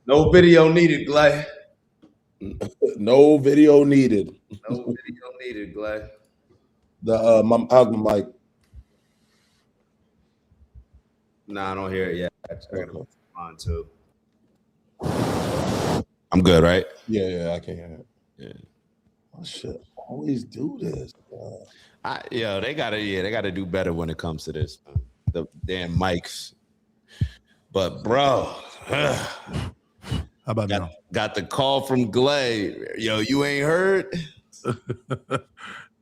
No video needed, Glay. No video needed. No video needed, Glay. How's my mic? Nah, I don't hear it yet. I gotta Okay. on too. I'm good, right? Yeah, I can hear it. Yeah. I should always do this. They gotta do better when it comes to this. The damn mics. But bro, How about got now? got the call from Glay. Yo, you ain't heard?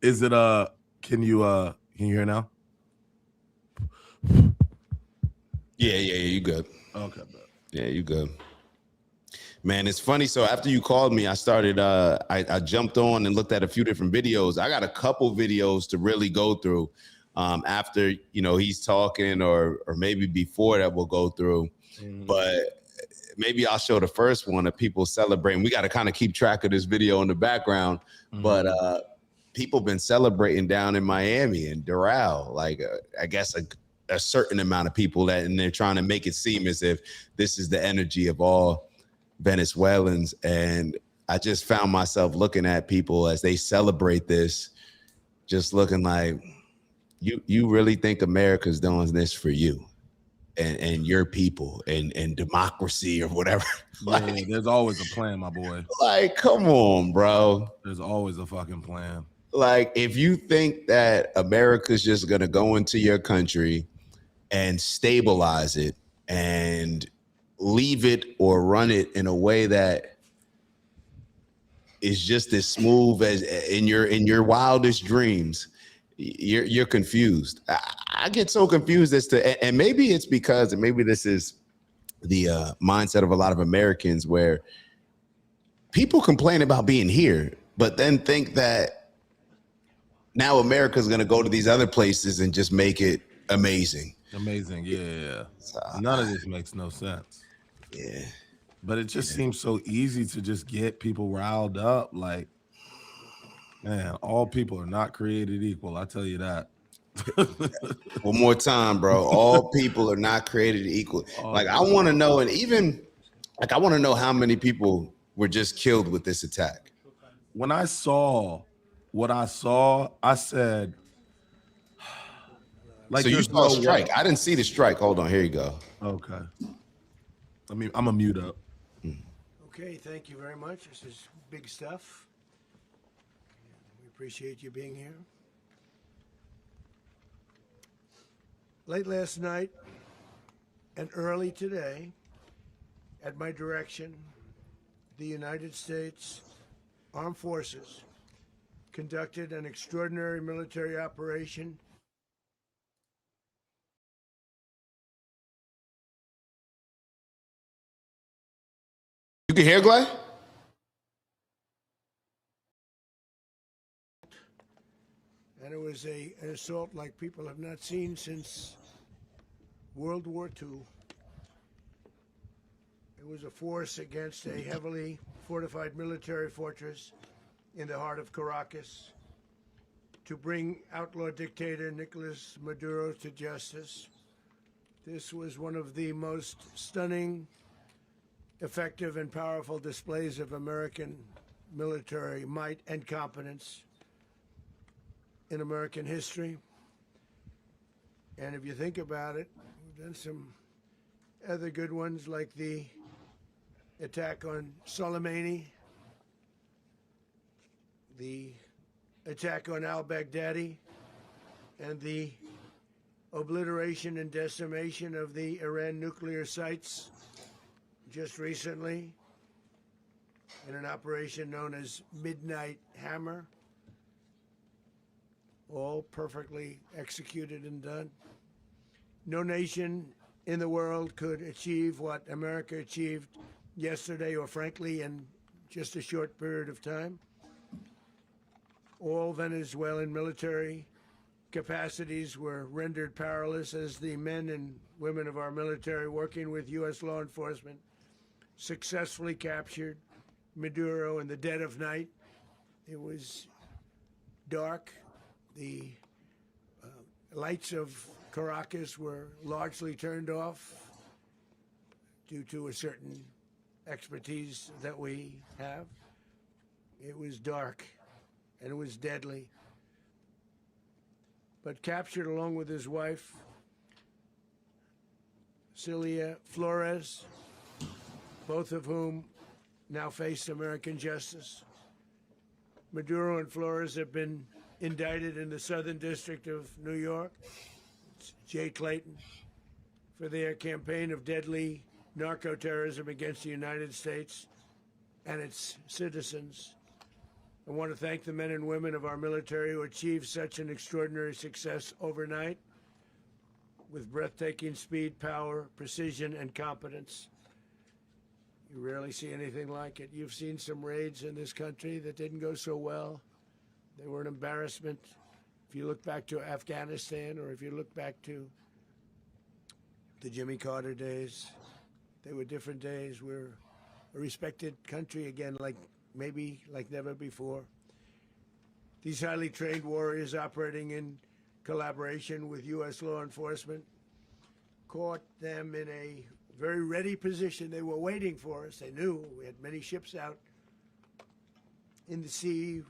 Is it can you hear now? Yeah, you good. Okay, bro. Yeah, you good. Man, it's funny. So after you called me, I started I jumped on and looked at a few different videos. I got a couple videos to really go through after he's talking or maybe before that we'll go through. But maybe I'll show the first one of people celebrating. We got to kind of keep track of this video in the background. But people been celebrating down in Miami and Doral. Like I guess a certain amount of people and they're trying to make it seem as if this is the energy of all Venezuelans. And I just found myself looking at people as they celebrate this, just looking like, you really think America's doing this for you and your people and democracy or whatever? Yeah, there's always a plan, my boy. Like, come on, bro. There's always a fucking plan. Like, if you think that America's just gonna go into your country and stabilize it and leave it or run it in a way that is just as smooth as in your wildest dreams, you're confused. I get so confused as to, and maybe it's because, and maybe this is the mindset of a lot of Americans, where people complain about being here, but then think that now America's going to go to these other places and just make it amazing. Amazing, yeah. None of this makes no sense. Yeah. But it just seems so easy to just get people riled up. Like, man, all people are not created equal. I tell you that. One more time, bro. All people are not created equal. Like, I want to know, and even like I want to know how many people were just killed with this attack. When I saw what I saw, I said, like, So you there's saw a no strike. way. I didn't see the strike. Hold on, here you go. Okay. I'm a mute up. Okay, thank you very much. This is big stuff. We appreciate you being here. Late last night and early today, at my direction, the United States Armed Forces conducted an extraordinary military operation. You can hear Glad? And it was an assault like people have not seen since World War II. It was a force against a heavily fortified military fortress in the heart of Caracas to bring outlaw dictator Nicolas Maduro to justice. This was one of the most stunning, effective, and powerful displays of American military might and competence in American history. And if you think about it, we've done some other good ones like the attack on Soleimani, the attack on al-Baghdadi, and the obliteration and decimation of the Iran nuclear sites just recently in an operation known as Midnight Hammer. All perfectly executed and done. No nation in the world could achieve what America achieved yesterday, or frankly, in just a short period of time. All Venezuelan military capacities were rendered powerless as the men and women of our military, working with U.S. law enforcement, successfully captured Maduro in the dead of night. It was dark. The lights of Caracas were largely turned off due to a certain expertise that we have. It was dark and it was deadly. But captured along with his wife, Celia Flores, both of whom now face American justice. Maduro and Flores have been indicted in the Southern District of New York, Jay Clayton, for their campaign of deadly narco-terrorism against the United States and its citizens. I want to thank the men and women of our military who achieved such an extraordinary success overnight with breathtaking speed, power, precision, and competence. You rarely see anything like it. You've seen some raids in this country that didn't go so well. They were an embarrassment. If you look back to Afghanistan, or if you look back to the Jimmy Carter days, they were different days. We're a respected country again, maybe like never before. These highly trained warriors operating in collaboration with U.S. law enforcement caught them in a very ready position. They were waiting for us. They knew we had many ships out in the sea,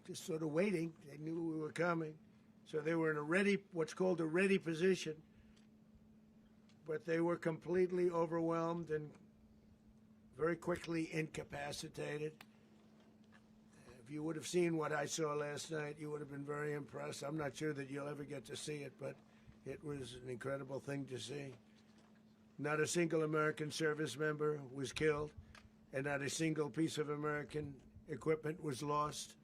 just sort of waiting. They knew we were coming. So they were in a ready, what's called a ready position. But they were completely overwhelmed and very quickly incapacitated. If you would have seen what I saw last night, you would have been very impressed. I'm not sure that you'll ever get to see it, but it was an incredible thing to see. Not a single American service member was killed, and not a single piece of American equipment was lost.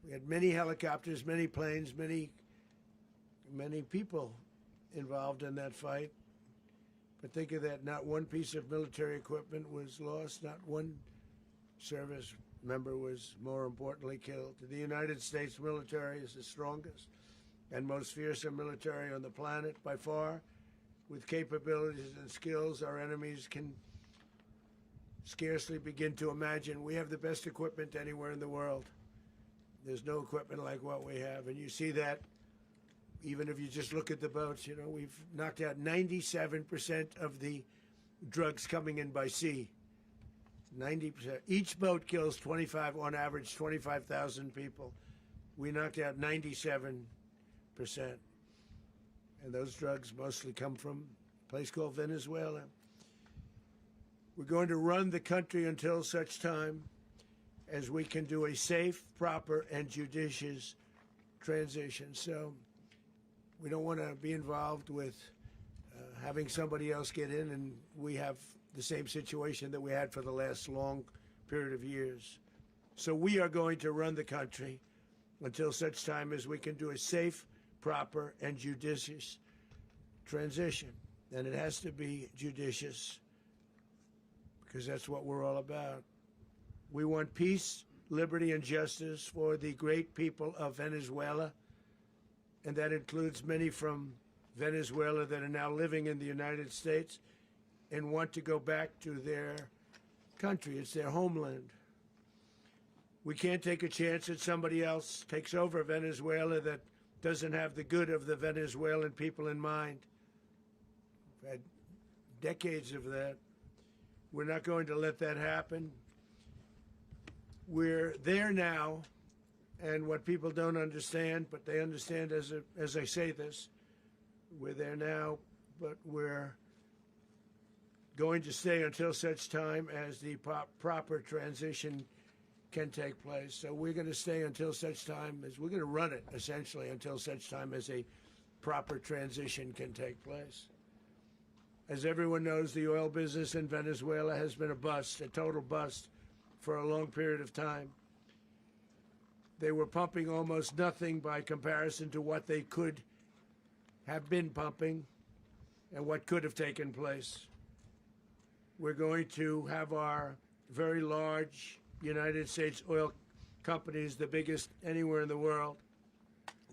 We had many helicopters, many planes, many people involved in that fight. But think of that, not one piece of military equipment was lost, not one service member was, more importantly, killed. The United States military is the strongest and most fearsome military on the planet by far. With capabilities and skills our enemies can scarcely begin to imagine. We have the best equipment anywhere in the world. There's no equipment like what we have, and you see that even if you just look at the boats. You know, we've knocked out 97% of the drugs coming in by sea. 90%. Each boat kills on average, 25,000 people. We knocked out 97%. And those drugs mostly come from a place called Venezuela. We're going to run the country until such time as we can do a safe, proper, and judicious transition. So we don't want to be involved with having somebody else get in, and we have the same situation that we had for the last long period of years. So we are going to run the country until such time as we can do a safe, proper, and judicious transition. And it has to be judicious because that's what we're all about. We want peace, liberty, and justice for the great people of Venezuela, and that includes many from Venezuela that are now living in the United States and want to go back to their country. It's their homeland. We can't take a chance that somebody else takes over Venezuela that doesn't have the good of the Venezuelan people in mind. We've had decades of that. We're not going to let that happen. We're there now, and what people don't understand, but they understand as I say this, we're there now, but we're going to stay until such time as the proper transition can take place. So we're going to stay until such time as we're going to run it, essentially, until such time as a proper transition can take place. As everyone knows, the oil business in Venezuela has been a bust, a total bust, for a long period of time. They were pumping almost nothing by comparison to what they could have been pumping and what could have taken place. We're going to have our very large United States oil companies, the biggest anywhere in the world,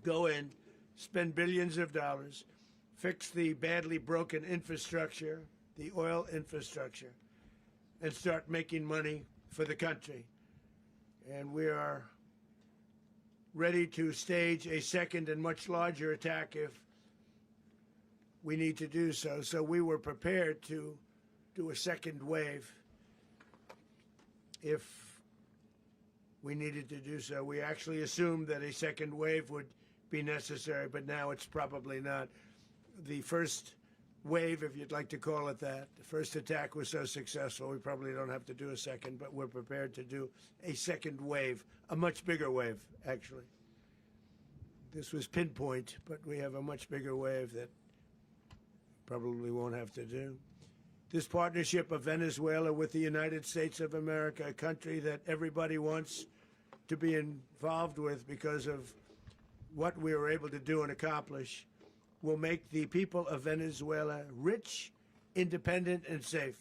go in, spend billions of dollars, fix the badly broken infrastructure, the oil infrastructure, and start making money for the country. And we are ready to stage a second and much larger attack if we need to do so. So we were prepared to do a second wave. if we needed to do so. We actually assumed that a second wave would be necessary, but now it's probably not. The first wave, if you'd like to call it that, the first attack was so successful, we probably don't have to do a second, but we're prepared to do a second wave, a much bigger wave, actually. This was pinpoint, but we have a much bigger wave that probably won't have to do. This partnership of Venezuela with the United States of America, a country that everybody wants to be involved with because of what we were able to do and accomplish, will make the people of Venezuela rich, independent, and safe.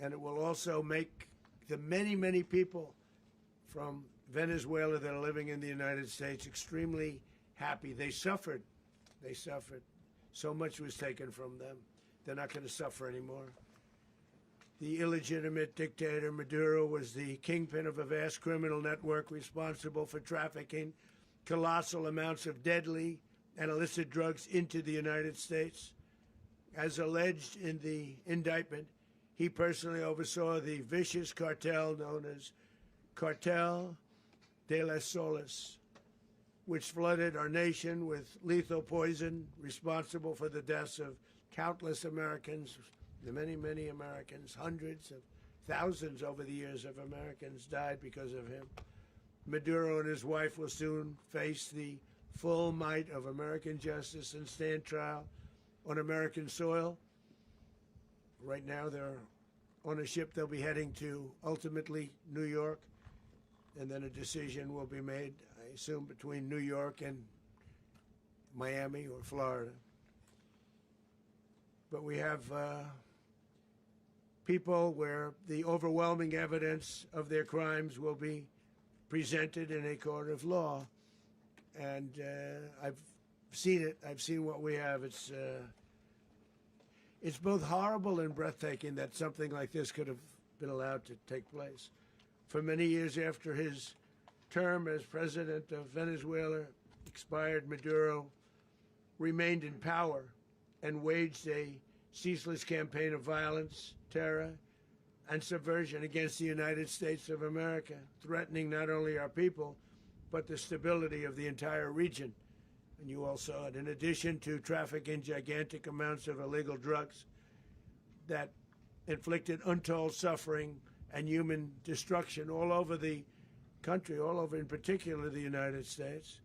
And it will also make the many, many people from Venezuela that are living in the United States extremely happy. They suffered. They suffered. So much was taken from them. They're not going to suffer anymore. The illegitimate dictator Maduro was the kingpin of a vast criminal network responsible for trafficking colossal amounts of deadly and illicit drugs into the United States. As alleged in the indictment, he personally oversaw the vicious cartel known as Cartel de las Solas, which flooded our nation with lethal poison, responsible for the deaths of countless Americans, the many, many Americans. Hundreds of thousands over the years of Americans died because of him. Maduro and his wife will soon face the full might of American justice and stand trial on American soil. Right now, they're on a ship. They'll be heading to, ultimately, New York, and then a decision will be made, I assume, between New York and Miami or Florida. But we have people where the overwhelming evidence of their crimes will be presented in a court of law. And I've seen it. I've seen what we have. It's both horrible and breathtaking that something like this could have been allowed to take place. For many years after his term as president of Venezuela expired, Maduro remained in power and waged a ceaseless campaign of violence, terror, and subversion against the United States of America, threatening not only our people, but the stability of the entire region. And you all saw it. In addition to trafficking gigantic amounts of illegal drugs that inflicted untold suffering and human destruction all over the country, all over in particular the United States,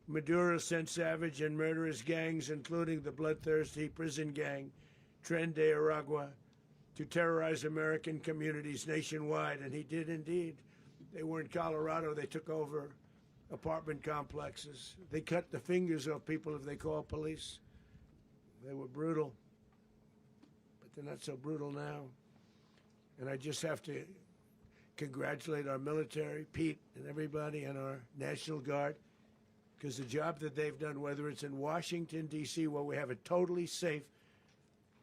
Maduro sent savage and murderous gangs, including the bloodthirsty prison gang Tren de Aragua, to terrorize American communities nationwide. And he did indeed. They were in Colorado. They took over apartment complexes. They cut the fingers off people if they called police. They were brutal, but they're not so brutal now. And I just have to congratulate our military, Pete and everybody, and our National Guard, because the job that they've done, whether it's in Washington, D.C., where we have a totally safe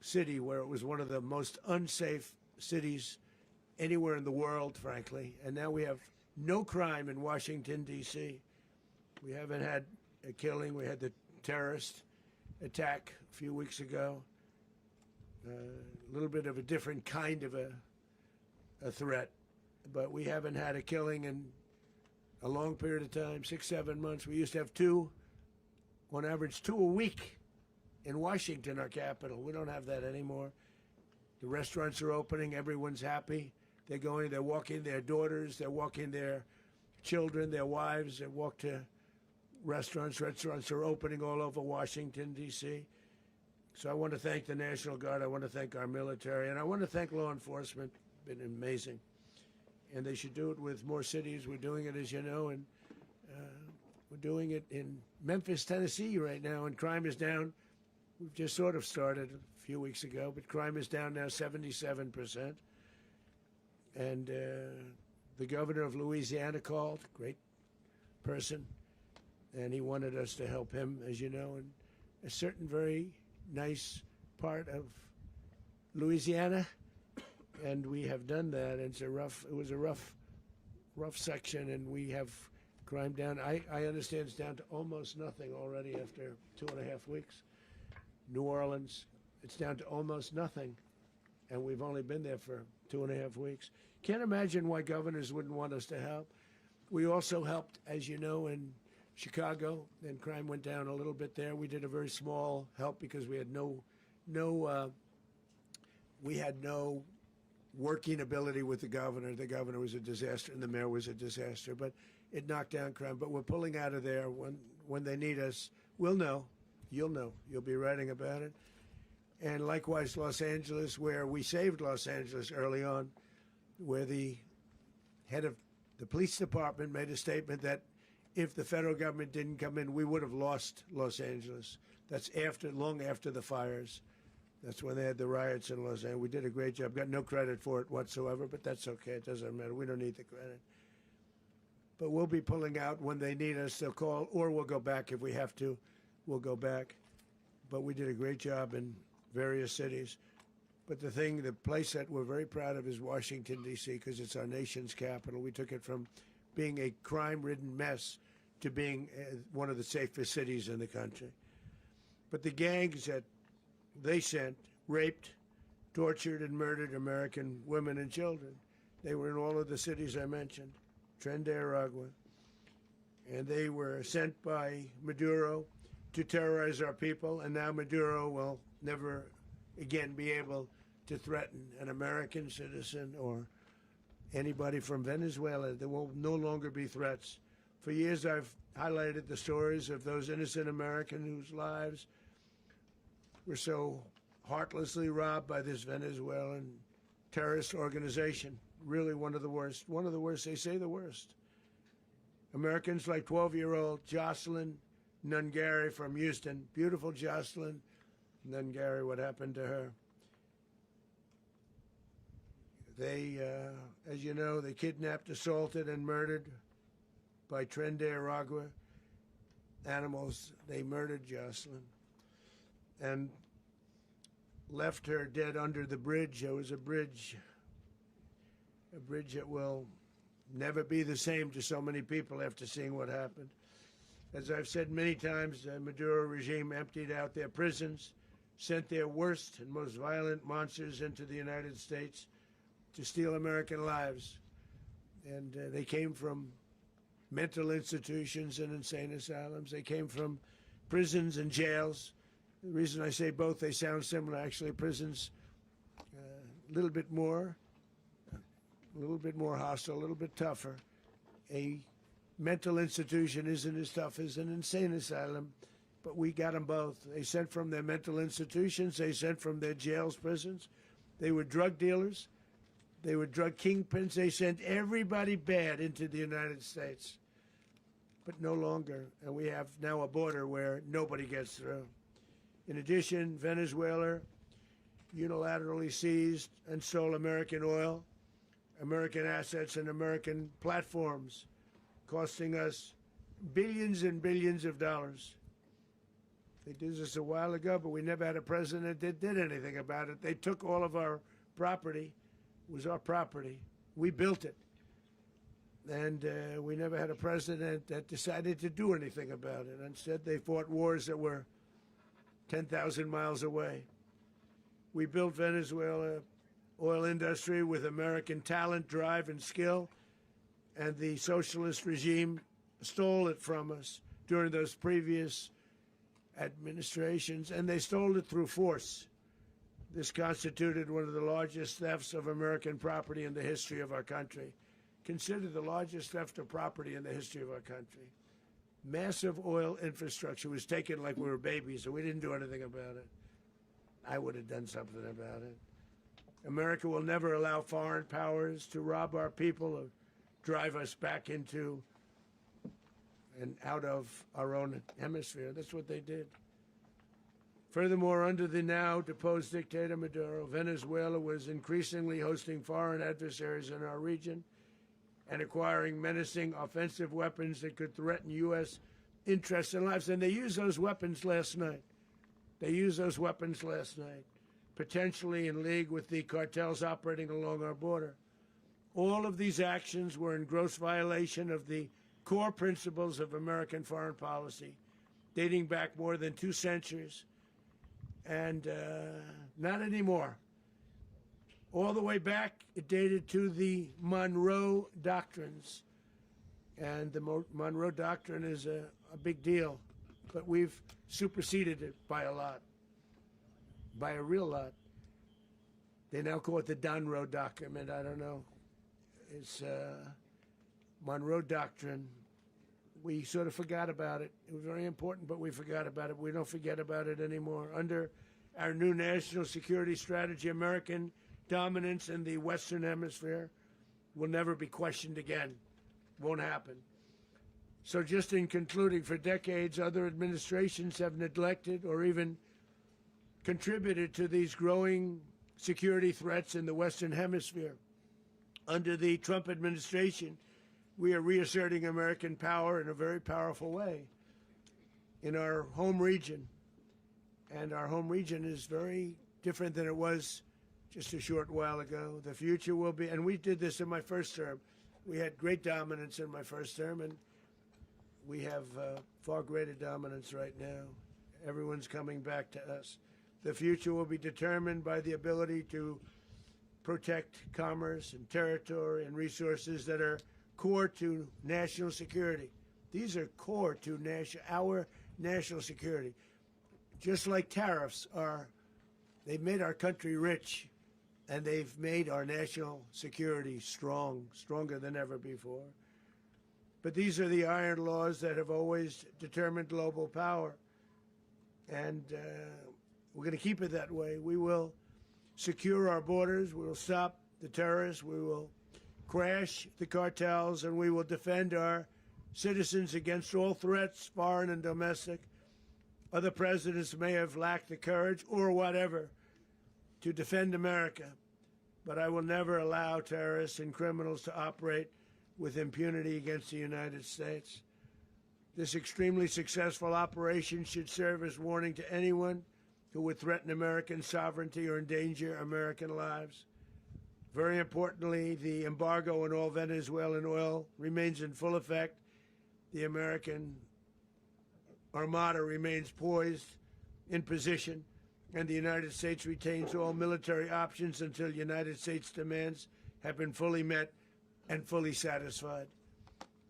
city, where it was one of the most unsafe cities anywhere in the world, frankly, and now we have no crime in Washington, D.C. We haven't had a killing. We had the terrorist attack a few weeks ago. A little bit of a different kind of a threat, but we haven't had a killing in a long period of time, 6, 7 months. We used to have two, on average, 2 a week in Washington, our capital. We don't have that anymore. The restaurants are opening. Everyone's happy. They're going, they're walking their daughters, they're walking their children, their wives, they walk to restaurants. Restaurants are opening all over Washington, D.C. So I want to thank the National Guard, I want to thank our military, and I want to thank law enforcement. It's been amazing. And they should do it with more cities. We're doing it, as you know, and we're doing it in Memphis, Tennessee right now, and crime is down. We've just sort of started a few weeks ago, but crime is down now 77%. And the governor of Louisiana called, great person, and he wanted us to help him, as you know, in a certain very nice part of Louisiana, and we have done that. And it was a rough section, and we have crime down. I understand it's down to almost nothing already after 2.5 weeks. New Orleans, it's down to almost nothing. and we've only been there for 2.5 weeks. Can't imagine why governors wouldn't want us to help. We also helped, as you know, in Chicago, and crime went down a little bit there. We did a very small help because we had no working ability with the governor. The governor was a disaster, and the mayor was a disaster. But it knocked down crime. But we're pulling out of there. When they need us, we'll know. You'll know. You'll be writing about it. And likewise, Los Angeles, where we saved Los Angeles early on, where the head of the police department made a statement that if the federal government didn't come in, we would have lost Los Angeles. That's long after the fires. That's when they had the riots in Los Angeles. We did a great job. Got no credit for it whatsoever, but that's okay. It doesn't matter. We don't need the credit. But we'll be pulling out when they need us. They'll call, or we'll go back if we have to. We'll go back. But we did a great job in various cities. But the place that we're very proud of is Washington, D.C., because it's our nation's capital. We took it from being a crime-ridden mess to being one of the safest cities in the country. But the gangs that they sent raped, tortured, and murdered American women and children. They were in all of the cities I mentioned, Tren de Aragua. And they were sent by Maduro to terrorize our people, and now Maduro will never again be able to threaten an American citizen or anybody from Venezuela. There will no longer be threats. For years, I've highlighted the stories of those innocent Americans whose lives were so heartlessly robbed by this Venezuelan terrorist organization. Really one of the worst. One of the worst, they say the worst. Americans like 12-year-old Jocelyn Nungary from Houston. Beautiful Jocelyn Nungary, what happened to her? They, as you know, they kidnapped, assaulted, and murdered by Tren de Aragua animals. They murdered Jocelyn and left her dead under the bridge. There was a bridge that will never be the same to so many people after seeing what happened. As I've said many times, the Maduro regime emptied out their prisons, sent their worst and most violent monsters into the United States to steal American lives. And they came from mental institutions and insane asylums. They came from prisons and jails. The reason I say both, they sound similar. Actually, prisons a little bit more hostile, a little bit tougher. A mental institution isn't as tough as an insane asylum, but we got them both. They sent from their mental institutions. They sent from their jails, prisons. They were drug dealers. They were drug kingpins. They sent everybody bad into the United States, but no longer. And we have now a border where nobody gets through. In addition, Venezuela unilaterally seized and stole American oil, American assets, and American platforms, costing us billions and billions of dollars. They did this a while ago, but we never had a president that did anything about it. They took all of our property. It was our property. We built it. And we never had a president that decided to do anything about it. Instead, they fought wars that were 10,000 miles away. We built Venezuela oil industry with American talent, drive, and skill, and the socialist regime stole it from us during those previous administrations, and they stole it through force. This constituted one of the largest thefts of American property in the history of our country. Considered the largest theft of property in the history of our country. Massive oil infrastructure was taken like we were babies, and we didn't do anything about it. I would have done something about it. America will never allow foreign powers to rob our people or drive us back into and out of our own hemisphere. That's what they did. Furthermore, under the now deposed dictator Maduro, Venezuela was increasingly hosting foreign adversaries in our region and acquiring menacing offensive weapons that could threaten U.S. interests and lives. And they used those weapons last night. Potentially in league with the cartels operating along our border. All of these actions were in gross violation of the core principles of American foreign policy, dating back more than 2 centuries. And not anymore. all the way back. It dated to the Monroe Doctrines. And the Monroe Doctrine is a big deal, but we've superseded it by a lot, by a real lot. They now call it the Donroe Document. I don't know. It's Monroe Doctrine. We sort of forgot about it. It was very important, but we forgot about it. We don't forget about it anymore. Under our new national security strategy, American dominance in the Western Hemisphere will never be questioned again. Won't happen. So just in concluding, for decades, other administrations have neglected or even contributed to these growing security threats in the Western Hemisphere. Under the Trump administration, we are reasserting American power in a very powerful way in our home region. And our home region is very different than it was just a short while ago. The future will be, and we did this in my first term. We had great dominance in my first term, and we have far greater dominance right now. Everyone's coming back to us. The future will be determined by the ability to protect commerce and territory and resources that are core to national security. These are core to our national security. Just like tariffs are, they've made our country rich, and they've made our national security strong, stronger than ever before. But these are the iron laws that have always determined global power. And we're going to keep it that way. We will secure our borders. We will stop the terrorists. We will crash the cartels. And we will defend our citizens against all threats, foreign and domestic. Other presidents may have lacked the courage or whatever to defend America, but I will never allow terrorists and criminals to operate with impunity against the United States. This extremely successful operation should serve as warning to anyone who would threaten American sovereignty or endanger American lives. Very importantly, the embargo on all Venezuelan oil remains in full effect. The American Armada remains poised in position, and the United States retains all military options until United States demands have been fully met and fully satisfied.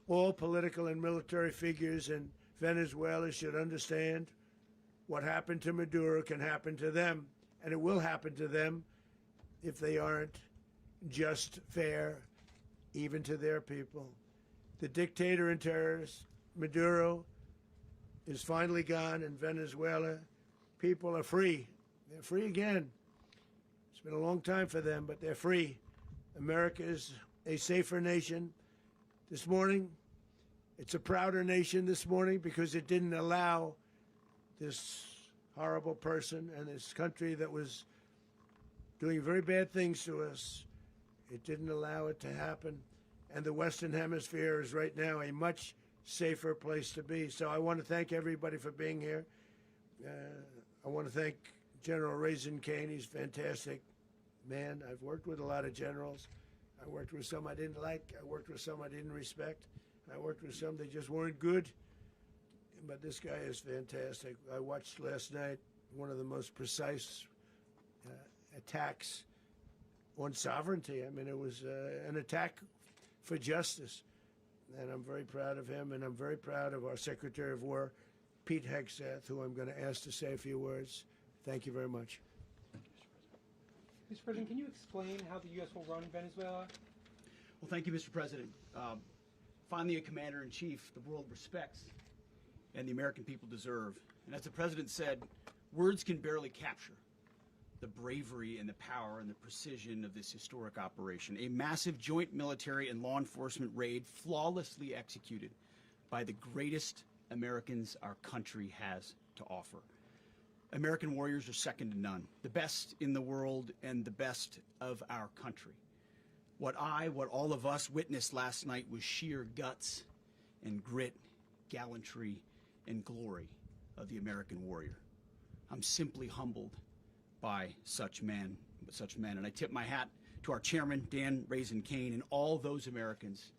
All political and military figures in Venezuela should understand what happened to Maduro can happen to them, and it will happen to them if they aren't just fair, even to their people. The dictator and terrorist, Maduro, is finally gone in Venezuela. People are free. They're free again. It's been a long time for them, but they're free. America is a safer nation. This morning, it's a prouder nation this morning because it didn't allow this horrible person and this country that was doing very bad things to us. It didn't allow it to happen. And the Western Hemisphere is right now a much safer place to be. So I want to thank everybody for being here. I want to thank General Raisin Kane. He's a fantastic man. I've worked with a lot of generals. I worked with some I didn't like. I worked with some I didn't respect. I worked with some that just weren't good. But this guy is fantastic. I watched last night one of the most precise attacks on sovereignty. I mean, it was an attack for justice. And I'm very proud of him, and I'm very proud of our Secretary of War, Pete Hegseth, who I'm going to ask to say a few words. Thank you very much. Mr. President, can you explain how the U.S. will run Venezuela? Well, thank you, Mr. President. Finally, a commander-in-chief the world respects and the American people deserve. And as the President said, words can barely capture the bravery and the power and the precision of this historic operation. A massive joint military and law enforcement raid flawlessly executed by the greatest Americans our country has to offer. American warriors are second to none, the best in the world and the best of our country. What all of us witnessed last night was sheer guts and grit, gallantry and glory of the American warrior. I'm simply humbled by such men. And I tip my hat to our chairman, Dan Raisin Kane, and all those Americans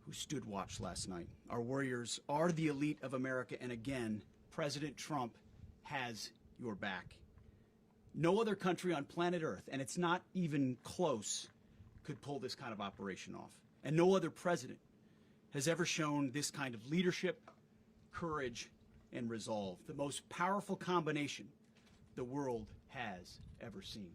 who stood watch last night. Our warriors are the elite of America, and again, President Trump has your back. No other country on planet Earth, and it's not even close, could pull this kind of operation off. And no other president has ever shown this kind of leadership, courage, and resolve, the most powerful combination the world has ever seen.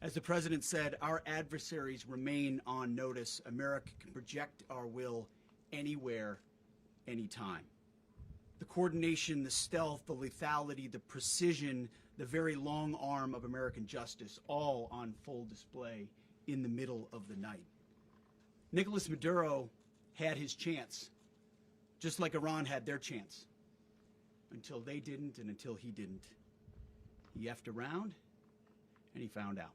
As the president said, our adversaries remain on notice. America can project our will anywhere, anytime. The coordination, the stealth, the lethality, the precision, the very long arm of American justice, all on full display in the middle of the night. Nicolas Maduro had his chance, just like Iran had their chance, until they didn't and until he didn't. He effed around and he found out.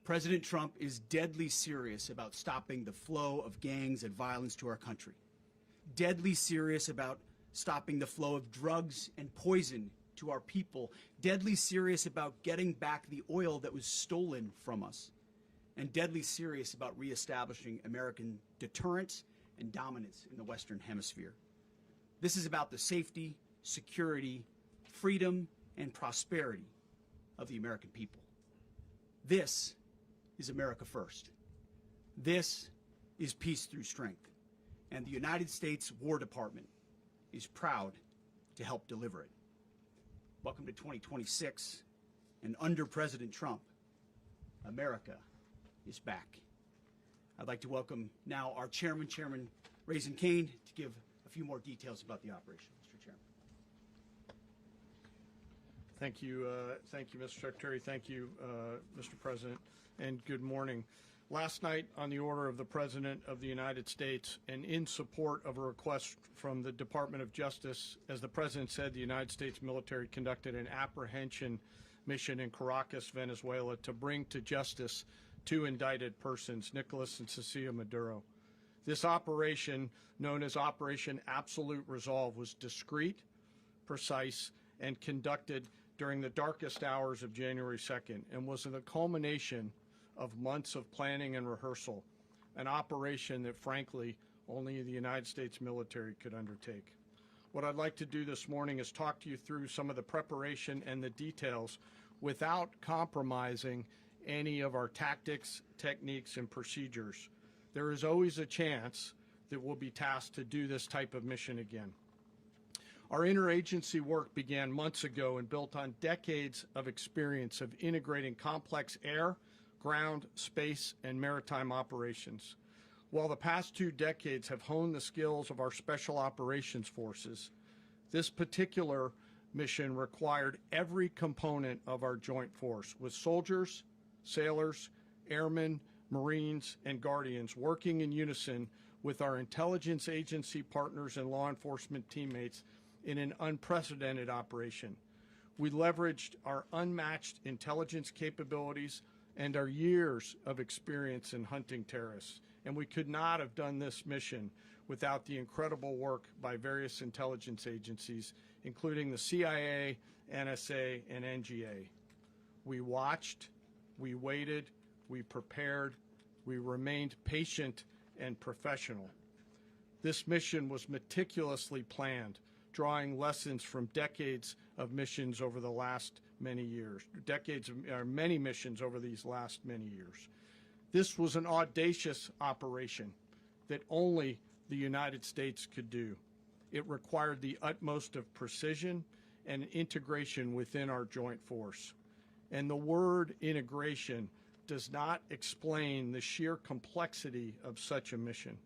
President Trump is deadly serious about stopping the flow of gangs and violence to our country. Deadly serious about stopping the flow of drugs and poison to our people. Deadly serious about getting back the oil that was stolen from us. And deadly serious about reestablishing American deterrence and dominance in the Western Hemisphere. This is about the safety, security, freedom, and prosperity of the American people. This is America first. This is peace through strength. And the United States War Department is proud to help deliver it. Welcome to 2026, and under President Trump, America is back. I'd like to welcome now our chairman, Chairman Raising Cane, to give a few more details about the operation. Mr. Chairman. Thank you, Mr. Secretary. Thank you, Mr. President, and good morning. Last night, on the order of the President of the United States and in support of a request from the Department of Justice, as the President said, the United States military conducted an apprehension mission in Caracas, Venezuela, to bring to justice two indicted persons, Nicolas and Cecilia Maduro. This operation, known as Operation Absolute Resolve, was discreet, precise, and conducted during the darkest hours of January 2nd and was the culmination of months of planning and rehearsal, an operation that, frankly, only the United States military could undertake. What I'd like to do this morning is talk to you through some of the preparation and the details without compromising any of our tactics, techniques, and procedures. There is always a chance that we'll be tasked to do this type of mission again. Our interagency work began months ago and built on decades of experience of integrating complex air, ground, space, and maritime operations. While the past 2 decades have honed the skills of our special operations forces, this particular mission required every component of our joint force, with soldiers, sailors, airmen, Marines, and Guardians working in unison with our intelligence agency partners and law enforcement teammates in an unprecedented operation. We leveraged our unmatched intelligence capabilities and our years of experience in hunting terrorists. And we could not have done this mission without the incredible work by various intelligence agencies, including the CIA, NSA, and NGA. We watched, we waited, we prepared, we remained patient and professional. This mission was meticulously planned, drawing lessons from decades of missions over the last many years, many missions over these last many years. This was an audacious operation that only the United States could do. It required the utmost of precision and integration within our joint force. And the word integration does not explain the sheer complexity of such a mission.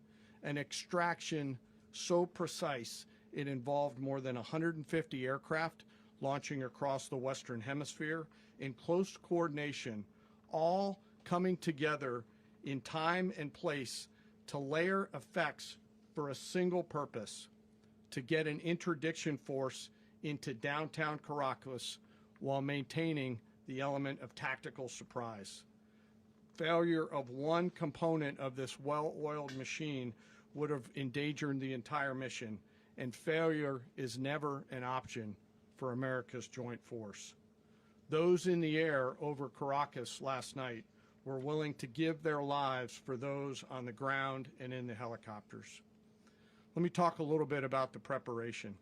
An extraction so precise it involved more than 150 aircraft launching across the Western Hemisphere in close coordination, all coming together in time and place to layer effects for a single purpose: to get an interdiction force into downtown Caracas while maintaining the element of tactical surprise. Failure of one component of this well-oiled machine would have endangered the entire mission, and failure is never an option for America's joint force. Those in the air over Caracas last night were willing to give their lives for those on the ground and in the helicopters. Let me talk a little bit about the preparation.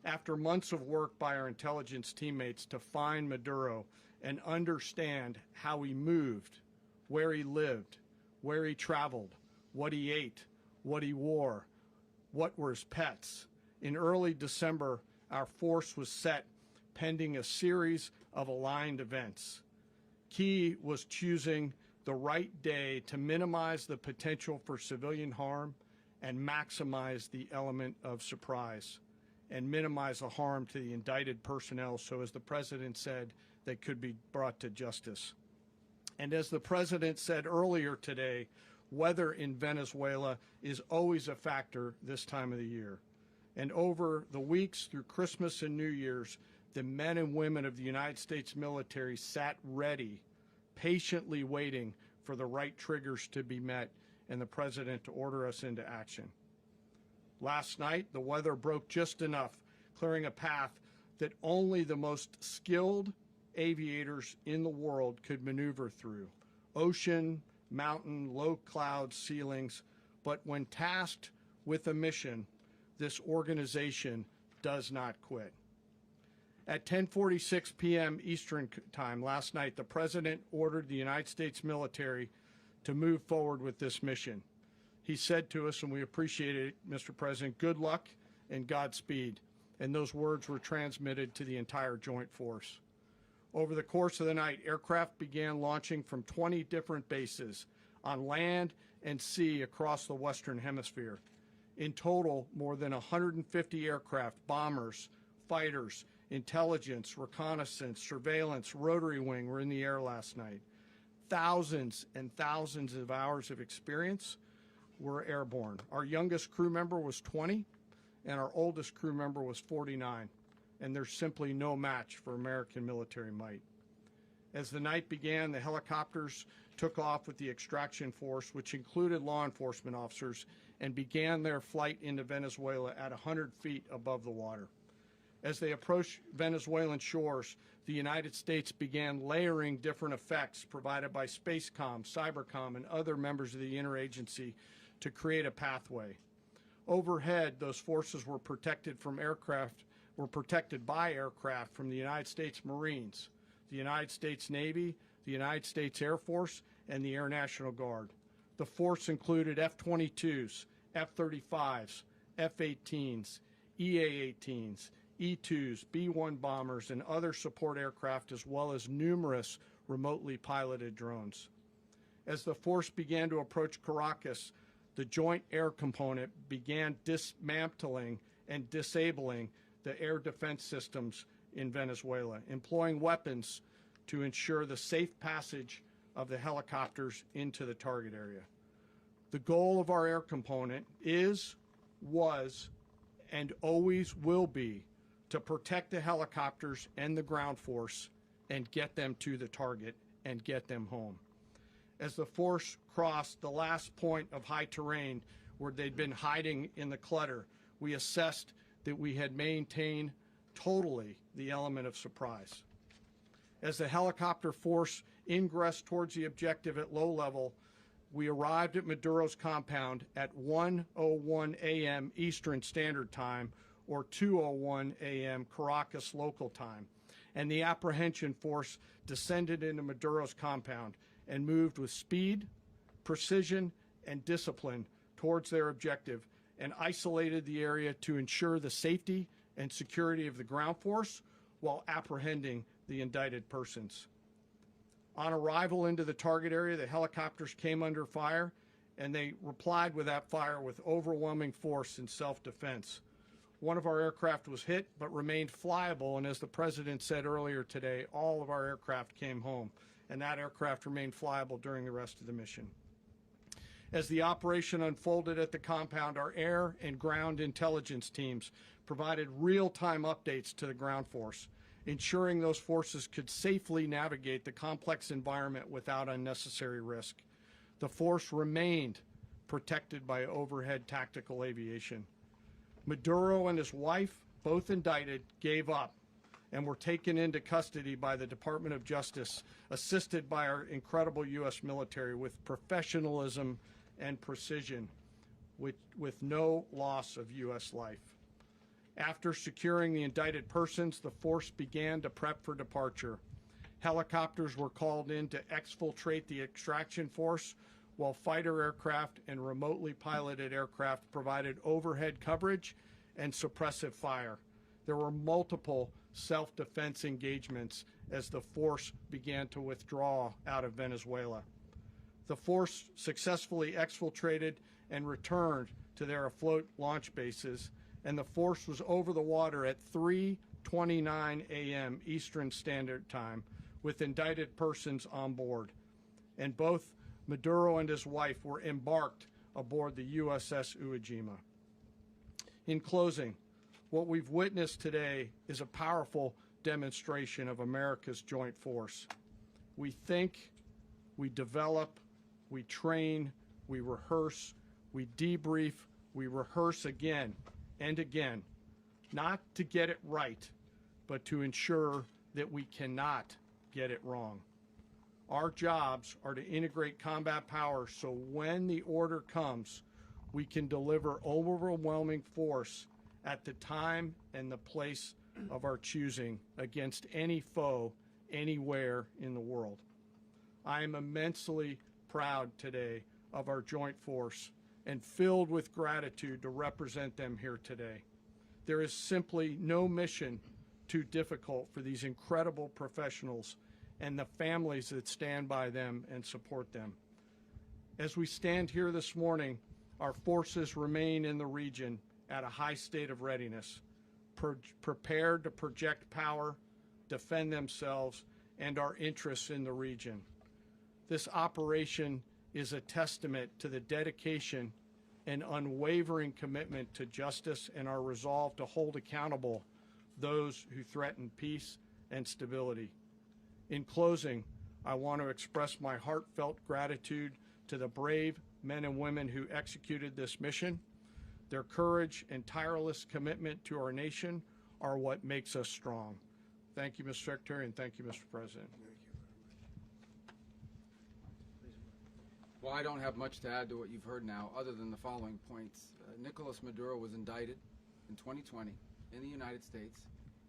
After months of work by our intelligence teammates to find Maduro and understand how he moved, where he lived, where he traveled, what he ate, what he wore, what were his pets, in early December, our force was set pending a series of aligned events. Key was choosing the right day to minimize the potential for civilian harm and maximize the element of surprise and minimize the harm to the indicted personnel so, as the president said, they could be brought to justice. And as the president said earlier today, weather in Venezuela is always a factor this time of the year. And over the weeks through Christmas and New Year's, the men and women of the United States military sat ready, patiently waiting for the right triggers to be met and the president to order us into action. Last night, the weather broke just enough, clearing a path that only the most skilled aviators in the world could maneuver through. Ocean, mountain, low cloud ceilings, but when tasked with a mission, this organization does not quit. At 10:46 p.m. Eastern Time last night, the President ordered the United States military to move forward with this mission. He said to us, and we appreciate it, Mr. President, good luck and Godspeed. And those words were transmitted to the entire Joint Force. Over the course of the night, aircraft began launching from 20 different bases on land and sea across the Western Hemisphere. In total, more than 150 aircraft, bombers, fighters, intelligence, reconnaissance, surveillance, rotary wing were in the air last night. Thousands and thousands of hours of experience were airborne. Our youngest crew member was 20, and our oldest crew member was 49, and there's simply no match for American military might. As the night began, the helicopters took off with the extraction force, which included law enforcement officers, and began their flight into Venezuela at 100 feet above the water. As they approached Venezuelan shores, the United States began layering different effects provided by Spacecom, Cybercom, and other members of the interagency to create a pathway. Overhead, those forces were protected by aircraft from the United States Marines, the United States Navy, the United States Air Force, and the Air National Guard. The force included F-22s, F-35s, F-18s, EA-18s, E-2s, B-1 bombers, and other support aircraft, as well as numerous remotely piloted drones. As the force began to approach Caracas, the Joint Air Component began dismantling and disabling the air defense systems in Venezuela, employing weapons to ensure the safe passage of the helicopters into the target area. The goal of our air component is, was, and always will be to protect the helicopters and the ground force and get them to the target and get them home. As the force crossed the last point of high terrain where they'd been hiding in the clutter, we assessed that we had maintained totally the element of surprise. As the helicopter force ingressed towards the objective at low level, we arrived at Maduro's compound at 1:01 a.m. Eastern Standard Time, or 2:01 a.m. Caracas local time, and the apprehension force descended into Maduro's compound and moved with speed, precision, and discipline towards their objective and isolated the area to ensure the safety and security of the ground force while apprehending the indicted persons. On arrival into the target area, the helicopters came under fire, and they replied with that fire with overwhelming force in self-defense. One of our aircraft was hit but remained flyable, and as the President said earlier today, all of our aircraft came home, and that aircraft remained flyable during the rest of the mission. As the operation unfolded at the compound, our air and ground intelligence teams provided real-time updates to the ground force, ensuring those forces could safely navigate the complex environment without unnecessary risk. The force remained protected by overhead tactical aviation. Maduro and his wife, both indicted, gave up and were taken into custody by the Department of Justice, assisted by our incredible U.S. military with professionalism and precision, with no loss of U.S. life. After securing the indicted persons, the force began to prep for departure. Helicopters were called in to exfiltrate the extraction force, while fighter aircraft and remotely piloted aircraft provided overhead coverage and suppressive fire. There were multiple self-defense engagements as the force began to withdraw out of Venezuela. The force successfully exfiltrated and returned to their afloat launch bases, and the force was over the water at 3:29 a.m. Eastern Standard Time with indicted persons on board. And both Maduro and his wife were embarked aboard the USS Iwo Jima. In closing, what we've witnessed today is a powerful demonstration of America's joint force. We think, we develop, we train, we rehearse, we debrief, we rehearse again and again, not to get it right, but to ensure that we cannot get it wrong. Our jobs are to integrate combat power so when the order comes, we can deliver overwhelming force at the time and the place of our choosing against any foe anywhere in the world. I am immensely proud today of our joint force and filled with gratitude to represent them here today. There is simply no mission too difficult for these incredible professionals and the families that stand by them and support them. As we stand here this morning, our forces remain in the region at a high state of readiness, prepared to project power, defend themselves, and our interests in the region. This operation is a testament to the dedication and unwavering commitment to justice and our resolve to hold accountable those who threaten peace and stability. In closing, I want to express my heartfelt gratitude to the brave men and women who executed this mission. Their courage and tireless commitment to our nation are what makes us strong. Thank you, Mr. Secretary, and thank you, Mr. President. Well, I don't have much to add to what you've heard now, other than the following points. Nicolas Maduro was indicted in 2020 in the United States.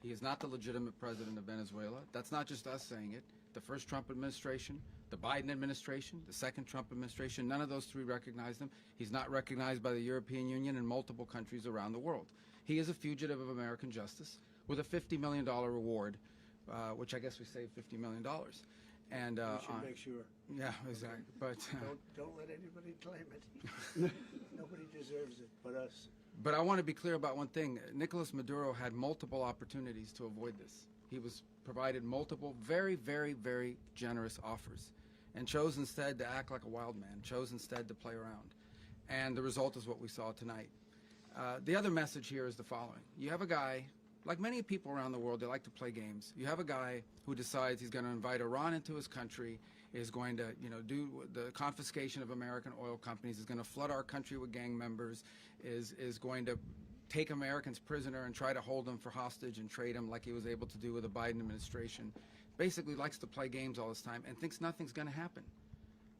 He is not the legitimate president of Venezuela. That's not just us saying it. The first Trump administration, the Biden administration, the second Trump administration, none of those three recognized him. He's not recognized by the European Union and multiple countries around the world. He is a fugitive of American justice with a $50 million reward, which I guess we saved $50 million. And We should make sure. yeah, exactly. But Don't let anybody claim it. Nobody deserves it but us. But I want to be clear about one thing. Nicolas Maduro had multiple opportunities to avoid this. He was provided multiple very, very, very generous offers and chose instead to act like a wild man, chose instead to play around. And the result is what we saw tonight. The other message here is the following. You have a guy, like many people around the world, they like to play games. You have a guy who decides he's going to invite Iran into his country, is going to, do the confiscation of American oil companies, is going to flood our country with gang members, is going to take Americans prisoner and try to hold them for hostage and trade them like he was able to do with the Biden administration. Basically likes to play games all this time and thinks nothing's going to happen.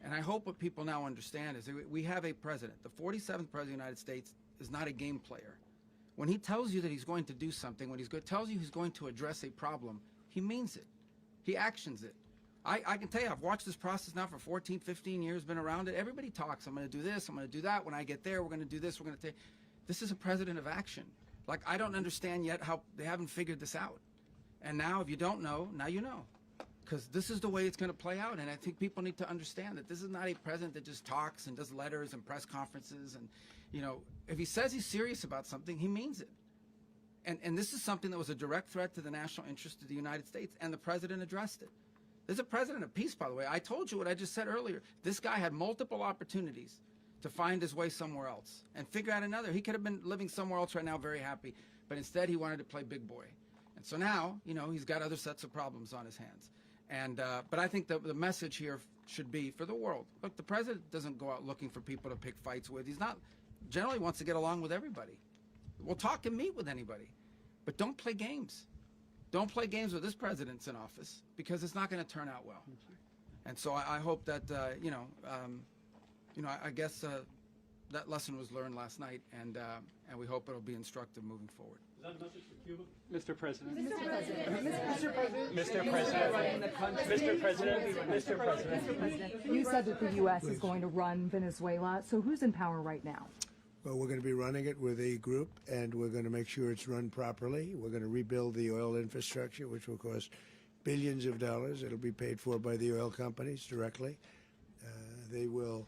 And I hope what people now understand is that we have a president. The 47th president of the United States is not a game player. When he tells you that he's going to do something, when tells you he's going to address a problem, he means it. He actions it. I can tell you, I've watched this process now for 14, 15 years, been around it. Everybody talks. I'm going to do this. I'm going to do that. When I get there, we're going to do this. We're going to take. This is a president of action. Like, I don't understand yet how they haven't figured this out. And now, if you don't know, now you know. Because this is the way it's going to play out. And I think people need to understand that this is not a president that just talks and does letters and press conferences. And, if he says he's serious about something, he means it. And this is something that was a direct threat to the national interest of the United States, and the president addressed it. There's a president of peace, by the way. I told you what I just said earlier. This guy had multiple opportunities to find his way somewhere else and figure out another. He could have been living somewhere else right now very happy, but instead he wanted to play big boy. And so now, he's got other sets of problems on his hands. And but I think the message here should be for the world. Look, the president doesn't go out looking for people to pick fights with. He's not generally wants to get along with everybody. We'll talk and meet with anybody, but don't play games. Don't play games with this president's in office, because it's not going to turn out well. And so I hope that I guess that lesson was learned last night, and we hope it'll be instructive moving forward. Is that a message for Cuba? Mr. President. Mr. President. Mr. President. Mr. President. Mr. President. You said that the U.S. is going to run Venezuela. So who's in power right now? Well, we're going to be running it with a group, and we're going to make sure it's run properly. We're going to rebuild the oil infrastructure, which will cost billions of dollars. It'll be paid for by the oil companies directly. They will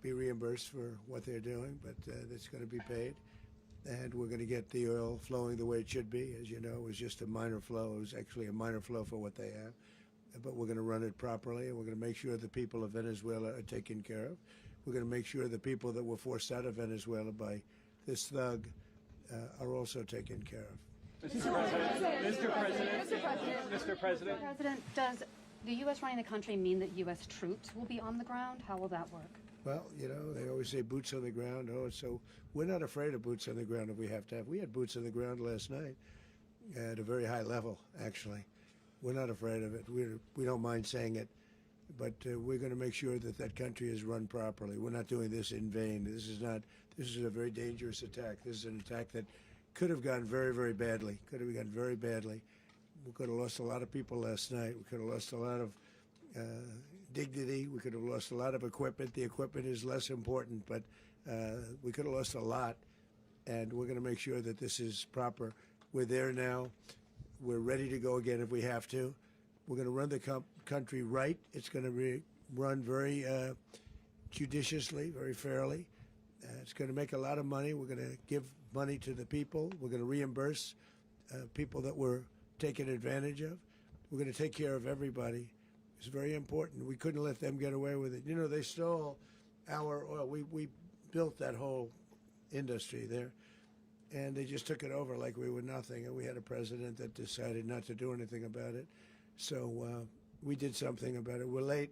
be reimbursed for what they're doing, but it's going to be paid. And we're going to get the oil flowing the way it should be. As you know, it was just a minor flow. It was actually a minor flow for what they have. But we're going to run it properly, and we're going to make sure the people of Venezuela are taken care of. We're going to make sure the people that were forced out of Venezuela by this thug are also taken care of. Mr. President. Mr. President. Mr. President. Mr. President. President, does the U.S. running the country mean that U.S. troops will be on the ground? How will that work? Well, you know, they always say boots on the ground. Oh, so we're not afraid of boots on the ground if we have to have. We had boots on the ground last night at a very high level, actually. We're not afraid of it. We don't mind saying it. But we're going to make sure that that country is run properly. We're not doing this in vain. This is a very dangerous attack. This is an attack that could have gone very, very badly. Could have gone very badly. We could have lost a lot of people last night. We could have lost a lot of dignity. We could have lost a lot of equipment. The equipment is less important, but we could have lost a lot. And we're going to make sure that this is proper. We're there now. We're ready to go again if we have to. We're going to run the country right. It's going to be run very judiciously, very fairly. It's going to make a lot of money. We're going to give money to the people. We're going to reimburse people that were taken advantage of. We're going to take care of everybody. It's very important. We couldn't let them get away with it. You know, they stole our oil. We built that whole industry there, and they just took it over like we were nothing. And we had a president that decided not to do anything about it. So we did something about it. We're late,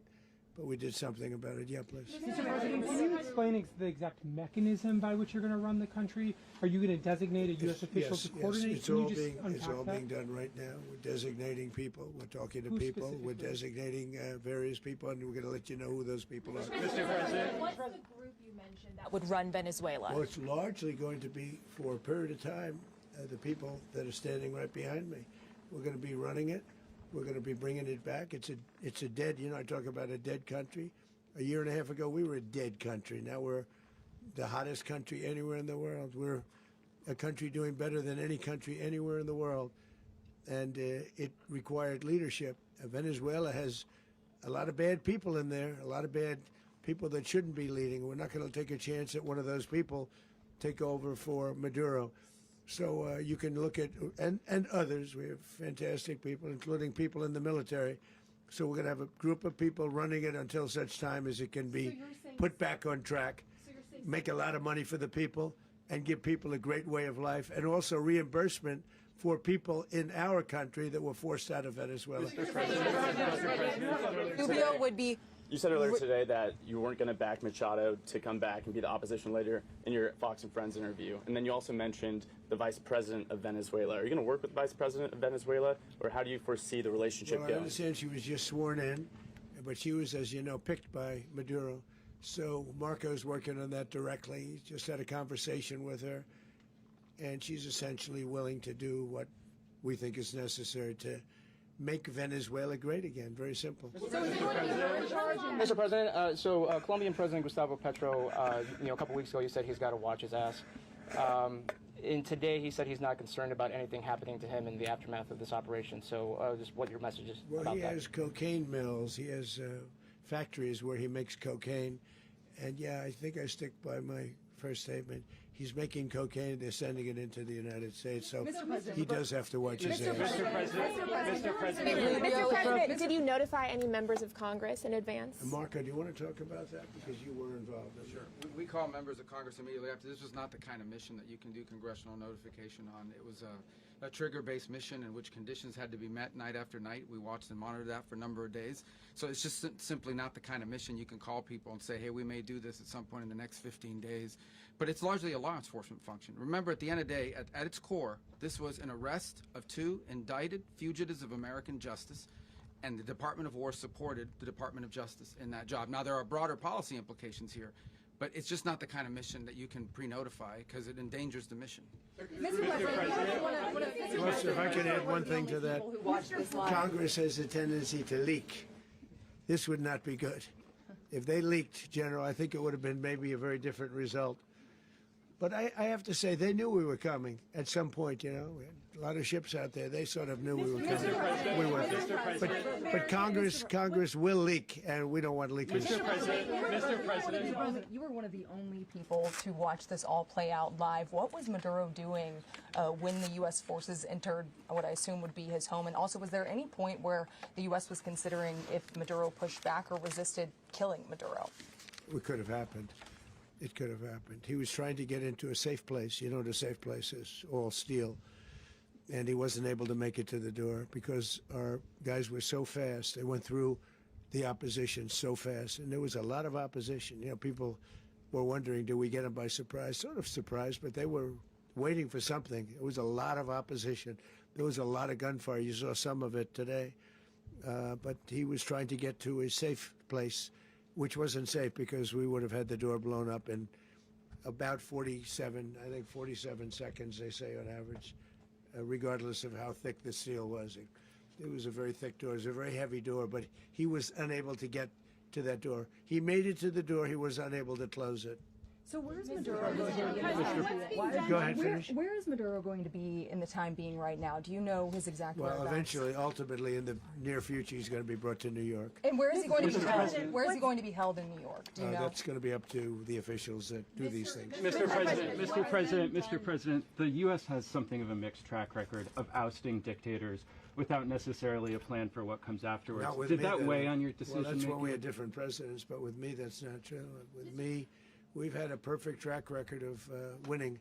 but we did something about it. Yeah, please. Mr. President, can you explain the exact mechanism by which you're going to run the country? Are you going to designate a U.S. official to coordinate? It's all being done right now. We're designating people. We're talking to people. We're designating various people, and we're going to let you know who those people are. Mr. President. What's the group you mentioned that would run Venezuela? Well, it's largely going to be, for a period of time, the people that are standing right behind me. We're going to be running it. We're going to be bringing it back. It's a dead, you know, I talk about a dead country. A year and a half ago, we were a dead country. Now we're the hottest country anywhere in the world. We're a country doing better than any country anywhere in the world. And it required leadership. Venezuela has a lot of bad people in there, a lot of bad people that shouldn't be leading. We're not going to take a chance that one of those people take over for Maduro. So you can look at, and others, we have fantastic people, including people in the military. So we're going to have a group of people running it until such time as it can be put back on track, make a lot of money for the people, and give people a great way of life, and also reimbursement for people in our country that were forced out of Venezuela. Mr. President. Rubio would be. You said earlier today that you weren't going to back Machado to come back and be the opposition leader in your Fox and Friends interview. And then you also mentioned the vice president of Venezuela. Are you going to work with the vice president of Venezuela, or how do you foresee the relationship going? I understand she was just sworn in, but she was, as you know, picked by Maduro. So Marco's working on that directly. He just had a conversation with her, and she's essentially willing to do what we think is necessary to make Venezuela great again. Very simple. Mr. President, Colombian President Gustavo Petro, a couple weeks ago, he said he's got to watch his ass. And today, he said he's not concerned about anything happening to him in the aftermath of this operation. So, just what your message is about that? Well, he has cocaine mills. He has factories where he makes cocaine. And yeah, I think I stick by my first statement. He's making cocaine. They're sending it into the United States. So he does have to watch his ass. Mr. President. Mr. President, did you notify any members of Congress in advance? Marco, do you want to talk about that? Because you were involved in it. Sure. We call members of Congress immediately after. This was not the kind of mission that you can do congressional notification on. It was a trigger-based mission in which conditions had to be met night after night. We watched and monitored that for a number of days. So it's just simply not the kind of mission you can call people and say, hey, we may do this at some point in the next 15 days. But it's largely a law enforcement function. Remember, at the end of the day, at its core, this was an arrest of 2 indicted fugitives of American justice, and the Department of War supported the Department of Justice in that job. Now, there are broader policy implications here, But it's just not the kind of mission that you can pre-notify because it endangers the mission. Well, sir, if I could add one thing to that, Congress has a tendency to leak. This would not be good. If they leaked, General, I think it would have been maybe a very different result. But I have to say, they knew we were coming at some point, you know. We had a lot of ships out there. They sort of knew we were coming. We were. But Congress will leak, and we don't want leakers. Mr. President, you were one of the only people to watch this all play out live. What was Maduro doing when the U.S. forces entered what I assume would be his home? And also, was there any point where the U.S. was considering if Maduro pushed back or resisted killing Maduro? It could have happened. It could have happened. He was trying to get into a safe place. You know what a safe place is, all steel. And he wasn't able to make it to the door because our guys were so fast. They went through the opposition so fast. And there was a lot of opposition. You know, people were wondering, do we get them by surprise? Sort of surprised, but they were waiting for something. It was a lot of opposition. There was a lot of gunfire. You saw some of it today. But he was trying to get to a safe place, which wasn't safe because we would have had the door blown up in about 47 seconds, they say on average, regardless of how thick the steel was. It was a very thick door. It was a very heavy door, but he was unable to get to that door. He made it to the door. He was unable to close it. So where is Maduro going to be? Go ahead, finish. Where is Maduro going to be in the time being right now? Do you know his exact whereabouts? Well, eventually, ultimately, in the near future, he's going to be brought to New York. And where is he going to be held? Where is he going to be held in New York? Do you know? That's going to be up to the officials that do these things. Mr. President, the U.S. has something of a mixed track record of ousting dictators without necessarily a plan for what comes afterwards. Did that weigh on your decision? Well, that's when we had different presidents, but with me, that's not true. With me, we've had a perfect track record of winning.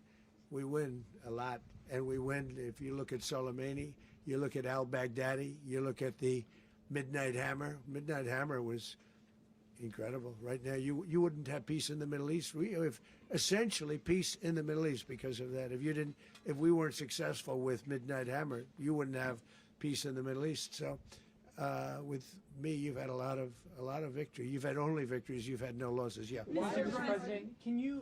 We win a lot, and we win. If you look at Soleimani, you look at al-Baghdadi, you look at the Midnight Hammer. Midnight Hammer was incredible. Right now, you wouldn't have peace in the Middle East. We have essentially peace in the Middle East because of that. If we weren't successful with Midnight Hammer, you wouldn't have peace in the Middle East. So, with me, you've had a lot of victory. You've had only victories. You've had no losses. Yeah. Mr. President, can you?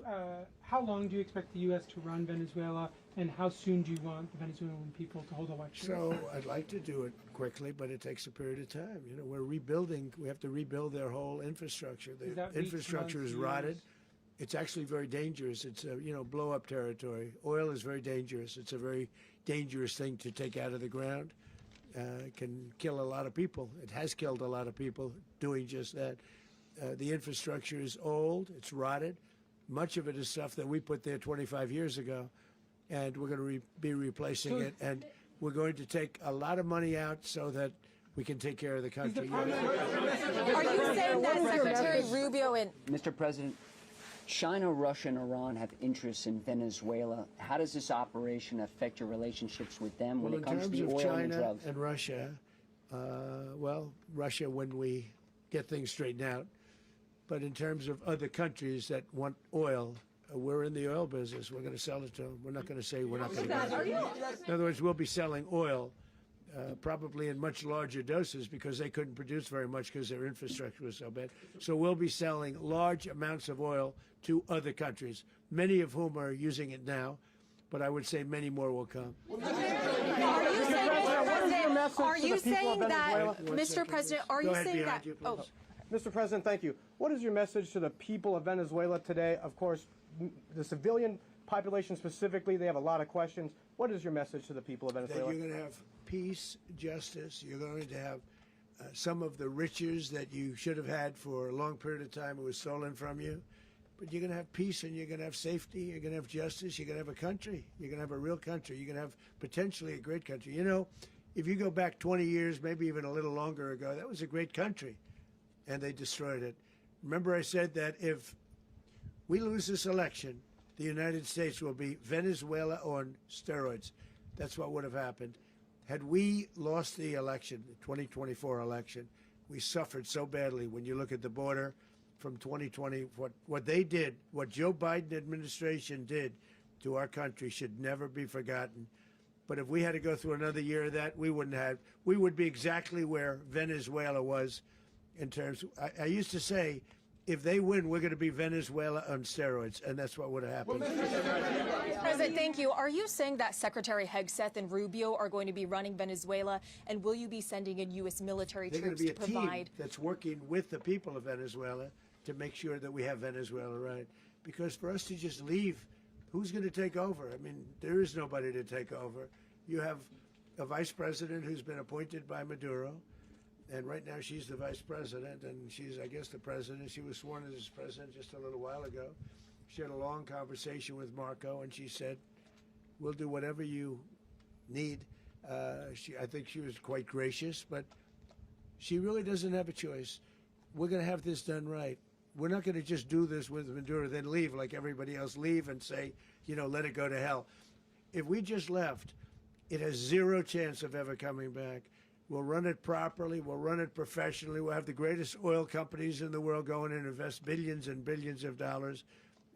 How long do you expect the U.S. to run Venezuela, and how soon do you want the Venezuelan people to hold elections? So I'd like to do it quickly, but it takes a period of time. You know, we're rebuilding. We have to rebuild their whole infrastructure. The infrastructure is rotted. It's actually very dangerous. It's blow-up territory. Oil is very dangerous. It's a very dangerous thing to take out of the ground. It can kill a lot of people. It has killed a lot of people doing just that. The infrastructure is old. It's rotted. Much of it is stuff that we put there 25 years ago, and we're going to be replacing it. And we're going to take a lot of money out so that we can take care of the country. Are you saying that Secretary Rubio and Mr. President, China, Russia, and Iran have interests in Venezuela. How does this operation affect your relationships with them when it comes to the oil and drugs? In terms of China and Russia, Russia when we get things straightened out. But in terms of other countries that want oil, we're in the oil business. We're going to sell it to them. We're not going to say we're not going to. In other words, we'll be selling oil. Probably in much larger doses because they couldn't produce very much because their infrastructure was so bad. So we'll be selling large amounts of oil to other countries, many of whom are using it now, but I would say many more will come. Are you saying that, Mr. President, are you saying that? Oh. Mr. President, thank you. What is your message to the people of Venezuela today? Of course, the civilian population specifically, they have a lot of questions. What is your message to the people of Venezuela? That you're going to have peace, justice. You're going to have some of the riches that you should have had for a long period of time. It was stolen from you. But you're going to have peace and you're going to have safety. You're going to have justice. You're going to have a country. You're going to have a real country. You're going to have potentially a great country. You know, if you go back 20 years, maybe even a little longer ago, that was a great country. And they destroyed it. Remember I said that if we lose this election, the United States will be Venezuela on steroids. That's what would have happened. Had we lost the election, the 2024 election, we suffered so badly. When you look at the border from 2020, what they did, what Joe Biden administration did to our country should never be forgotten. But if we had to go through another year of that, we would be exactly where Venezuela was in terms. I used to say, if they win, we're going to be Venezuela on steroids, and that's what would have happened. President, thank you. Are you saying that Secretary Hegseth and Rubio are going to be running Venezuela, and will you be sending in U.S. military They're going troops to be to a provide? team that's working with the people of Venezuela to make sure that we have Venezuela right. Because for us to just leave, who's going to take over? I mean, there is nobody to take over. You have a vice president who's been appointed by Maduro, and right now she's the vice president, and she's, I guess, the president. She was sworn as president just a little while ago. She had a long conversation with Marco, and she said, we'll do whatever you need. I think she was quite gracious, but she really doesn't have a choice. We're going to have this done right. We're not going to just do this with Maduro, then leave like everybody else, leave and say, let it go to hell. If we just left, it has zero chance of ever coming back. We'll run it properly. We'll run it professionally. We'll have the greatest oil companies in the world go in and invest billions and billions of dollars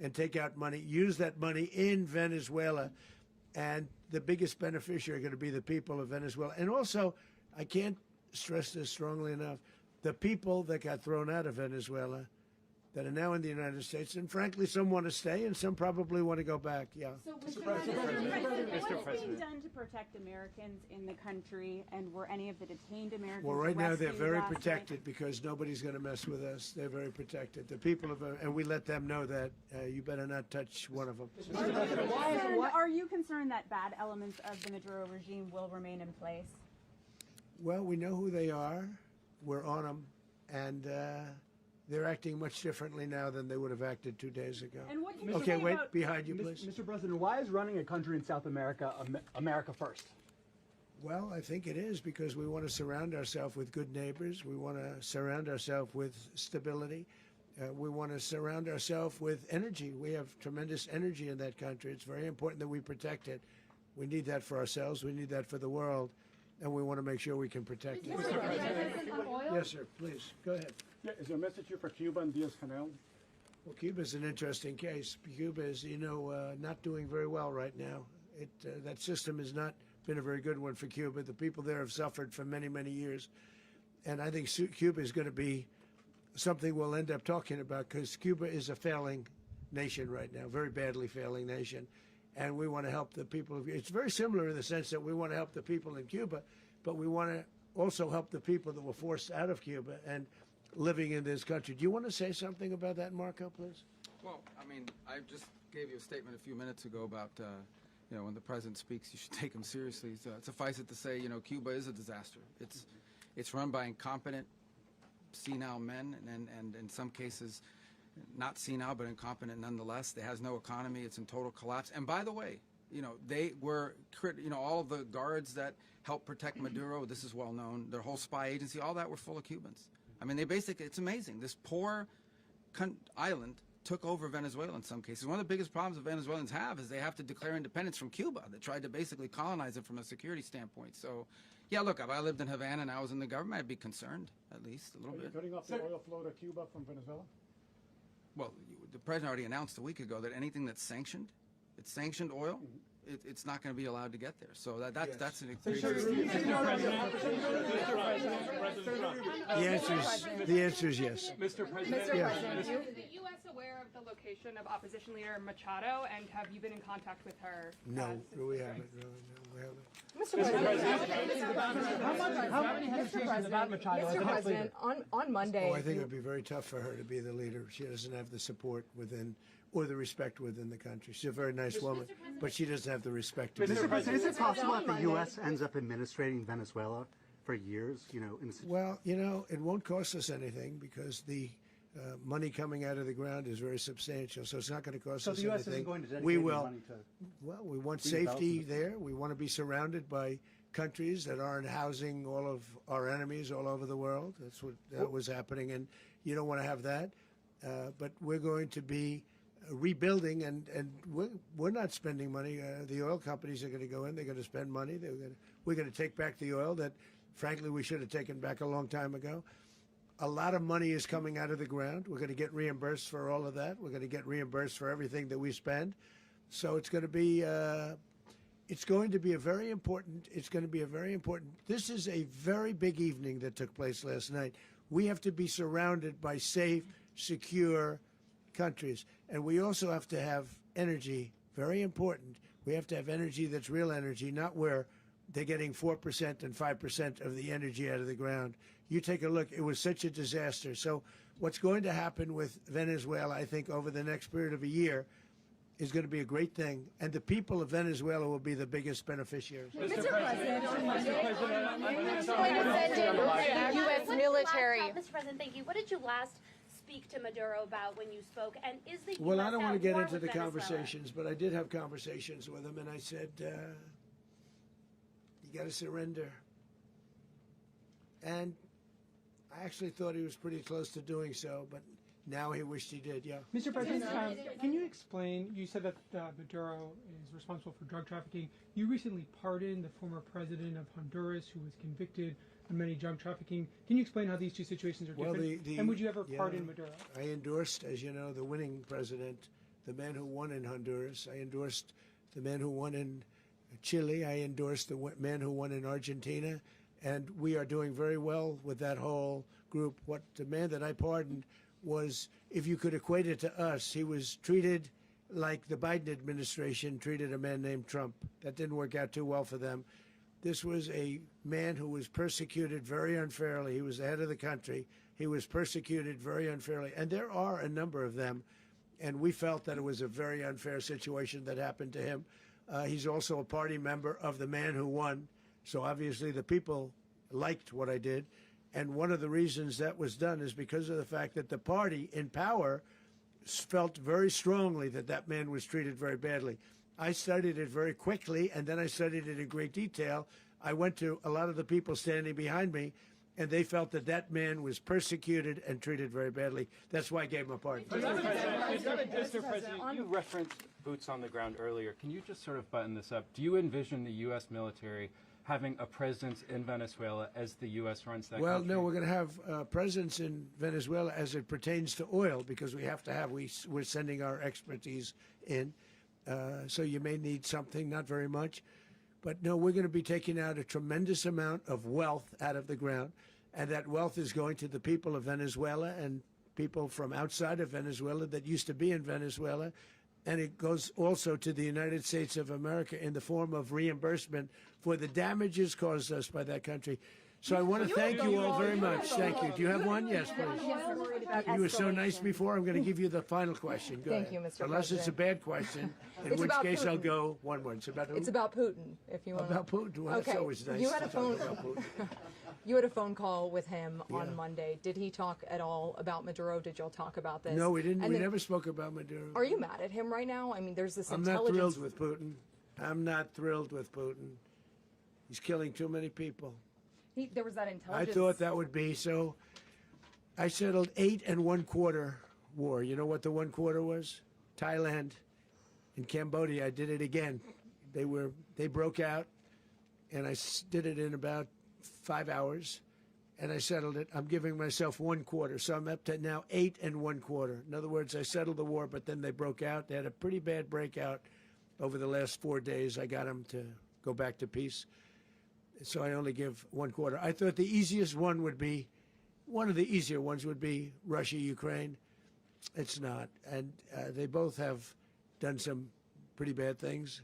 and take out money, use that money in Venezuela. And the biggest beneficiary are going to be the people of Venezuela. And also, I can't stress this strongly enough, the people that got thrown out of Venezuela that are now in the United States, and frankly, some want to stay and some probably want to go back. Yeah. So, Mr. President, what's being done to protect Americans in the country, and were any of the detained Americans Well, right now they're rescued very last protected night? because nobody's going to mess with us. They're very protected. The people of, and we let them know that you better not touch one of them. Are you concerned that bad elements of the Maduro regime will remain in place? Well, we know who they are. We're on them, and they're acting much differently now than they would have acted 2 days ago. And what can you Okay, say wait, about behind you, please. Mr. President, why is running a country in South America America first? Well, I think it is because we want to surround ourselves with good neighbors. We want to surround ourselves with stability. We want to surround ourselves with energy. We have tremendous energy in that country. It's very important that we protect it. We need that for ourselves. We need that for the world. And we want to make sure we can protect it. Yes, sir. Please, go ahead. Yeah, is there a message here for Cuba and Diaz-Canel? Well, Cuba is an interesting case. Cuba is, not doing very well right now. That system has not been a very good one for Cuba. The people there have suffered for many, many years. And I think Cuba is going to be something we'll end up talking about because Cuba is a failing nation right now, very badly failing nation. And we want to help the people. It's very similar in the sense that we want to help the people in Cuba, but we want to also help the people that were forced out of Cuba and living in this country. Do you want to say something about that, Marco, please? Well, I mean, I just gave you a statement a few minutes ago about, when the president speaks, you should take him seriously. So suffice it to say, Cuba is a disaster. It's run by incompetent, senile men, and in some cases, not senile, but incompetent nonetheless. It has no economy. It's in total collapse. And by the way, they were, all of the guards that helped protect Maduro, this is well known, their whole spy agency, all that were full of Cubans. I mean, it's amazing. This poor island took over Venezuela in some cases. One of the biggest problems that Venezuelans have is they have to declare independence from Cuba. They tried to basically colonize it from a security standpoint. So, yeah, look, if I lived in Havana and I was in the government, I'd be concerned, at least a little bit. Are you cutting off the oil flow to Cuba from Venezuela? Well, the president already announced a week ago that anything that's sanctioned, it's sanctioned oil, it's not going to be allowed to get there. So that's an The answer is yes. Mr. President, Is the U.S. aware of the location of opposition leader Machado, and have you been in contact with her? No, we haven't. No, we haven't. how many hesitations about Machado as the next leader? On Monday. Oh, I think it would be very tough for her to be the leader. She doesn't have the support within or the respect within the country. She's a very nice woman, but she doesn't have the respect. Mr. President, is it possible that the U.S. ends up administrating Venezuela for years? Well, it won't cost us anything because the money coming out of the ground is very substantial, so it's not going to cost us anything. So the U.S. isn't going to dedicate we will. money to. Well, we want safety there. We want to be surrounded by countries that aren't housing all of our enemies all over the world. That's what was happening, and you don't want to have that. But we're going to be rebuilding, and we're not spending money. The oil companies are going to go in. They're going to spend money. We're going to take back the oil that, frankly, we should have taken back a long time ago. A lot of money is coming out of the ground. We're going to get reimbursed for all of that. We're going to get reimbursed for everything that we spend. So it's going to be a very important. This is a very big evening that took place last night. We have to be surrounded by safe, secure countries. And we also have to have energy, very important. We have to have energy that's real energy, not where they're getting 4% and 5% of the energy out of the ground. You take a look, it was such a disaster. So what's going to happen with Venezuela, I think, over the next period of a year is going to be a great thing. And the people of Venezuela will be the biggest beneficiaries. Mr. President, U.S. military. Mr. President, thank you. What did you last speak to Maduro about when you spoke? And is the Well, U.S. I don't want to at get war into with the Venezuela? conversations, but I did have conversations with him, and I said, you got to surrender. And I actually thought he was pretty close to doing so, but now he wished he did, yeah. Mr. President, can you explain, you said that Maduro is responsible for drug trafficking. You recently pardoned the former president of Honduras who was convicted of many drug trafficking. Can you explain how these two situations are different? And would you ever pardon Maduro? I endorsed, as you know, the winning president, the man who won in Honduras. I endorsed the man who won in Chile. I endorsed the man who won in Argentina. And we are doing very well with that whole group. What the man that I pardoned was, if you could equate it to us, he was treated like the Biden administration treated a man named Trump. That didn't work out too well for them. This was a man who was persecuted very unfairly. He was the head of the country. He was persecuted very unfairly. And there are a number of them. And we felt that it was a very unfair situation that happened to him. He's also a party member of the man who won. So obviously the people liked what I did. And one of the reasons that was done is because of the fact that the party in power felt very strongly that that man was treated very badly. I studied it very quickly, and then I studied it in great detail. I went to a lot of the people standing behind me, and they felt that that man was persecuted and treated very badly. That's why I gave him a pardon. Mr. President, you referenced boots on the ground earlier. Can you just sort of button this up? Do you envision the U.S. military having a presence in Venezuela as the U.S. runs that country? Well, no, we're going to have a presence in Venezuela as it pertains to oil, because we have to have, we're sending our expertise in. So you may need something, not very much. But no, we're going to be taking out a tremendous amount of wealth out of the ground. And that wealth is going to the people of Venezuela and people from outside of Venezuela that used to be in Venezuela. And it goes also to the United States of America in the form of reimbursement for the damages caused us by that country. So I want to thank you all very much. Thank you. Do you have one? Yes, please. You were so nice before. I'm going to give you the final question. Go Thank ahead. you, Mr. Unless it's a bad question, in which case I'll go one word. It's about who? It's about Putin, if you want. About Putin? Well, okay. that's always nice You had a to talk phone. about Putin. You had a phone call with him on Yeah. Monday. Did he talk at all about Maduro? Did y'all talk about this? No, we didn't. And We then- never spoke about Maduro. Are you mad at him right now? I mean, there's this I'm not intelligence. thrilled with Putin. I'm not thrilled with Putin. He's killing too many people. There was that I intelligence. thought that would be so. I settled 8 1/4 war. You know what the 1/4 was? Thailand and Cambodia. I did it again. They broke out, and I did it in about 5 hours, and I settled it. I'm giving myself 1/4, so I'm up to now 8 1/4. In other words, I settled the war, but then they broke out. They had a pretty bad breakout over the last 4 days. I got them to go back to peace. So I only give 1/4. I thought the easiest one would be, one of the easier ones would be Russia, Ukraine. It's not. And they both have done some pretty bad things.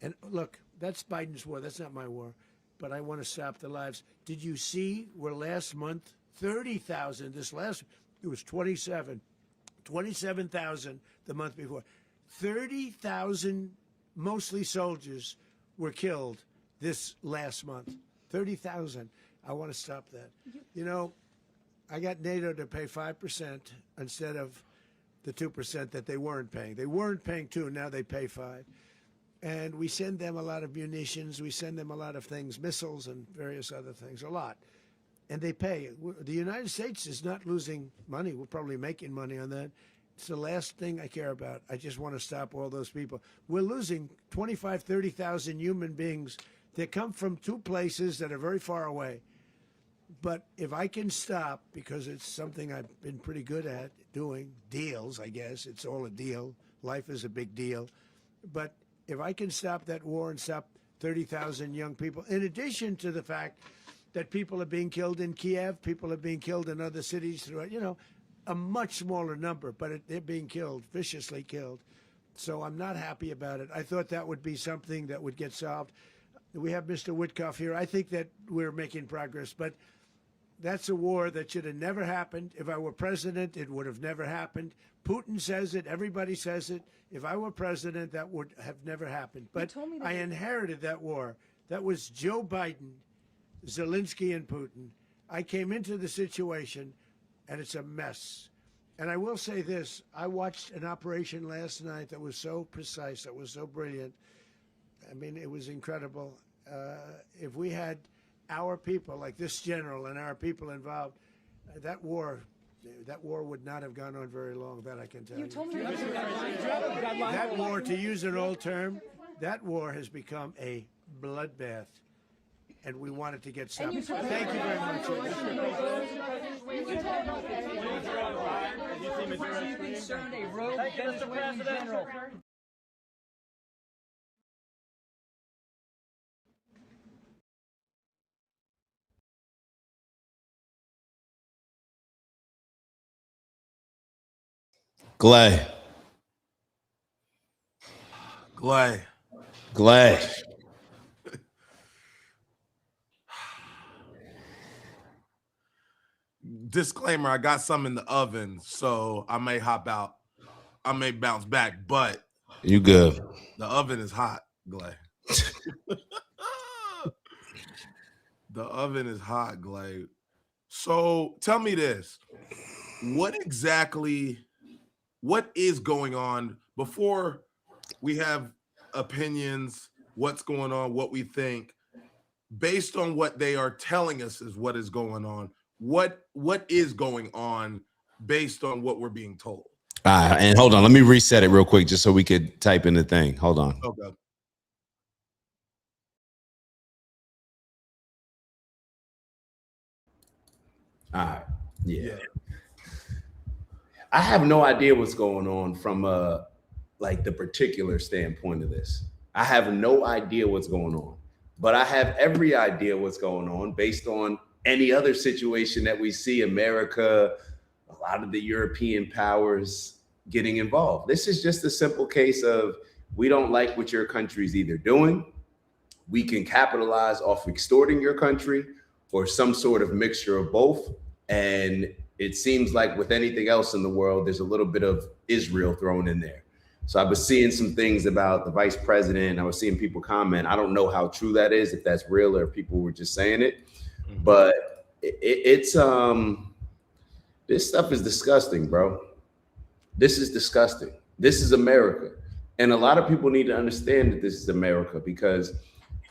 And look, that's Biden's war. That's not my war. But I want to stop the lives. Did you see where last month, 30,000, it was 27,000 the month before. 30,000, mostly soldiers, were killed this last month. 30,000. I want to stop that. You know, I got NATO to pay 5% instead of the 2% that they weren't paying. They weren't paying 2, now they pay 5. And we send them a lot of munitions. We send them a lot of things, missiles and various other things, a lot. And they pay. The United States is not losing money. We're probably making money on that. It's the last thing I care about. I just want to stop all those people. We're losing 25, 30,000 human beings that come from 2 places that are very far away. But if I can stop, because it's something I've been pretty good at doing, deals, I guess. It's all a deal. Life is a big deal. But if I can stop that war and stop 30,000 young people, in addition to the fact that people are being killed in Kiev, people are being killed in other cities throughout, you know, a much smaller number, but they're being killed, viciously killed. So I'm not happy about it. I thought that would be something that would get solved. We have Mr. Witkoff here. I think that we're making progress, but that's a war that should have never happened. If I were president, it would have never happened. Putin says it. Everybody says it. If I were president, that would have never happened. But I inherited that war. That was Joe Biden, Zelensky, and Putin. I came into the situation, and it's a mess. And I will say this. I watched an operation last night that was so precise, that was so brilliant. I mean, it was incredible. If we had our people, like this general and our people involved, that war would not have gone on very long, that I can tell you. That war, to use an old term, that war has become a bloodbath, and we want it to get stopped. Thank you very much. Glay. Disclaimer, I got some in the oven, so I may hop out. I may bounce back, but You good. the oven is hot, Glay. The oven is hot, Glay. So tell me this. What is going on before we have opinions, what's going on, what we think, based on what they are telling us is what is going on. What is going on based on what we're being told? And hold on, let me reset it real quick just so we could type in the thing. Hold on. Okay. All right. Yeah. I have no idea what's going on from like the particular standpoint of this. I have no idea what's going on, but I have every idea what's going on based on any other situation that we see America, a lot of the European powers getting involved. This is just a simple case of we don't like what your country's either doing. We can capitalize off extorting your country or some sort of mixture of both. And it seems like with anything else in the world, there's a little bit of Israel thrown in there. So I was seeing some things about the vice president. I was seeing people comment. I don't know how true that is, if that's real or if people were just saying it. But it's this stuff is disgusting, bro. This is disgusting. This is America. And a lot of people need to understand that this is America, because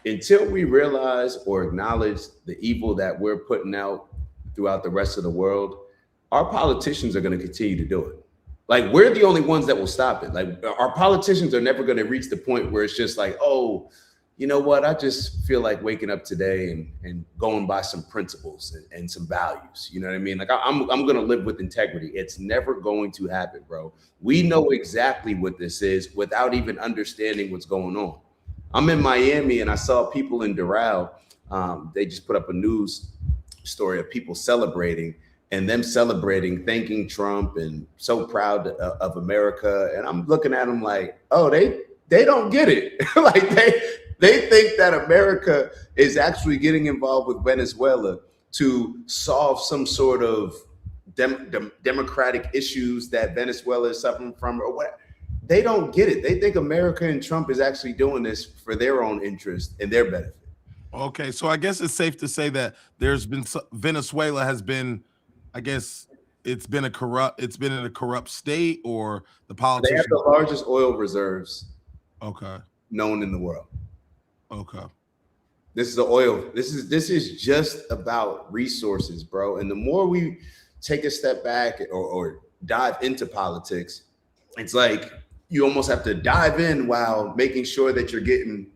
until we realize or acknowledge the evil that we're putting out throughout the rest of the world, our politicians are going to continue to do it. Like, we're the only ones that will stop it. Like, our politicians are never going to reach the point where it's just like, oh, you know what? I just feel like waking up today and going by some principles and some values. You know what I mean? Like, I'm going to live with integrity. It's never going to happen, bro. We know exactly what this is without even understanding what's going on. I'm in Miami and I saw people in Doral. They just put up a news story of people celebrating and them celebrating, thanking Trump and so proud of America. And I'm looking at them like, oh, they don't get it. Like they think that America is actually getting involved with Venezuela to solve some sort of democratic issues that Venezuela is suffering from or what. They don't get it. They think America and Trump is actually doing this for their own interest and their benefit. Okay, so I guess it's safe to say that Venezuela has been, I guess it's been in a corrupt state, or the politicians. They have the largest oil reserves known in the world. Okay. This is the oil. This is just about resources, bro. And the more we take a step back or dive into politics, it's like you almost have to dive in while making sure that you're getting,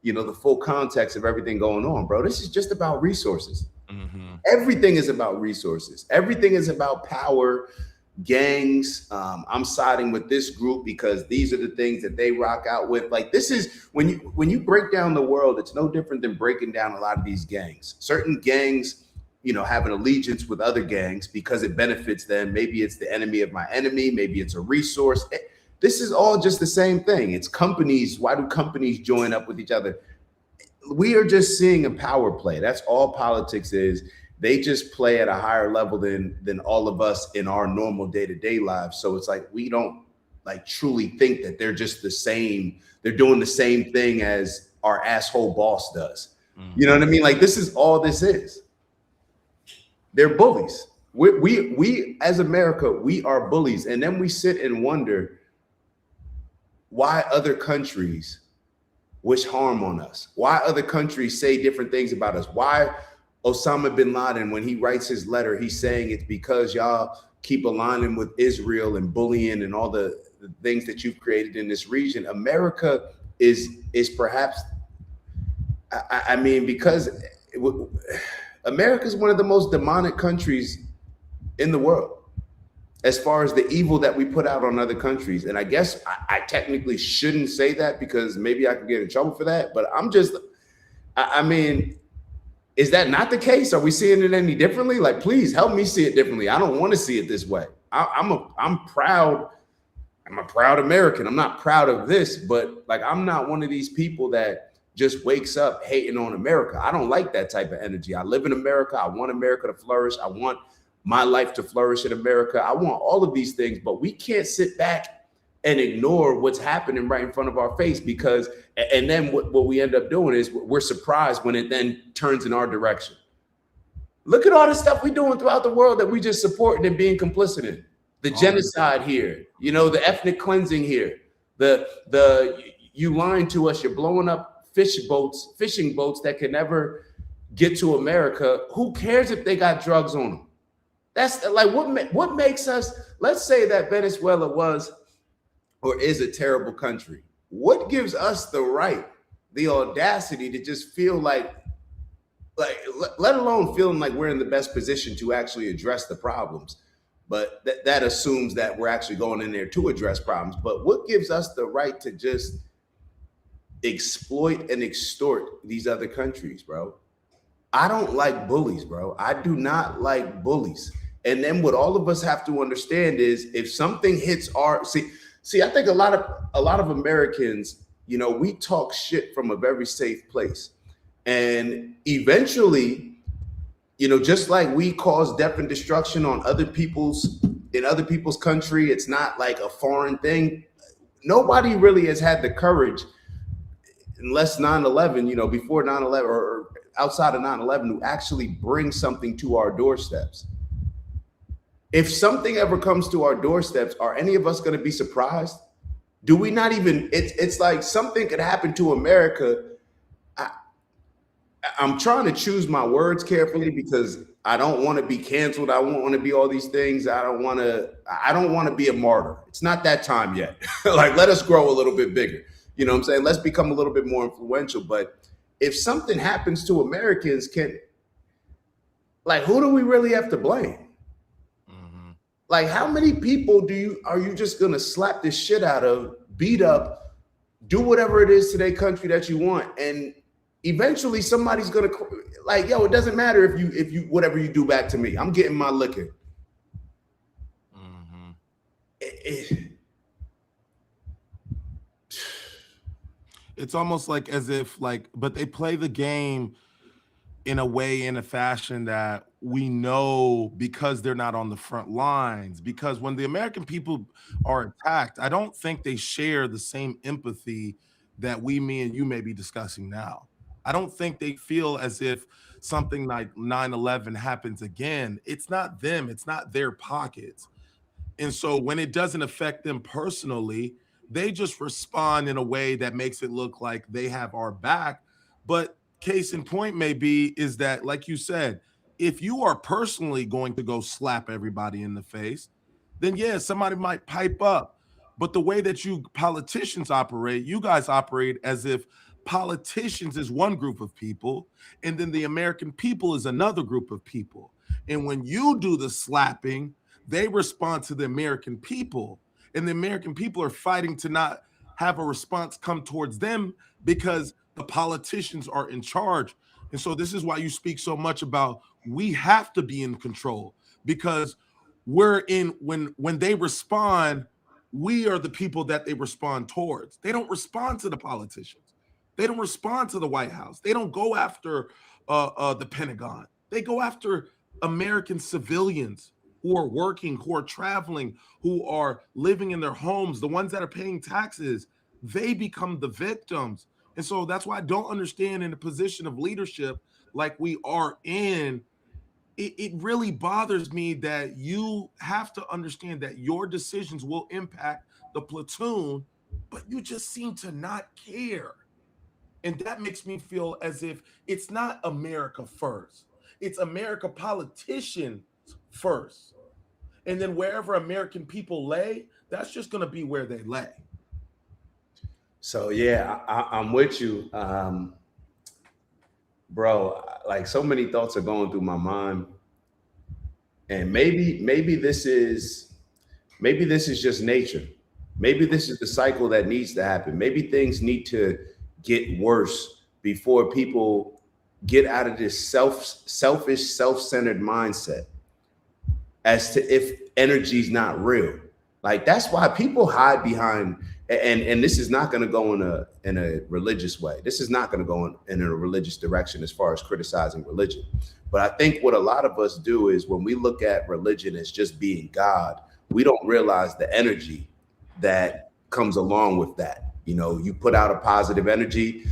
the full context of everything going on, bro. This is just about resources. Mm-hmm. Everything is about resources. Everything is about power, gangs. I'm siding with this group because these are the things that they rock out with. Like, this is when you break down the world, it's no different than breaking down a lot of these gangs. Certain gangs have an allegiance with other gangs because it benefits them. Maybe it's the enemy of my enemy. Maybe it's a resource. This is all just the same thing. It's companies. Why do companies join up with each other? We are just seeing a power play. That's all politics is. They just play at a higher level than all of us in our normal day-to-day lives. So it's like we don't like truly think that they're just the same. They're doing the same thing as our asshole boss does. You know what I mean? Like this is all this is. They're bullies. We as America, we are bullies. And then we sit and wonder why other countries wish harm on us, why other countries say different things about us, why Osama bin Laden, when he writes his letter, he's saying it's because y'all keep aligning with Israel and bullying and all the things that you've created in this region. America is perhaps, I mean, because America is one of the most demonic countries in the world as far as the evil that we put out on other countries. And I guess I technically shouldn't say that because maybe I could get in trouble for that, but I mean, is that not the case? Are we seeing it any differently? Like, please help me see it differently. I don't want to see it this way. I'm proud. I'm a proud American. I'm not proud of this, but like, I'm not one of these people that just wakes up hating on America. I don't like that type of energy. I live in America. I want America to flourish. I want my life to flourish in America. I want all of these things, but we can't sit back and ignore what's happening right in front of our face because, and then what we end up doing is we're surprised when it then turns in our direction. Look at all the stuff we're doing throughout the world that we just supporting and being complicit in. The genocide here, the ethnic cleansing here, you lying to us, you're blowing up fishing boats that can never get to America. Who cares if they got drugs on them? That's like what makes us, let's say that Venezuela was or is a terrible country. What gives us the right, the audacity to just feel like let alone feeling like we're in the best position to actually address the problems? But that assumes that we're actually going in there to address problems. But what gives us the right to just exploit and extort these other countries, bro? I don't like bullies, bro. I do not like bullies. And then what all of us have to understand is if something hits our see, I think a lot of Americans, we talk shit from a very safe place. And eventually, just like we cause death and destruction on other people's country, it's not like a foreign thing. Nobody really has had the courage, unless 9/11, before 9/11 or outside of 9/11, to actually bring something to our doorsteps. If something ever comes to our doorsteps, are any of us going to be surprised? Do we not even? It's like something could happen to America. I'm trying to choose my words carefully because I don't want to be canceled. I won't want to be all these things. I don't want to be a martyr. It's not that time yet. Like, let us grow a little bit bigger. You know what I'm saying? Let's become a little bit more influential. But if something happens to Americans, who do we really have to blame? Like, how many people are you just gonna slap this shit out of, beat up, do whatever it is to their country that you want, and eventually somebody's gonna it doesn't matter if you whatever you do back to me, I'm getting my liquor. It's almost like as if but they play the game in a fashion that we know because they're not on the front lines. Because when the American people are attacked, I don't think they share the same empathy that me and you may be discussing now. I don't think they feel as if something like 9/11 happens again. It's not them, it's not their pockets. And so when it doesn't affect them personally, they just respond in a way that makes it look like they have our back. But case in point is that, like you said, if you are personally going to go slap everybody in the face, then yeah, somebody might pipe up. But the way that you politicians operate, you guys operate as if politicians is one group of people, and then the American people is another group of people. And when you do the slapping, they respond to the American people, and the American people are fighting to not have a response come towards them because the politicians are in charge. And so this is why you speak so much about we have to be in control, because we're in when they respond, we are the people that they respond towards. They don't respond to the politicians. They don't respond to the White House. They don't go after the Pentagon. They go after American civilians who are working, who are traveling, who are living in their homes, the ones that are paying taxes. They become the victims. And so that's why I don't understand, in a position of leadership like we are in, it really bothers me that you have to understand that your decisions will impact the platoon, but you just seem to not care. And that makes me feel as if it's not America first. It's America politicians first. And then wherever American people lay, that's just going to be where they lay. So yeah, I'm with you, bro. Like, so many thoughts are going through my mind, and maybe this is just nature. Maybe this is the cycle that needs to happen. Maybe things need to get worse before people get out of this selfish, self-centered mindset as to if energy's not real. Like, that's why people hide behind, and this is not going to go in a religious way. This is not going to go in a religious direction as far as criticizing religion. But I think what a lot of us do is, when we look at religion as just being God, we don't realize the energy that comes along with that. You know, you put out a positive energy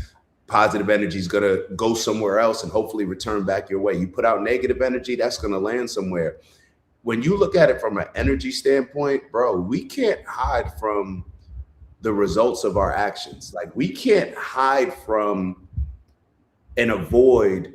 is going to go somewhere else and hopefully return back your way. You put out negative energy, that's going to land somewhere. When you look at it from an energy standpoint, bro, we can't hide from the results of our actions. Like, we can't hide from and avoid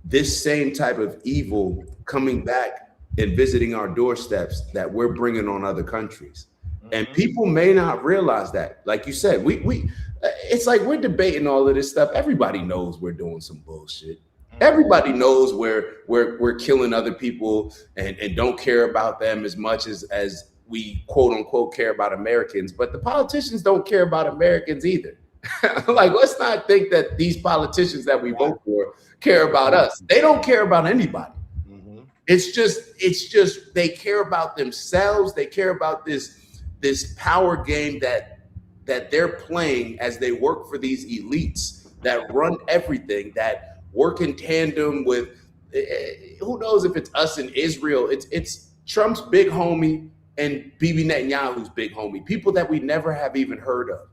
this same type of evil coming back and visiting our doorsteps that we're bringing on other countries. And people may not realize that. Like you said, we it's like we're debating all of this stuff. Everybody knows we're doing some bullshit. Everybody knows we're killing other people and don't care about them as much as we quote unquote care about Americans. But the politicians don't care about Americans either. Like, let's not think that these politicians that we vote for care about us. They don't care about anybody. It's just they care about themselves. They care about this power game that they're playing as they work for these elites that run everything, that work in tandem with, who knows if it's us in Israel. It's Trump's big homie and Bibi Netanyahu's big homie, people that we never have even heard of,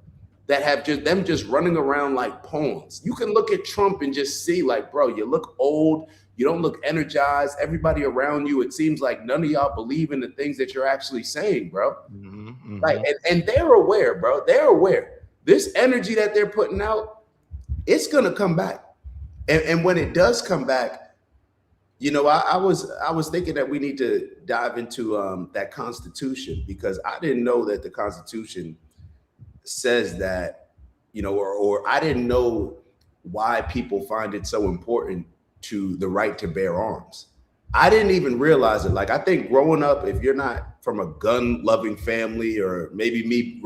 that have just running around like pawns. You can look at Trump and just see, like, bro, you look old, you don't look energized. Everybody around you, it seems like none of y'all believe in the things that you're actually saying, bro. Like, and they're aware, bro. They're aware. This energy that they're putting out, it's gonna come back. And when it does come back, you know, I was thinking that we need to dive into that Constitution, because I didn't know that the Constitution says that, you know, or I didn't know why people find it so important to the right to bear arms. I didn't even realize it. Like, I think growing up, if you're not from a gun-loving family, or maybe me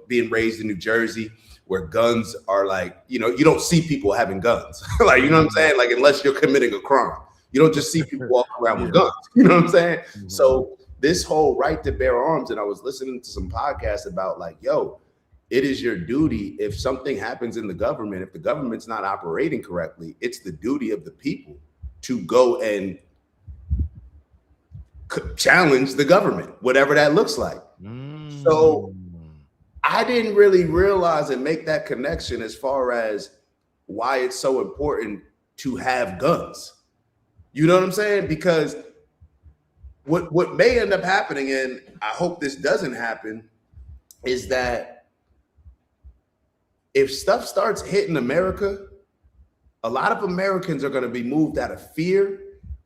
being raised in New Jersey, where guns are like, you know, you don't see people having guns. Like, you know what I'm saying? Like, unless you're committing a crime, you don't just see people walking around with guns. You know what I'm saying? So this whole right to bear arms, and I was listening to some podcasts about, like, yo, it is your duty, if something happens in the government, if the government's not operating correctly, it's the duty of the people to go and challenge the government, whatever that looks like. So I didn't really realize and make that connection as far as why it's so important to have guns. You know what I'm saying? Because what may end up happening, and I hope this doesn't happen, is that if stuff starts hitting America, a lot of Americans are going to be moved out of fear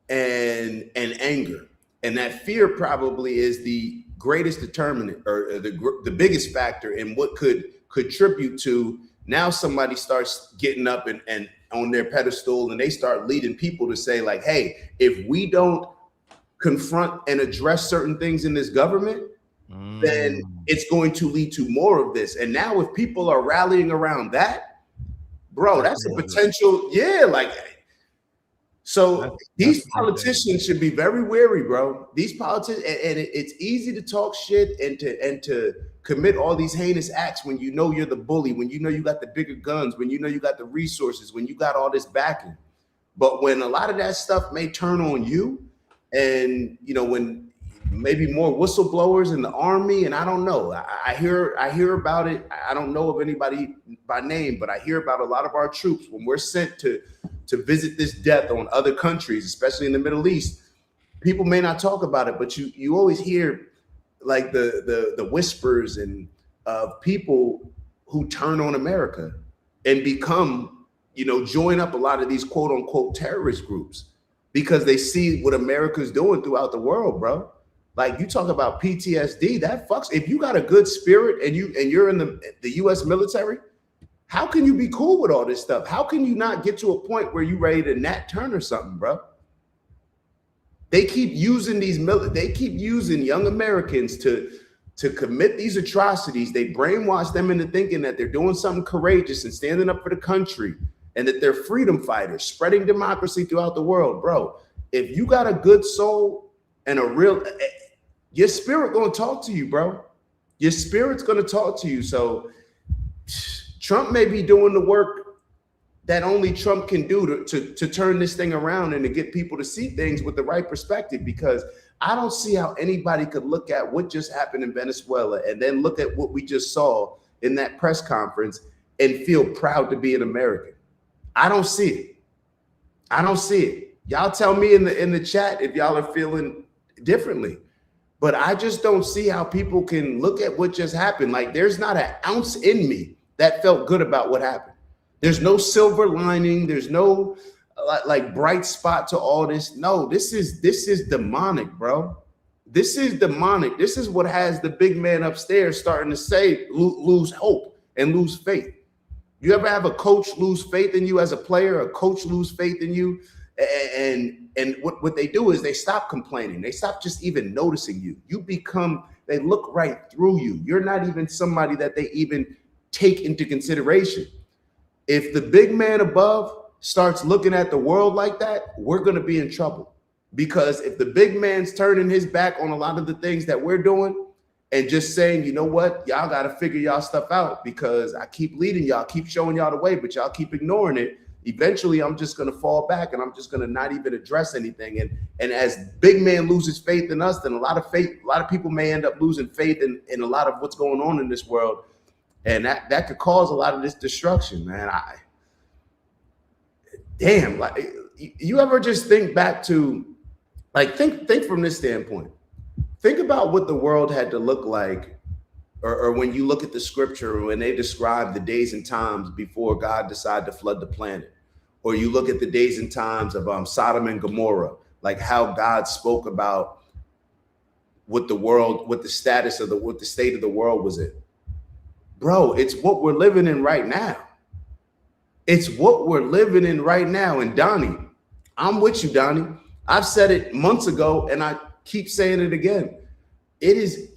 and anger. And that fear probably is the greatest determinant, or the biggest factor in what could contribute to now somebody starts getting up and on their pedestal, and they start leading people to say, like, hey, if we don't confront and address certain things in this government, then it's going to lead to more of this. And now if people are rallying around that, bro, that's a potential, yeah, like, So these politicians should be very wary, bro. These politicians, and it's easy to talk shit and to commit all these heinous acts when you know you're the bully, when you know you got the bigger guns, when you know you got the resources, when you got all this backing. But when a lot of that stuff may turn on you, and when maybe more whistleblowers in the army, and I don't know, I hear about it. I don't know of anybody by name, but I hear about a lot of our troops when we're sent to visit this death on other countries, especially in the Middle East. People may not talk about it, but you always hear like the whispers and of people who turn on America and become, join up a lot of these quote unquote terrorist groups because they see what America's doing throughout the world, bro. Like, you talk about PTSD, that fucks. If you got a good spirit and you're in the US military, how can you be cool with all this stuff? How can you not get to a point where you ready to Nat Turn or something, bro? They keep using they keep using young Americans to commit these atrocities. They brainwash them into thinking that they're doing something courageous and standing up for the country and that they're freedom fighters, spreading democracy throughout the world, bro. If you got a good soul and your spirit gonna talk to you, bro. Your spirit's gonna talk to you. So Trump may be doing the work that only Trump can do to turn this thing around and to get people to see things with the right perspective, because I don't see how anybody could look at what just happened in Venezuela and then look at what we just saw in that press conference and feel proud to be an American. I don't see it. I don't see it. Y'all tell me in the chat if y'all are feeling differently. But I just don't see how people can look at what just happened. Like, there's not an ounce in me that felt good about what happened. There's no silver lining. There's no like bright spot to all this. No, this is demonic, bro. This is demonic. This is what has the big man upstairs starting to say, lose hope and lose faith. You ever have a coach lose faith in you as a player, a coach lose faith in you? And what they do is they stop complaining. They stop just even noticing you. They look right through you. You're not even somebody that they even take into consideration. If the big man above starts looking at the world like that, we're going to be in trouble. Because if the big man's turning his back on a lot of the things that we're doing and just saying, you know what, y'all got to figure y'all stuff out because I keep leading y'all, keep showing y'all the way, but y'all keep ignoring it. Eventually, I'm just going to fall back and I'm just going to not even address anything. And as big man loses faith in us, then a lot of people may end up losing faith in a lot of what's going on in this world. And that could cause a lot of this destruction, man. Like, you ever just think back to, like, think from this standpoint. Think about what the world had to look like, or when you look at the scripture, when they describe the days and times before God decided to flood the planet, or you look at the days and times of Sodom and Gomorrah, like how God spoke about what the status of what the state of the world was in. Bro, it's what we're living in right now. It's what we're living in right now. And Donnie, I'm with you, Donnie. I've said it months ago and I keep saying it again.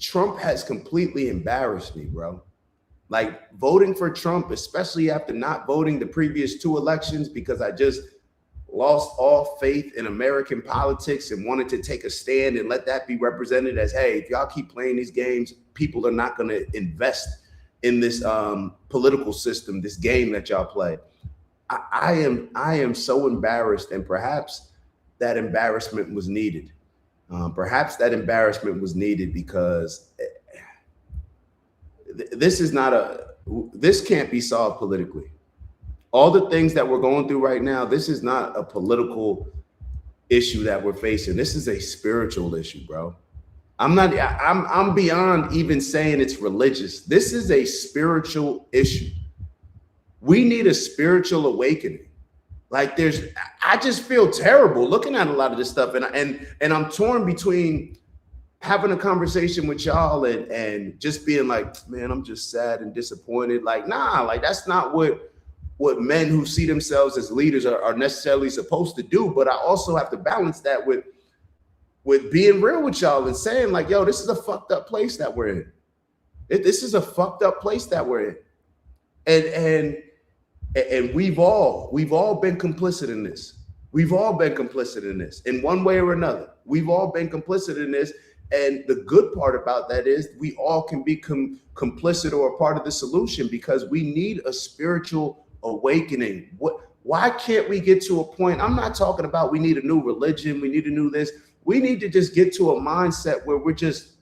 Trump has completely embarrassed me, bro. Like, voting for Trump, especially after not voting the previous two elections because I just lost all faith in American politics and wanted to take a stand and let that be represented as, hey, if y'all keep playing these games, people are not going to invest in this political system, this game that y'all play. I am so embarrassed, and perhaps that embarrassment was needed. Perhaps that embarrassment was needed because this can't be solved politically. All the things that we're going through right now, this is not a political issue that we're facing. This is a spiritual issue, bro. I'm beyond even saying it's religious. This is a spiritual issue. We need a spiritual awakening. Like, I just feel terrible looking at a lot of this stuff. And I'm torn between having a conversation with y'all and just being like, man, I'm just sad and disappointed. Like, nah, like that's not what men who see themselves as leaders are necessarily supposed to do. But I also have to balance that with being real with y'all and saying, like, yo, this is a fucked up place that we're in. This is a fucked up place that we're in. And we've all been complicit in this. We've all been complicit in this in one way or another. We've all been complicit in this. And the good part about that is we all can be complicit or a part of the solution, because we need a spiritual awakening. Why can't we get to a point? I'm not talking about we need a new religion, we need to do this. We need to just get to a mindset where we're just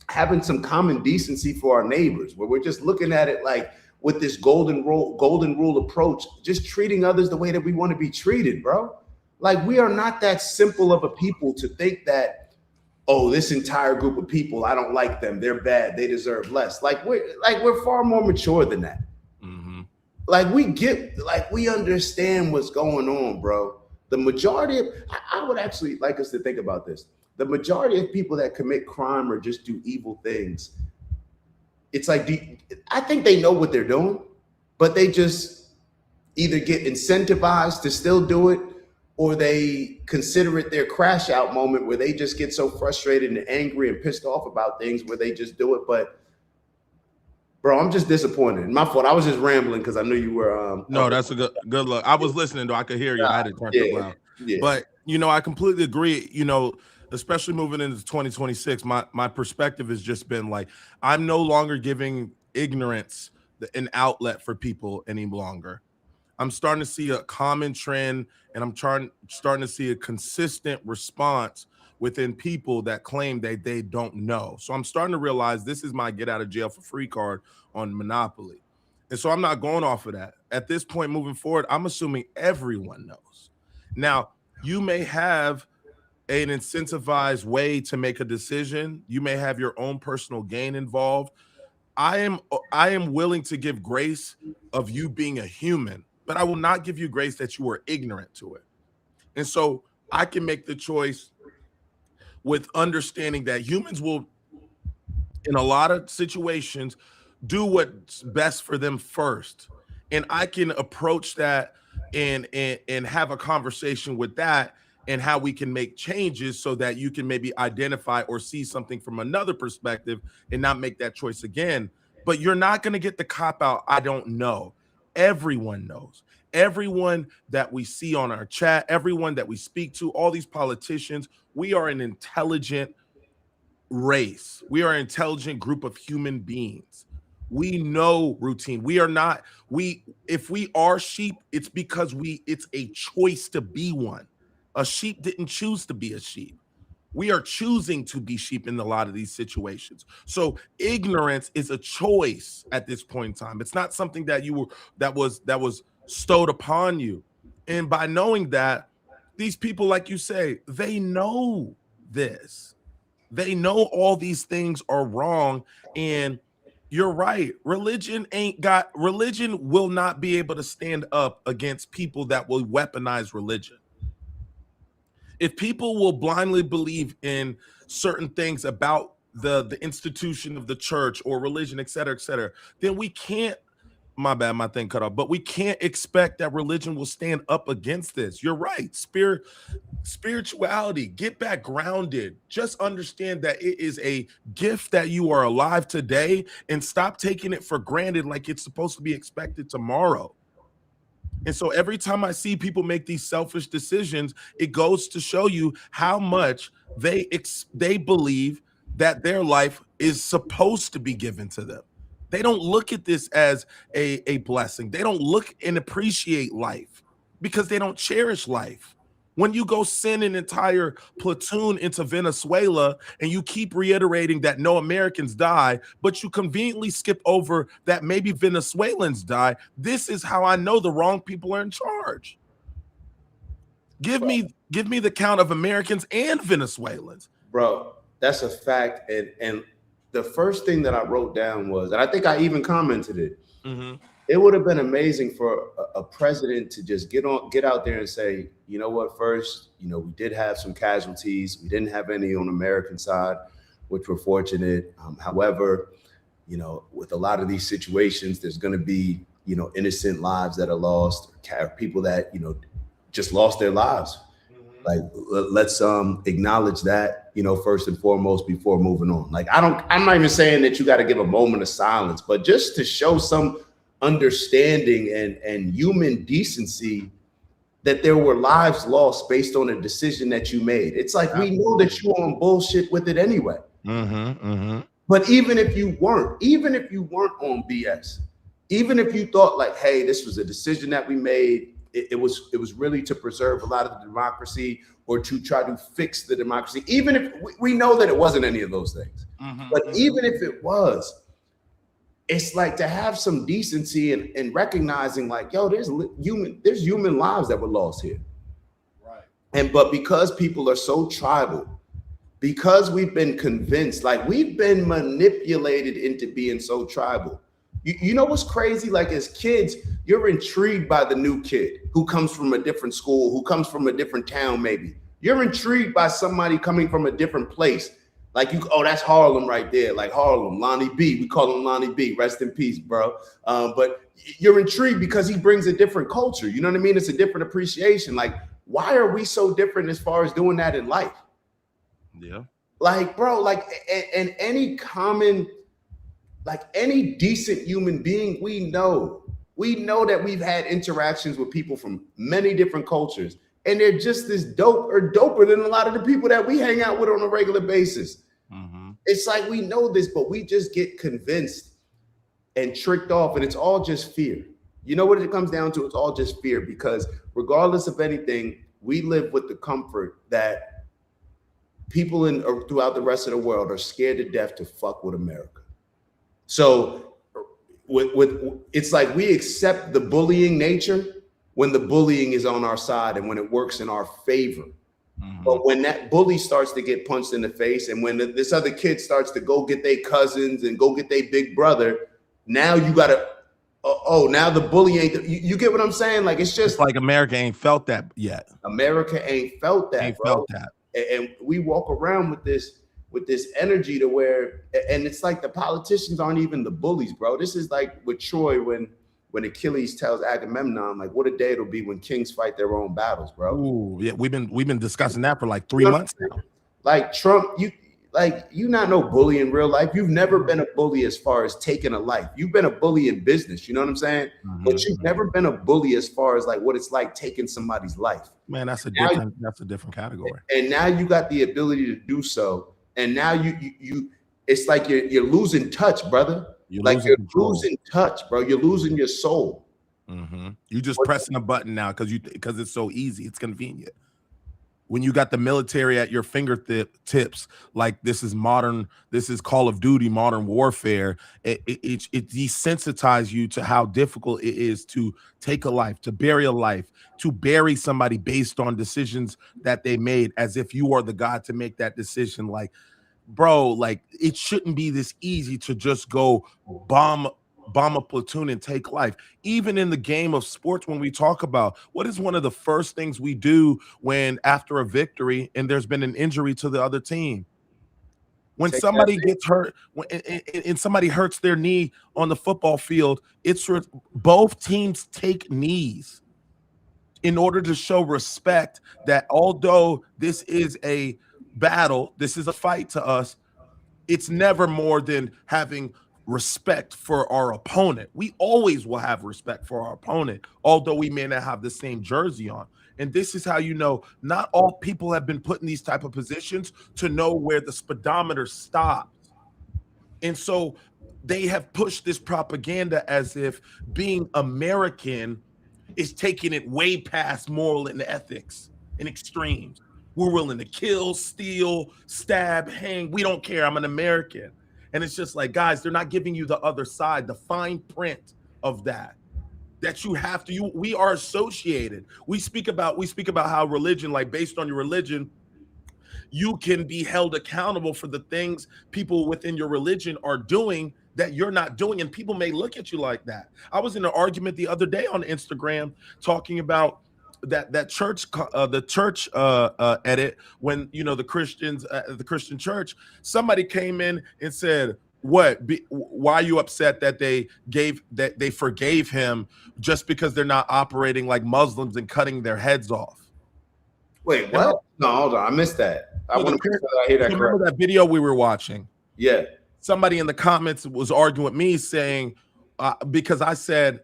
having some common decency for our neighbors, where we're just looking at it like with this golden rule approach, just treating others the way that we want to be treated, bro. Like, we are not that simple of a people to think that, oh, this entire group of people, I don't like them, they're bad, they deserve less. We're far more mature than that. We understand what's going on, bro. The majority of, I would actually like us to think about this. The majority of people that commit crime or just do evil things, it's like, I think they know what they're doing, but they just either get incentivized to still do it, or they consider it their crash out moment where they just get so frustrated and angry and pissed off about things where they just do it. But bro, I'm just disappointed. My fault. I was just rambling because I knew you were. No, that's a good look. I was listening though. I could hear you. I had it turned up loud. Yeah. But I completely agree. Especially moving into 2026, my perspective has just been like, I'm no longer giving ignorance an outlet for people any longer. I'm starting to see a common trend, and I'm starting to see a consistent response within people that claim that they don't know. So I'm starting to realize this is my get out of jail for free card on Monopoly. And so I'm not going off of that. At this point moving forward, I'm assuming everyone knows. Now, you may have an incentivized way to make a decision. You may have your own personal gain involved. I am willing to give grace of you being a human, but I will not give you grace that you were ignorant to it. And so I can make the choice with understanding that humans will, in a lot of situations, do what's best for them first. And I can approach that and have a conversation with that, and how we can make changes so that you can maybe identify or see something from another perspective and not make that choice again. But you're not going to get the cop out, I don't know. Everyone knows. Everyone that we see on our chat, everyone that we speak to, all these politicians, we are an intelligent race. We are an intelligent group of human beings. We know routine. If we are sheep, it's because it's a choice to be one. A sheep didn't choose to be a sheep. We are choosing to be sheep in a lot of these situations. So ignorance is a choice at this point in time. It's not something that was stowed upon you. And by knowing that, these people, like you say, they know this. They know all these things are wrong. And you're right. Religion will not be able to stand up against people that will weaponize religion. If people will blindly believe in certain things about the institution of the church or religion, et cetera, then we can't, my bad, my thing cut off, but we can't expect that religion will stand up against this. You're right. Spirituality, get back grounded. Just understand that it is a gift that you are alive today, and stop taking it for granted like it's supposed to be expected tomorrow. And so every time I see people make these selfish decisions, it goes to show you how much they believe that their life is supposed to be given to them. They don't look at this as a blessing. They don't look and appreciate life because they don't cherish life. When you go send an entire platoon into Venezuela and you keep reiterating that no Americans die, but you conveniently skip over that maybe Venezuelans die, this is how I know the wrong people are in charge. Give me the count of Americans and Venezuelans. Bro, that's a fact. And the first thing that I wrote down was, and I think I even commented it, it would have been amazing for a president to just get out there and say, you know what, first, we did have some casualties. We didn't have any on the American side, which we're fortunate. However, with a lot of these situations, there's going to be, innocent lives that are lost, people that, just lost their lives. Like, let's acknowledge that, first and foremost before moving on. Like, I'm not even saying that you got to give a moment of silence, but just to show some understanding and human decency that there were lives lost based on a decision that you made. It's like, we know that you're on bullshit with it anyway. But even if you weren't on BS, even if you thought like, hey, this was a decision that we made, it was really to preserve a lot of the democracy or to try to fix the democracy, even if we know that it wasn't any of those things. But even if it was, it's like to have some decency and recognizing like, yo, there's human lives that were lost here. Right. But because people are so tribal, because we've been convinced, like we've been manipulated into being so tribal. You know what's crazy? Like as kids, you're intrigued by the new kid who comes from a different school, who comes from a different town, maybe. You're intrigued by somebody coming from a different place. Like oh, that's Harlem right there. Like Harlem, Lonnie B. We call him Lonnie B. Rest in peace, bro. But you're intrigued because he brings a different culture. You know what I mean? It's a different appreciation. Like, why are we so different as far as doing that in life? Yeah. Like, bro, like, and any common, like any decent human being, we know that we've had interactions with people from many different cultures, and they're just as dope or doper than a lot of the people that we hang out with on a regular basis. It's like we know this, but we just get convinced and tricked off, and it's all just fear. You know what it comes down to? It's all just fear, because regardless of anything, we live with the comfort that people throughout the rest of the world are scared to death to fuck with America. So it's like we accept the bullying nature when the bullying is on our side and when it works in our favor. But when that bully starts to get punched in the face, and when this other kid starts to go get their cousins and go get their big brother, now you gotta, now the bully ain't, you get what I'm saying? Like, it's just like America ain't felt that yet. America ain't felt that, bro. And we walk around with this energy to where, and it's like the politicians aren't even the bullies, bro. This is like with Troy when Achilles tells Agamemnon, like, what a day it'll be when kings fight their own battles, bro. Ooh, yeah, we've been discussing that for like 3 months now. Like Trump, you not no bully in real life. You've never been a bully as far as taking a life. You've been a bully in business, you know what I'm saying? But you've never been a bully as far as like what it's like taking somebody's life. Man, that's a different category. And now you got the ability to do so. And now you it's like you're losing touch, brother. You're losing touch, bro. You're losing your soul. You just pressing a button now because it's so easy. It's convenient. When you got the military at your fingertips, like this is Call of Duty, modern warfare. It desensitizes you to how difficult it is to take a life, to bury a life, to bury somebody based on decisions that they made, as if you are the God to make that decision. Like, bro, like it shouldn't be this easy to just go bomb a platoon and take life. Even in the game of sports, when we talk about what is one of the first things we do when after a victory and there's been an injury to the other team, when somebody gets hurt and somebody hurts their knee on the football field, it's both teams take knees in order to show respect that although this is a battle, this is a fight to us, it's never more than having respect for our opponent. We always will have respect for our opponent, although we may not have the same jersey on. And this is how you know not all people have been put in these type of positions to know where the speedometer stops. And so they have pushed this propaganda as if being American is taking it way past moral and ethics and extremes. We're willing to kill, steal, stab, hang. We don't care. I'm an American. And it's just like, guys, they're not giving you the other side, the fine print of that you have to, we are associated. We speak about how religion, like based on your religion, you can be held accountable for the things people within your religion are doing that you're not doing. And people may look at you like that. I was in an argument the other day on Instagram talking about that church, the church edit, when the Christian church, somebody came in and said, why are you upset that they forgave him just because they're not operating like Muslims and cutting their heads off? Wait, what? No, hold on, I missed that. I want to make sure that I hear that. Remember that video we were watching? Yeah. Somebody in the comments was arguing with me saying, because I said,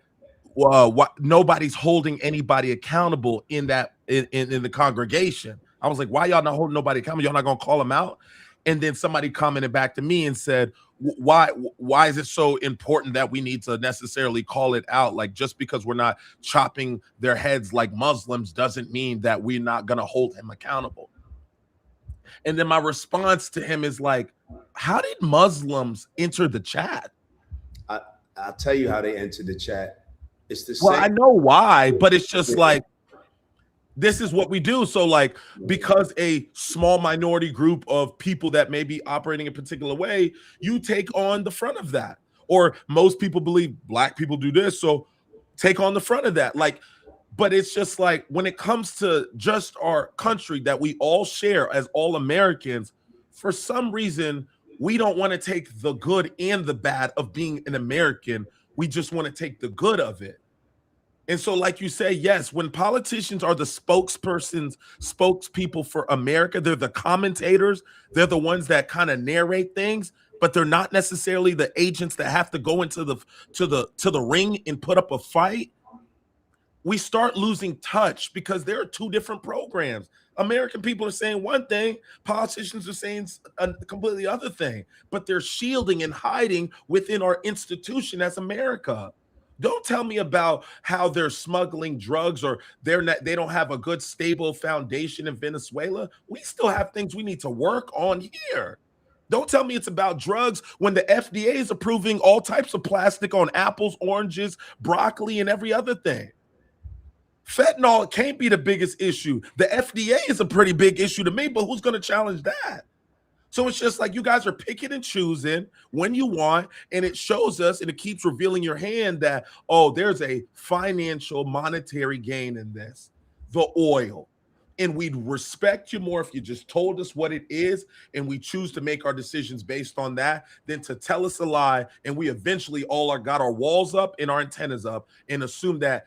nobody's holding anybody accountable in the congregation. I was like, why y'all not holding nobody accountable? Y'all not gonna call them out? And then somebody commented back to me and said, why is it so important that we need to necessarily call it out? Like, just because we're not chopping their heads like Muslims doesn't mean that we're not gonna hold him accountable. And then my response to him is like, how did Muslims enter the chat? I'll tell you how they entered the chat. It's the Well, same. I know why, but it's just like, this is what we do. So like, because a small minority group of people that may be operating a particular way, you take on the front of that. Or most people believe black people do this, so take on the front of that. Like, but it's just like, when it comes to just our country that we all share as all Americans, for some reason, we don't want to take the good and the bad of being an American. We just want to take the good of it. And so, like you say, yes, when politicians are the spokespeople for America, they're the commentators, they're the ones that kind of narrate things, but they're not necessarily the agents that have to go into the ring and put up a fight. We start losing touch because there are two different programs. American people are saying one thing, politicians are saying a completely other thing, but they're shielding and hiding within our institution as America. Don't tell me about how they're smuggling drugs or they don't have a good stable foundation in Venezuela. We still have things we need to work on here. Don't tell me it's about drugs when the FDA is approving all types of plastic on apples, oranges, broccoli, and every other thing. Fentanyl can't be the biggest issue. The FDA is a pretty big issue to me, but who's going to challenge that? So it's just like, you guys are picking and choosing when you want, and it shows us, and it keeps revealing your hand that, oh, there's a financial monetary gain in this, the oil. And we'd respect you more if you just told us what it is, and we choose to make our decisions based on that, than to tell us a lie, and we eventually all got our walls up and our antennas up and assume that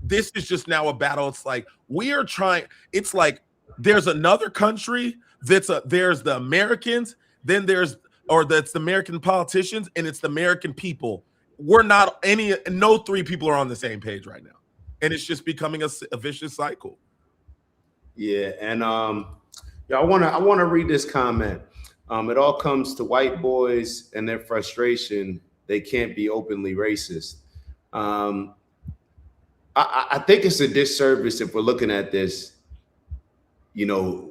this is just now a battle. It's like, we are trying, it's like there's another country there's the Americans, then that's the American politicians, and it's the American people. We're not no three people are on the same page right now. And it's just becoming a vicious cycle. Yeah, and yeah, I wanna read this comment. It all comes to white boys and their frustration. They can't be openly racist. I think it's a disservice if we're looking at this, you know.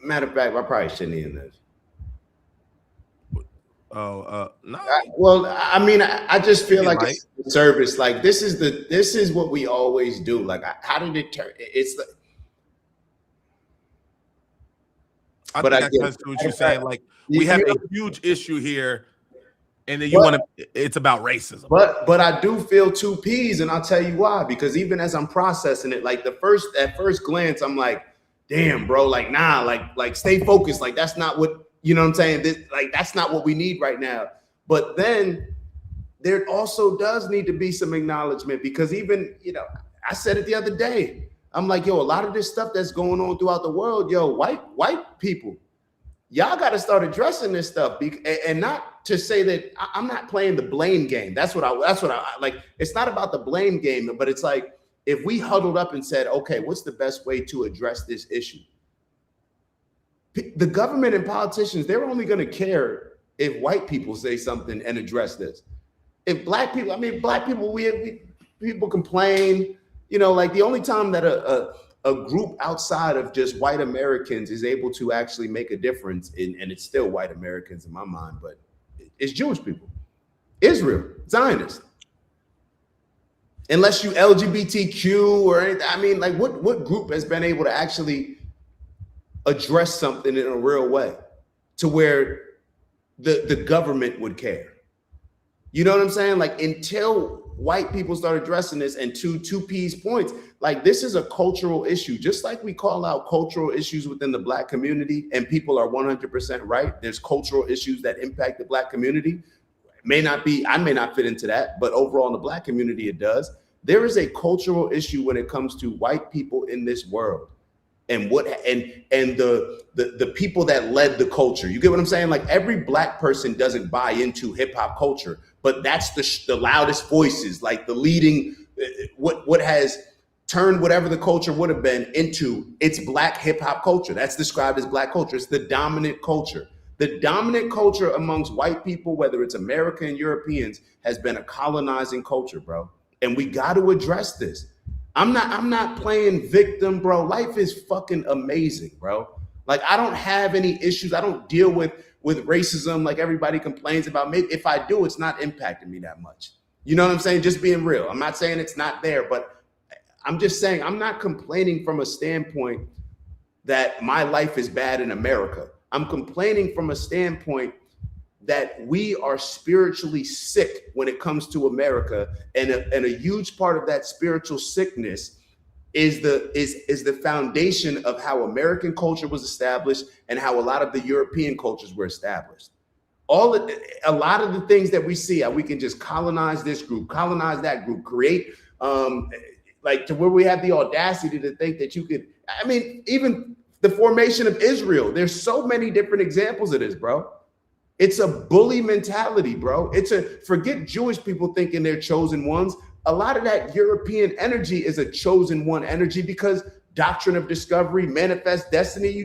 Matter of fact, I probably shouldn't even this. No. Well, I mean, I just feel like it's a service. Like, this is what we always do. Like, how did it turn? It's like, but I guess what you're saying. Like, we have a huge issue here, and then it's about racism. But I do feel two P's, and I'll tell you why. Because even as I'm processing it, like at first glance, I'm like, damn, bro, like, nah, like stay focused. Like, that's not what, you know what I'm saying? That's not what we need right now. But then there also does need to be some acknowledgement, because even, you know, I said it the other day. I'm like, yo, a lot of this stuff that's going on throughout the world, yo, white people, y'all got to start addressing this stuff. And not to say that I'm not playing the blame game. That's what I like. It's not about the blame game, but it's like, if we huddled up and said, okay, what's the best way to address this issue? The government and politicians, they're only going to care if white people say something and address this. If black people, people complain, you know, like the only time that a group outside of just white Americans is able to actually make a difference, and it's still white Americans in my mind, but it's Jewish people, Israel, Zionists. Unless you LGBTQ or anything, I mean, like, what group has been able to actually address something in a real way to where the government would care? You know what I'm saying? Like, until white people start addressing this, and to P's points, like, this is a cultural issue. Just like we call out cultural issues within the black community, and people are 100% right. There's cultural issues that impact the black community. I may not fit into that, but overall in the black community, it does. There is a cultural issue when it comes to white people in this world. and the people that led the culture. You get what I'm saying? Like every black person doesn't buy into hip hop culture, but that's the loudest voices, like the leading, what has turned whatever the culture would have been into its black hip hop culture. That's described as black culture. It's the dominant culture. The dominant culture amongst white people, whether it's American and Europeans, has been a colonizing culture, bro. And we got to address this. I'm not playing victim, bro. Life is fucking amazing, bro. Like I don't have any issues. I don't deal with racism like everybody complains about. Maybe if I do, it's not impacting me that much. You know what I'm saying? Just being real. I'm not saying it's not there, but I'm just saying I'm not complaining from a standpoint that my life is bad in America. I'm complaining from a standpoint that we are spiritually sick when it comes to America, and a huge part of that spiritual sickness is the foundation of how American culture was established and how a lot of the European cultures were established. A lot of the things that we see, how we can just colonize this group, colonize that group, create like to where we have the audacity to think that you could. I mean, even the formation of Israel. There's so many different examples of this, bro. It's a bully mentality, bro. Forget Jewish people thinking they're chosen ones. A lot of that European energy is a chosen one energy because doctrine of discovery, manifest destiny,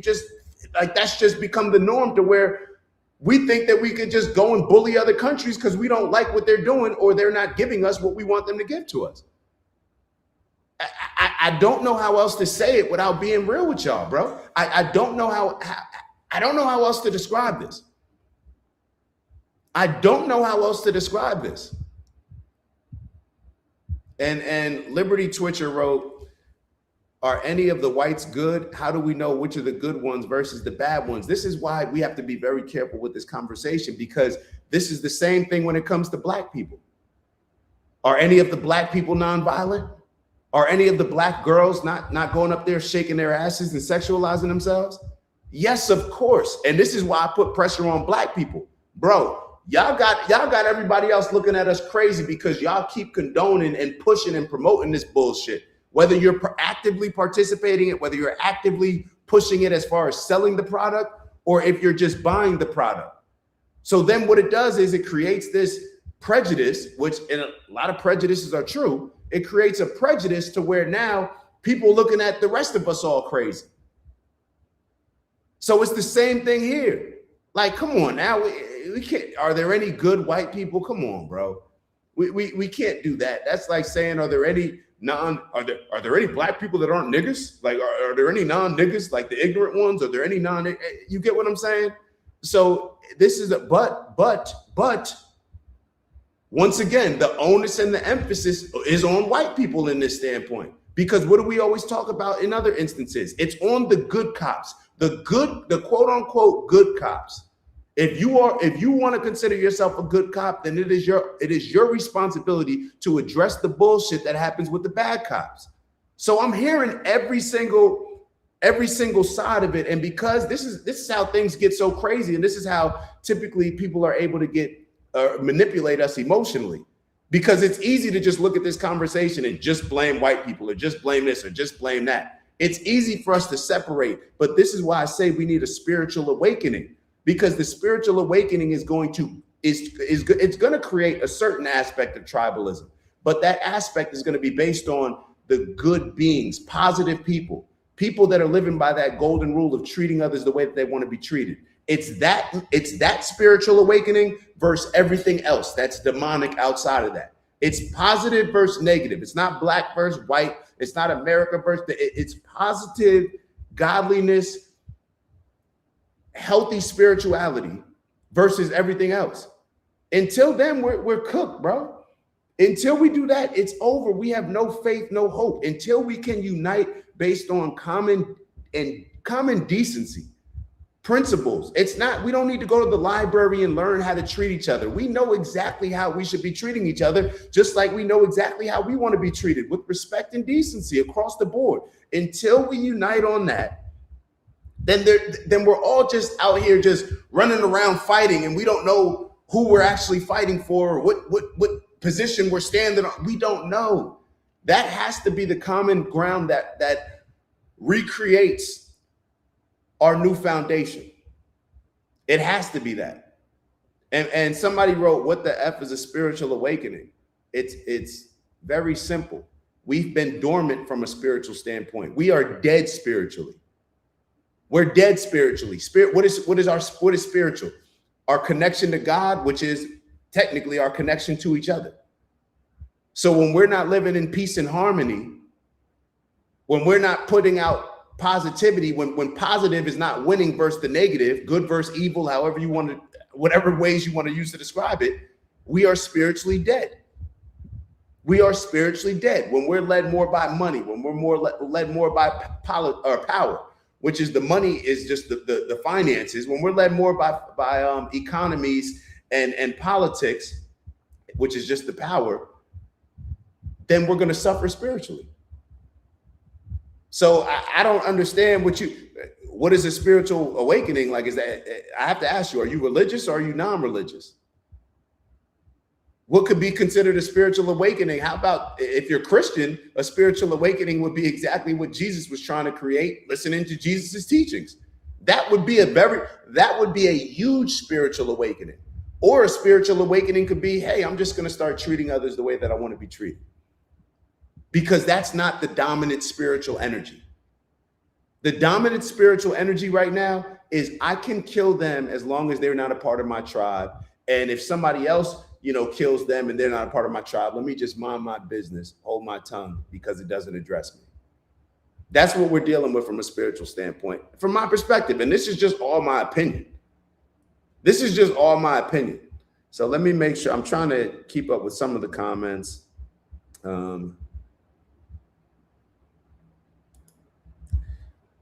that's just become the norm to where we think that we could just go and bully other countries because we don't like what they're doing or they're not giving us what we want them to give to us. I don't know how else to say it without being real with y'all, bro. I don't know how else to describe this. I don't know how else to describe this. And Liberty Twitcher wrote, are any of the whites good? How do we know which are the good ones versus the bad ones? This is why we have to be very careful with this conversation, because this is the same thing when it comes to black people. Are any of the black people nonviolent? Are any of the black girls not going up there shaking their asses and sexualizing themselves? Yes, of course. And this is why I put pressure on black people. Bro, y'all got everybody else looking at us crazy because y'all keep condoning and pushing and promoting this bullshit. Whether you're actively participating in it, whether you're actively pushing it as far as selling the product, or if you're just buying the product. So then what it does is it creates this prejudice, which and a lot of prejudices are true. It creates a prejudice to where now people looking at the rest of us all crazy. So it's the same thing here. Like, come on now, we can't. Are there any good white people? Come on, bro. We can't do that. That's like saying, are there any black people that aren't niggas? Like, are there any non-niggas, like the ignorant ones? Are there any you get what I'm saying? So this is but once again, the onus and the emphasis is on white people in this standpoint. Because what do we always talk about in other instances? It's on the good cops, the quote unquote good cops. If you want to consider yourself a good cop, then it is your responsibility to address the bullshit that happens with the bad cops. So I'm hearing every single side of it, and because this is how things get so crazy, and this is how typically people are able to get manipulate us emotionally, because it's easy to just look at this conversation and just blame white people or just blame this or just blame that. It's easy for us to separate, but this is why I say we need a spiritual awakening, because the spiritual awakening is going to create a certain aspect of tribalism, but that aspect is going to be based on the good beings, positive people that are living by that golden rule of treating others the way that they want to be treated. It's that spiritual awakening versus everything else that's demonic outside of that. It's positive versus negative. It's not black versus white. It's not America versus it's positive godliness, healthy spirituality versus everything else. Until then, we're cooked, bro. Until we do that, it's over. We have no faith, no hope. Until we can unite based on common decency. Principles. We don't need to go to the library and learn how to treat each other. We know exactly how we should be treating each other, just like we know exactly how we want to be treated, with respect and decency across the board. Until we unite on that, then we're all just out here just running around fighting, and we don't know who we're actually fighting for, or what position we're standing on. We don't know. That has to be the common ground that recreates our new foundation. It has to be that. And somebody wrote, what the F is a spiritual awakening? It's very simple. We've been dormant from a spiritual standpoint. We are dead spiritually. We're dead spiritually. What is spiritual? Our connection to God, which is technically our connection to each other. So when we're not living in peace and harmony, when we're not putting out positivity, when positive is not winning versus the negative, good versus evil, however you want to, whatever ways you want to use to describe it, we are spiritually dead. We are spiritually dead when we're led more by money, when we're led more by power, which is the money is just the finances. When we're led more by economies and politics, which is just the power, then we're going to suffer spiritually. So I don't understand what is a spiritual awakening? Like, is that, I have to ask you, are you religious or are you non-religious? What could be considered a spiritual awakening? How about if you're Christian, a spiritual awakening would be exactly what Jesus was trying to create, listening to Jesus's teachings. That would be a huge spiritual awakening. Or a spiritual awakening could be, hey, I'm just going to start treating others the way that I want to be treated. Because that's not the dominant spiritual energy. The dominant spiritual energy right now is I can kill them as long as they're not a part of my tribe. And if somebody else, kills them and they're not a part of my tribe, let me just mind my business, hold my tongue, because it doesn't address me. That's what we're dealing with from a spiritual standpoint, from my perspective. And this is just all my opinion. This is just all my opinion. So let me make sure I'm trying to keep up with some of the comments.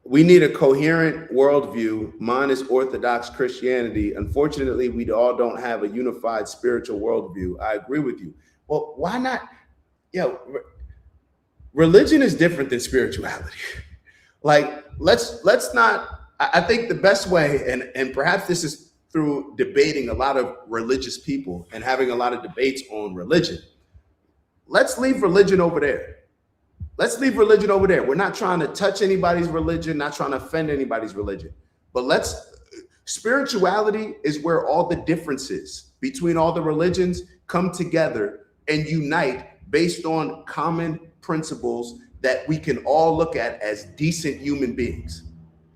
We need a coherent worldview. Mine is Orthodox Christianity. Unfortunately, we all don't have a unified spiritual worldview. I agree with you. Well, why not? Religion is different than spirituality. Like, let's not, I think the best way, and perhaps this is through debating a lot of religious people and having a lot of debates on religion. Let's leave religion over there. Let's leave religion over there. We're not trying to touch anybody's religion, not trying to offend anybody's religion. But spirituality is where all the differences between all the religions come together and unite based on common principles that we can all look at as decent human beings.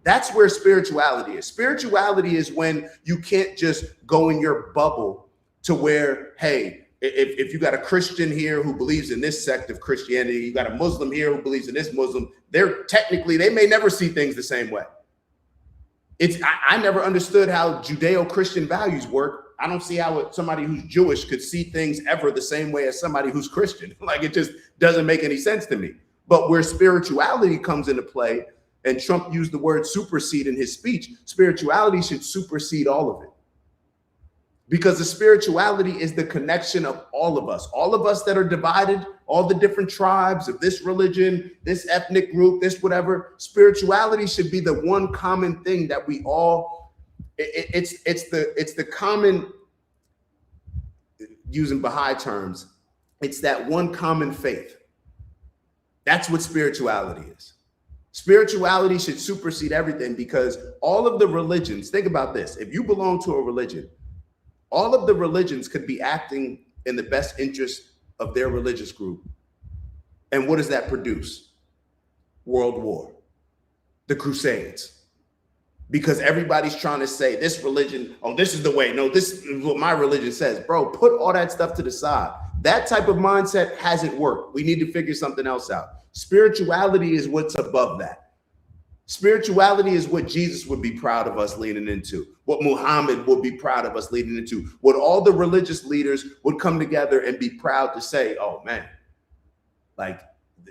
That's where spirituality is. Spirituality is when you can't just go in your bubble to where, hey, if you got a Christian here who believes in this sect of Christianity, you got a Muslim here who believes in this Muslim, they may never see things the same way. I never understood how Judeo-Christian values work. I don't see how somebody who's Jewish could see things ever the same way as somebody who's Christian. Like, it just doesn't make any sense to me. But where spirituality comes into play, and Trump used the word supersede in his speech, spirituality should supersede all of it. Because the spirituality is the connection of all of us that are divided, all the different tribes of this religion, this ethnic group, this whatever. Spirituality should be the one common thing that we all, it's the common, using Baha'i terms, it's that one common faith. That's what spirituality is. Spirituality should supersede everything, because all of the religions, think about this, if you belong to a religion, all of the religions could be acting in the best interest of their religious group. And what does that produce? World War, the Crusades. Because everybody's trying to say this religion, oh, this is the way. No, this is what my religion says. Bro, put all that stuff to the side. That type of mindset hasn't worked. We need to figure something else out. Spirituality is what's above that. Spirituality is what Jesus would be proud of us leaning into, what Muhammad would be proud of us leaning into, what all the religious leaders would come together and be proud to say, oh man, like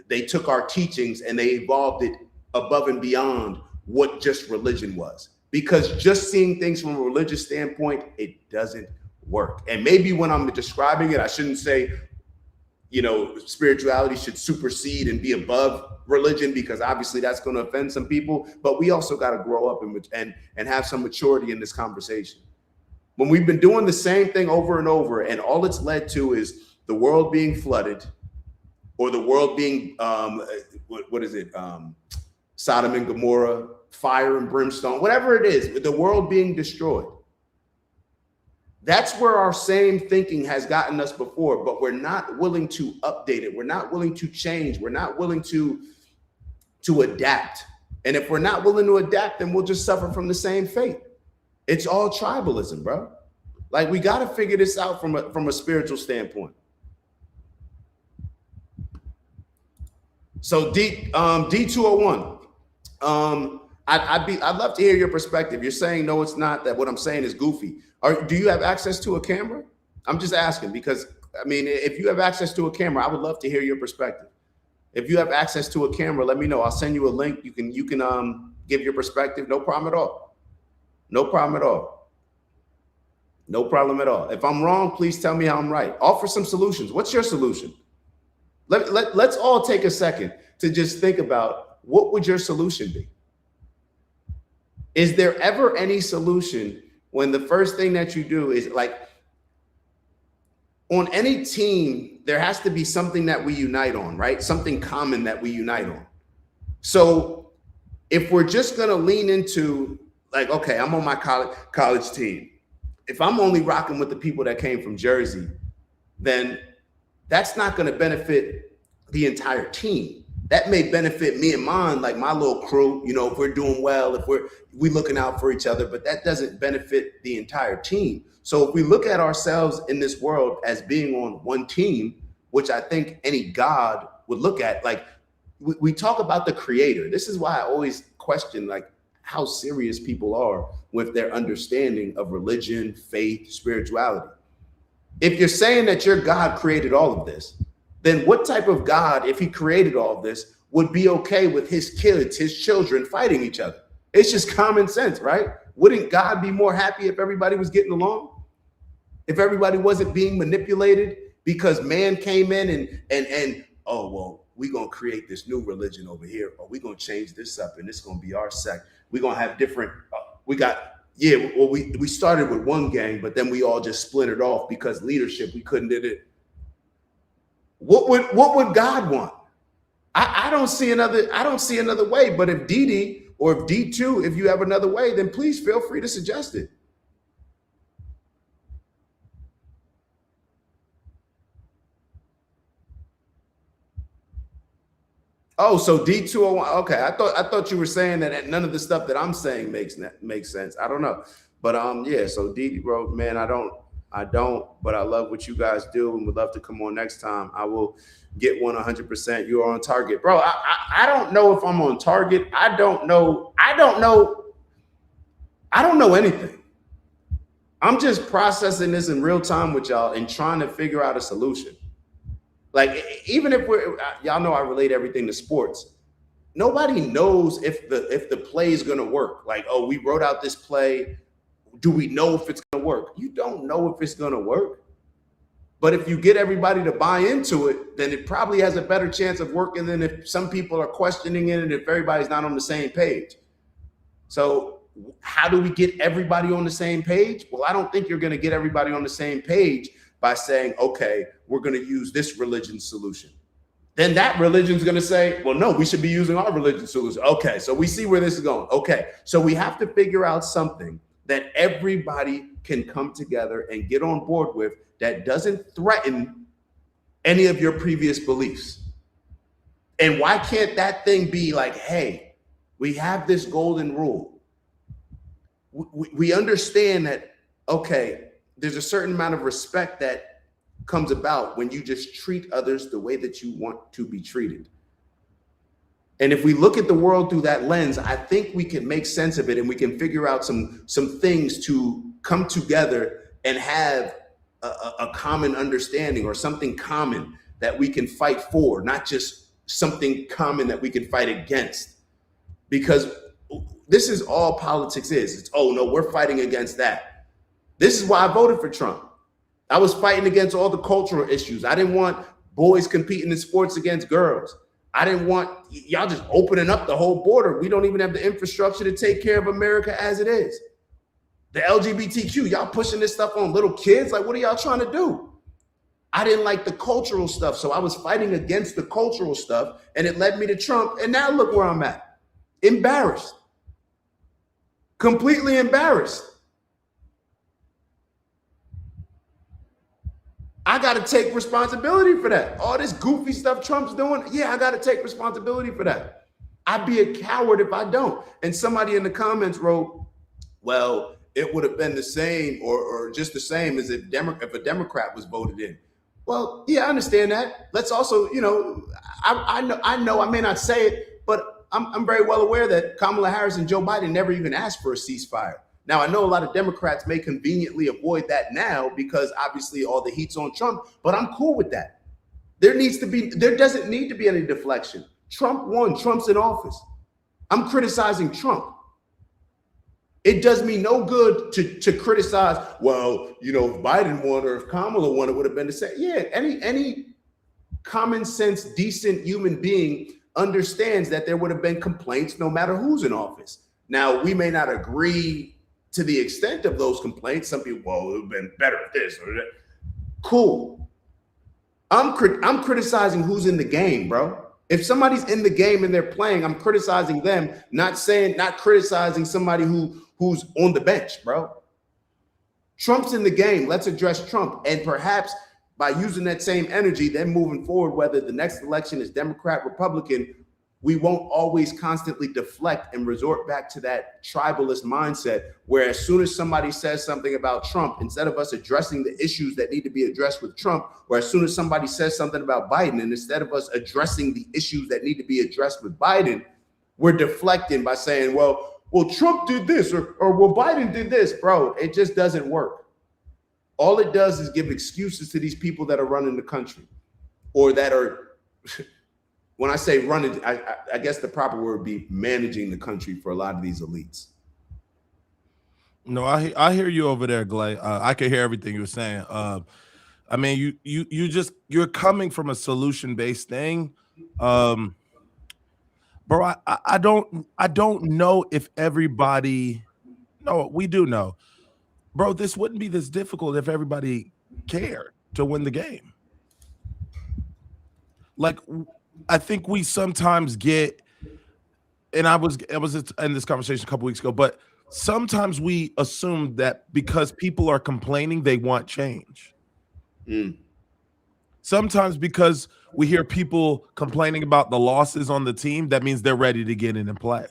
they took our teachings and they evolved it above and beyond what just religion was. Because just seeing things from a religious standpoint, it doesn't work. And maybe when I'm describing it, I shouldn't say, spirituality should supersede and be above religion, because obviously that's going to offend some people. But we also got to grow up and have some maturity in this conversation. When we've been doing the same thing over and over, and all it's led to is the world being flooded, or the world being Sodom and Gomorrah, fire and brimstone, whatever it is, the world being destroyed. That's where our same thinking has gotten us before, but we're not willing to update it. We're not willing to change. We're not willing to adapt. And if we're not willing to adapt, then we'll just suffer from the same fate. It's all tribalism, bro. Like, we got to figure this out from a spiritual standpoint. So D201, I'd love to hear your perspective. You're saying no, it's not, that what I'm saying is goofy. Do you have access to a camera? I'm just asking because, I mean, if you have access to a camera, I would love to hear your perspective. If you have access to a camera, let me know. I'll send you a link. You can give your perspective. No problem at all. No problem at all. No problem at all. If I'm wrong, please tell me how I'm right. Offer some solutions. What's your solution? Let's all take a second to just think about, what would your solution be? Is there ever any solution when the first thing that you do is, like, on any team, there has to be something that we unite on, right? Something common that we unite on. So if we're just going to lean into, like, okay, I'm on my college team. If I'm only rocking with the people that came from Jersey, then that's not going to benefit the entire team. That may benefit me and mine, like my little crew, you know, if we're doing well, if we're looking out for each other, but that doesn't benefit the entire team. So if we look at ourselves in this world as being on one team, which I think any God would look at, like, we talk about the creator. This is why I always question, like, how serious people are with their understanding of religion, faith, spirituality. If you're saying that your God created all of this, then what type of God, if he created all of this, would be okay with his kids, his children fighting each other? It's just common sense, right? Wouldn't God be more happy if everybody was getting along? If everybody wasn't being manipulated because man came in and oh, well, we're going to create this new religion over here, or we're going to change this up and it's going to be our sect. We're going to have different, we started with one gang, but then we all just splintered off because leadership, we couldn't do it. What would God want? I don't see another way. But if DD or if D2, if you have another way, then please feel free to suggest it. Oh, so D201. Okay, I thought you were saying that none of the stuff that I'm saying makes sense. I don't know, but yeah. So DD, bro, man, I don't, but I love what you guys do and would love to come on next time. I will get 100%. You are on target, bro. I don't know if I'm on target. I don't know anything. I'm just processing this in real time with y'all and trying to figure out a solution. Like, even if y'all know I relate everything to sports. Nobody knows if the play is going to work. Like, oh, we wrote out this play. Do we know if it's going to work? You don't know if it's going to work. But if you get everybody to buy into it, then it probably has a better chance of working than if some people are questioning it and if everybody's not on the same page. So how do we get everybody on the same page? Well, I don't think you're going to get everybody on the same page by saying, okay, we're going to use this religion solution. Then that religion's going to say, well, no, we should be using our religion solution. Okay, so we see where this is going. Okay, so we have to figure out something that everybody can come together and get on board with that doesn't threaten any of your previous beliefs. And why can't that thing be like, hey, we have this golden rule. We understand that, okay, there's a certain amount of respect that comes about when you just treat others the way that you want to be treated. And if we look at the world through that lens, I think we can make sense of it and we can figure out some things to come together and have a common understanding or something common that we can fight for, not just something common that we can fight against. Because this is all politics is. It's, oh no, we're fighting against that. This is why I voted for Trump. I was fighting against all the cultural issues. I didn't want boys competing in sports against girls. I didn't want y'all just opening up the whole border. We don't even have the infrastructure to take care of America as it is. The LGBTQ, y'all pushing this stuff on little kids. Like, what are y'all trying to do? I didn't like the cultural stuff. So I was fighting against the cultural stuff and it led me to Trump. And now look where I'm at. Embarrassed. Completely embarrassed. I got to take responsibility for that. All this goofy stuff Trump's doing, yeah, I got to take responsibility for that. I'd be a coward if I don't. And somebody in the comments wrote, well, it would have been the same or just the same as if a Democrat was voted in. Well, yeah, I understand that. Let's also, I know I may not say it, but I'm very well aware that Kamala Harris and Joe Biden never even asked for a ceasefire. Now, I know a lot of Democrats may conveniently avoid that now because obviously all the heat's on Trump, but I'm cool with that. There doesn't need to be any deflection. Trump won. Trump's in office. I'm criticizing Trump. It does me no good to criticize, well, if Biden won or if Kamala won, it would have been the same. Yeah, any common sense, decent human being understands that there would have been complaints no matter who's in office. Now, we may not agree to the extent of those complaints. Some people, well, it would have been better if this or that. Cool. I'm criticizing who's in the game, bro. If somebody's in the game and they're playing, I'm criticizing them, not criticizing somebody who's on the bench, bro. Trump's in the game. Let's address Trump. And perhaps by using that same energy, then moving forward, whether the next election is Democrat, Republican, we won't always constantly deflect and resort back to that tribalist mindset where as soon as somebody says something about Trump, instead of us addressing the issues that need to be addressed with Trump, or as soon as somebody says something about Biden, and instead of us addressing the issues that need to be addressed with Biden, we're deflecting by saying, well, Trump did this or well, Biden did this. Bro, it just doesn't work. All it does is give excuses to these people that are running the country or that are... When I say running, I guess the proper word would be managing the country for a lot of these elites. No, I hear you over there, Glay. I can hear everything you're saying. I mean, you're coming from a solution-based thing, bro. I don't know if everybody. No, we do know, bro. This wouldn't be this difficult if everybody cared to win the game. Like, I think we sometimes get, and I was in this conversation a couple weeks ago, but sometimes we assume that because people are complaining, they want change. Sometimes because we hear people complaining about the losses on the team, that means they're ready to get in and play.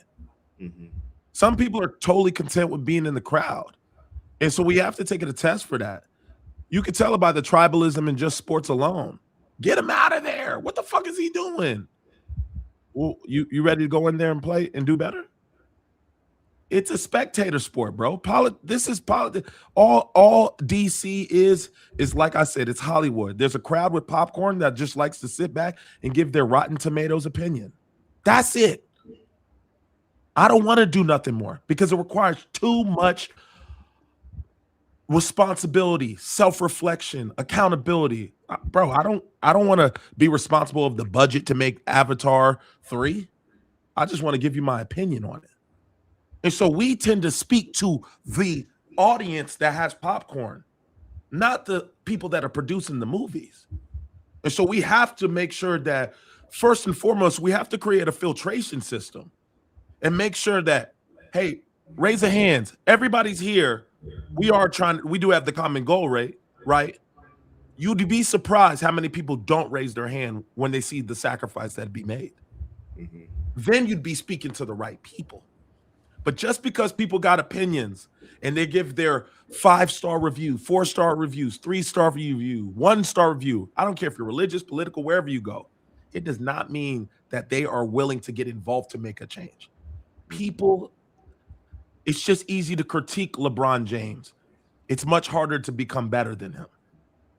Some people are totally content with being in the crowd. And so we have to take it a test for that. You can tell it by the tribalism in just sports alone. Get him out of there. What the fuck is he doing? Well, you ready to go in there and play and do better? It's a spectator sport, bro. This is politics. All DC is like I said, it's Hollywood. There's a crowd with popcorn that just likes to sit back and give their Rotten Tomatoes opinion. That's it. I don't want to do nothing more because it requires too much responsibility, self-reflection, accountability. Bro, I don't want to be responsible of the budget to make Avatar 3. I just want to give you my opinion on it. And so we tend to speak to the audience that has popcorn, not the people that are producing the movies. And so we have to make sure that first and foremost, we have to create a filtration system and make sure that, hey, raise of hands. Everybody's here. We do have the common goal, right? You'd be surprised how many people don't raise their hand when they see the sacrifice that'd be made. Then you'd be speaking to the right people. But just because people got opinions and they give their 5-star review, 4-star reviews, 3-star review, 1-star review, I don't care if you're religious, political, wherever you go, it does not mean that they are willing to get involved to make a change. People, it's just easy to critique LeBron James. It's much harder to become better than him.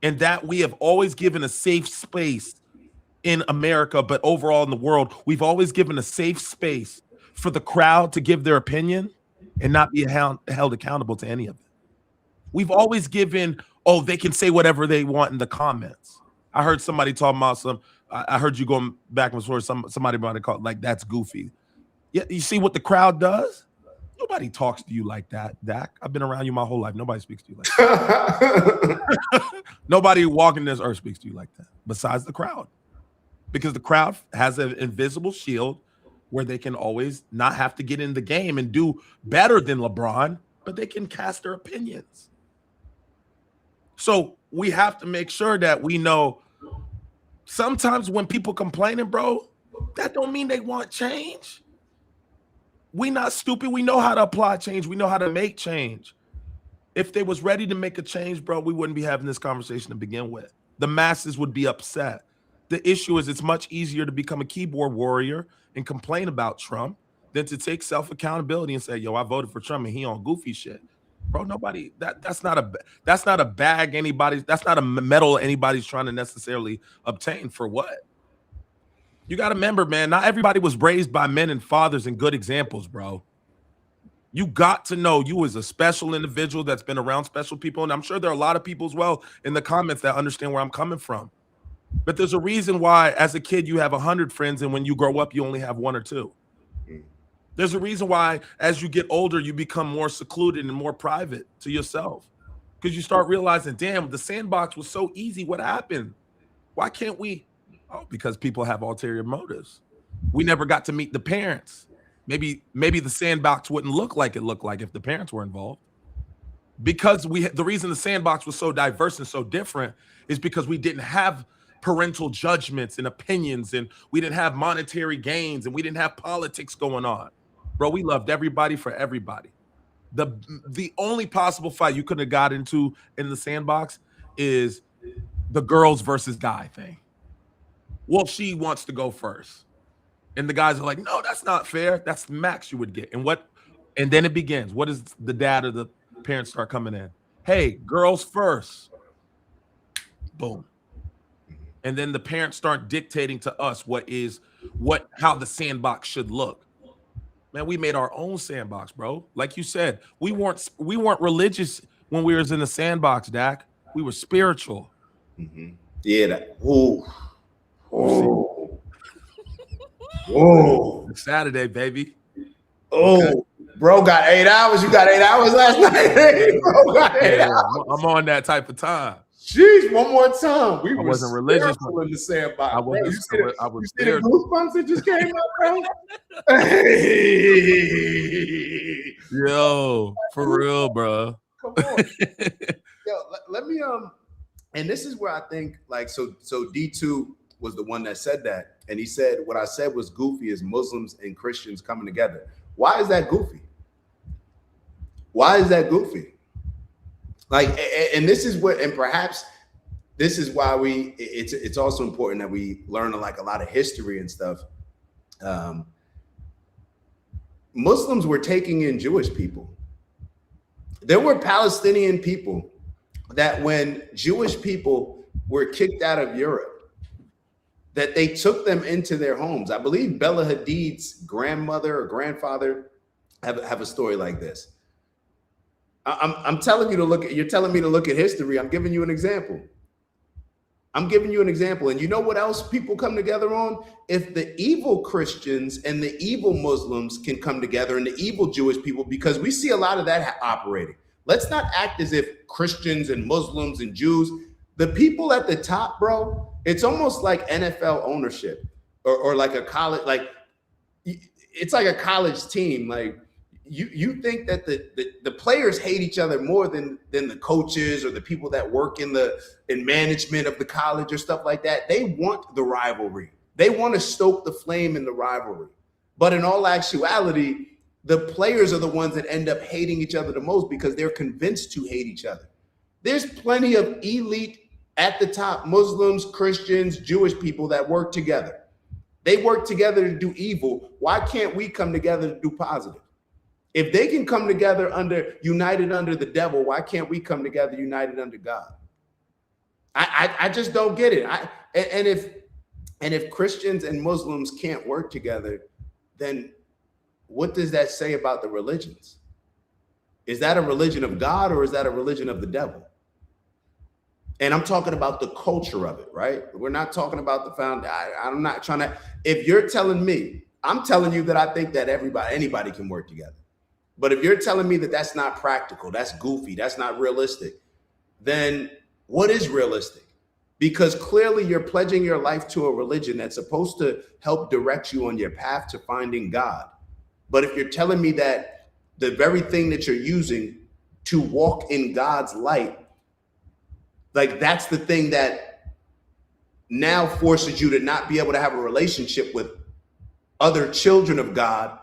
And that we have always given a safe space in America, but overall in the world, we've always given a safe space for the crowd to give their opinion and not be held accountable to any of it. We've always given, they can say whatever they want in the comments. I heard somebody talking about I heard you going back and forth, somebody might have called, like, that's goofy. Yeah, you see what the crowd does? Nobody talks to you like that, Dak. I've been around you my whole life. Nobody speaks to you like that. Nobody walking this earth speaks to you like that, besides the crowd. Because the crowd has an invisible shield where they can always not have to get in the game and do better than LeBron, but they can cast their opinions. So we have to make sure that we know sometimes when people complaining, bro, that don't mean they want change. We not stupid. We know how to apply change. We know how to make change. If they was ready to make a change, bro, we wouldn't be having this conversation to begin with. The masses would be upset. The issue is it's much easier to become a keyboard warrior and complain about Trump than to take self-accountability and say, yo, I voted for Trump and he on goofy shit. Bro, nobody, that's not a bag anybody's, that's not a medal anybody's trying to necessarily obtain for what? You got to remember, man, not everybody was raised by men and fathers and good examples, bro. You got to know you as a special individual that's been around special people. And I'm sure there are a lot of people as well in the comments that understand where I'm coming from. But there's a reason why as a kid you have 100 friends and when you grow up you only have 1 or 2. There's a reason why as you get older you become more secluded and more private to yourself. Because you start realizing, damn, the sandbox was so easy. What happened? Why can't we? Oh, because people have ulterior motives. We never got to meet the parents. Maybe the sandbox wouldn't look like it looked like if the parents were involved. Because the reason the sandbox was so diverse and so different is because we didn't have parental judgments and opinions, and we didn't have monetary gains, and we didn't have politics going on. Bro, we loved everybody for everybody. The only possible fight you could have got into in the sandbox is the girls versus guy thing. Well, she wants to go first. And the guys are like, no, that's not fair. That's the max you would get. And then it begins. What does the dad or the parents start coming in? Hey, girls first. Boom. And then the parents start dictating to us how the sandbox should look. Man, we made our own sandbox, bro. Like you said, we weren't religious when we was in the sandbox, Dak. We were spiritual. Mm-hmm. Yeah. Oh, Saturday, baby. Oh, okay. Bro got 8 hours. You got 8 hours last night. Bro got 8 hours. I'm on that type of time. Jeez, one more time. I wasn't religious in the sandbox. I was you see the goosebumps that just came out, bro? Yo, for real, bro. Come on. Yo, let me and this is where I think so D2 was the one that said that. And he said, what I said was goofy is Muslims and Christians coming together. Why is that goofy? Why is that goofy? And this is what, and perhaps this is why it's also important that we learn a lot of history and stuff. Muslims were taking in Jewish people. There were Palestinian people that when Jewish people were kicked out of Europe, that they took them into their homes. I believe Bella Hadid's grandmother or grandfather have a story like this. I'm telling you to look at, you're telling me to look at history. I'm giving you an example. And you know what else people come together on? If the evil Christians and the evil Muslims can come together and the evil Jewish people, because we see a lot of that operating. Let's not act as if Christians and Muslims and Jews, the people at the top, bro, it's almost like NFL ownership or like a college, it's like a college team. Like you think that the players hate each other more than the coaches or the people that work in management of the college or stuff like that. They want the rivalry. They want to stoke the flame in the rivalry. But in all actuality, the players are the ones that end up hating each other the most because they're convinced to hate each other. There's plenty of elite at the top, Muslims, Christians, Jewish people that work together. They work together to do evil. Why can't we come together to do positive? If they can come together united under the devil, why can't we come together united under God? I just don't get it. And if Christians and Muslims can't work together, then what does that say about the religions? Is that a religion of God or is that a religion of the devil? And I'm talking about the culture of it, right? We're not talking about the found. I'm not trying to. If you're telling me, I'm telling you that I think that anybody can work together. But if you're telling me that that's not practical, that's goofy, that's not realistic, then what is realistic? because clearly you're pledging your life to a religion that's supposed to help direct you on your path to finding God. But if you're telling me that the very thing that you're using to walk in God's light, like that's the thing that now forces you to not be able to have a relationship with other children of God,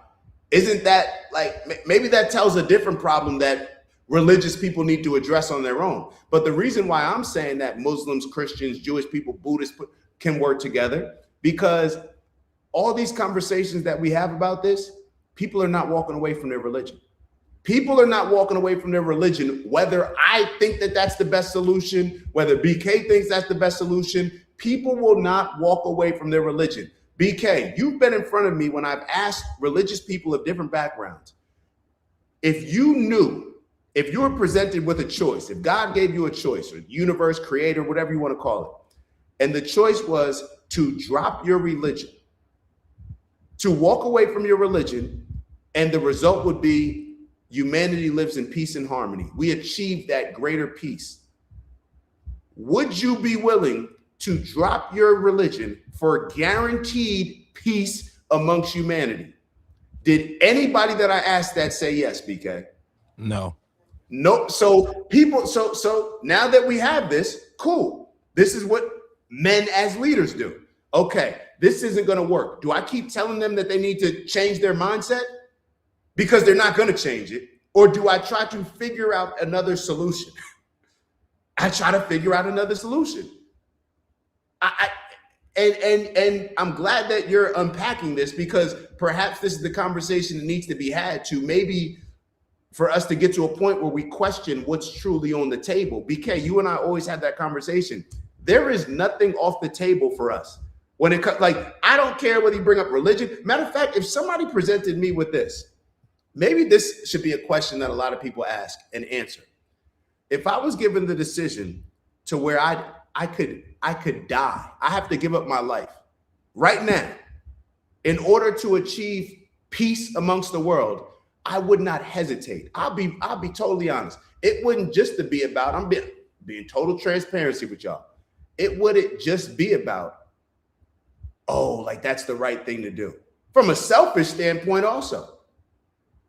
isn't that like, maybe that tells a different problem that religious people need to address on their own. But the reason why I'm saying that Muslims, Christians, Jewish people, Buddhists can work together, because all these conversations that we have about this, people are not walking away from their religion. People are not walking away from their religion, whether I think that that's the best solution, whether BK thinks that's the best solution. People will not walk away from their religion. BK, you've been in front of me when I've asked religious people of different backgrounds. If you were presented with a choice, if God gave you a choice, or universe, creator, whatever you want to call it, and the choice was to drop your religion, to walk away from your religion, and the result would be humanity lives in peace and harmony. We achieve that greater peace. Would you be willing to drop your religion for guaranteed peace amongst humanity? Did anybody that I asked that say yes, BK? No. No. So people, so now that we have this, cool. This is what men as leaders do. Okay, this isn't going to work. Do I keep telling them that they need to change their mindset? Because they're not going to change it. Or do I try to figure out another solution? I try to figure out another solution. And I'm glad that you're unpacking this, because perhaps this is the conversation that needs to be had to maybe for us to get to a point where we question what's truly on the table. BK, you and I always have that conversation. There is nothing off the table for us. When it comes, like, I don't care whether you bring up religion. Matter of fact, if somebody presented me with this, maybe this should be a question that a lot of people ask and answer. If I was given the decision to where I could die, I have to give up my life right now in order to achieve peace amongst the world, I would not hesitate. I'll be totally honest. It wouldn't just to be about, I'm being total transparency with y'all. It wouldn't just be about, oh, like that's the right thing to do. From a selfish standpoint also.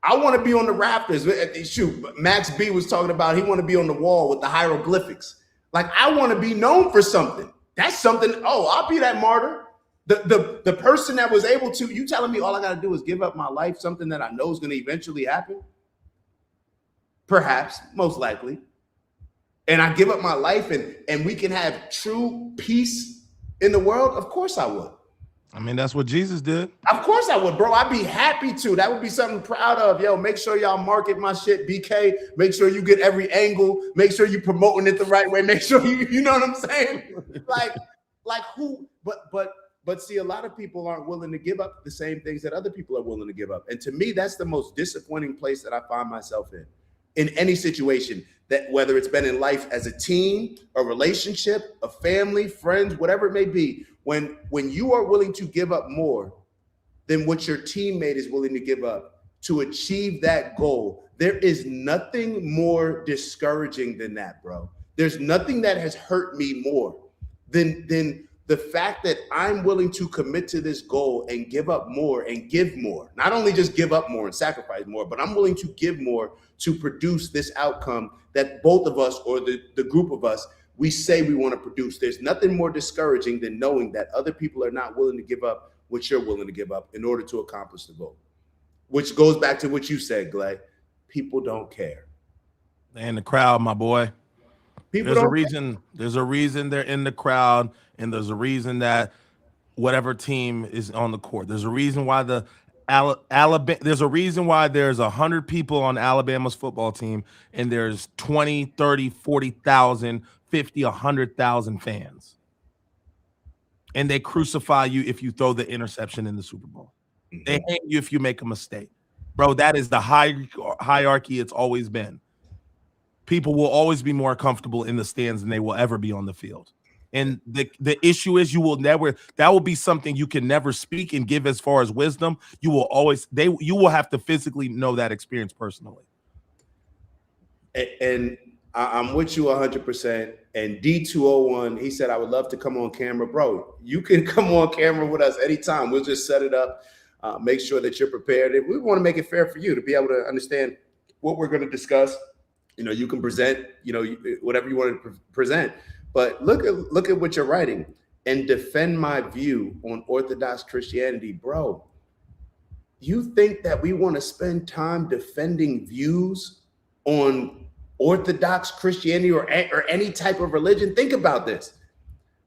I want to be on the rafters. Shoot, Max B was talking about he want to be on the wall with the hieroglyphics. Like, I want to be known for something. That's something, oh, I'll be that martyr. The person that was able to, you telling me all I got to do is give up my life, something that I know is going to eventually happen? Perhaps, most likely. And I give up my life and we can have true peace in the world? Of course I would. I mean, that's what Jesus did. Of course I would, bro. I'd be happy to. That would be something proud of. Yo, make sure y'all market my shit, BK. Make sure you get every angle. Make sure you promoting it the right way. Make sure you know what I'm saying? Like who? But see, a lot of people aren't willing to give up the same things that other people are willing to give up. And to me, that's the most disappointing place that I find myself in any situation, that whether it's been in life as a team, a relationship, a family, friends, whatever it may be, when you are willing to give up more than what your teammate is willing to give up to achieve that goal, there is nothing more discouraging than that, bro. There's nothing that has hurt me more than the fact that I'm willing to commit to this goal and give up more and give more. Not only just give up more and sacrifice more, but I'm willing to give more to produce this outcome that both of us, or the group of us, we say we want to produce. There's nothing more discouraging than knowing that other people are not willing to give up what you're willing to give up in order to accomplish the goal. Which goes back to what you said, Glay. People don't care. They're in the crowd, my boy. There's a reason they're in the crowd, and there's a reason that whatever team is on the court. There's a reason why there's a reason why there's 100 people on Alabama's football team, and there's 20, 30, 40,000, 50, 100,000 fans. And they crucify you if you throw the interception in the Super Bowl. Mm-hmm. They hate you if you make a mistake. Bro, that is the hierarchy it's always been. People will always be more comfortable in the stands than they will ever be on the field. And the issue is you will never, that will be something you can never speak and give as far as wisdom. You will always, you will have to physically know that experience personally. And I'm with you 100%. And D201, he said, I would love to come on camera. Bro, you can come on camera with us anytime. We'll just set it up, make sure that you're prepared. And we want to make it fair for you to be able to understand what we're going to discuss. You know, you can present, you know, whatever you want to present. But look at what you're writing. And defend my view on Orthodox Christianity. Bro, you think that we want to spend time defending views on Orthodox Christianity or any type of religion? Think about this.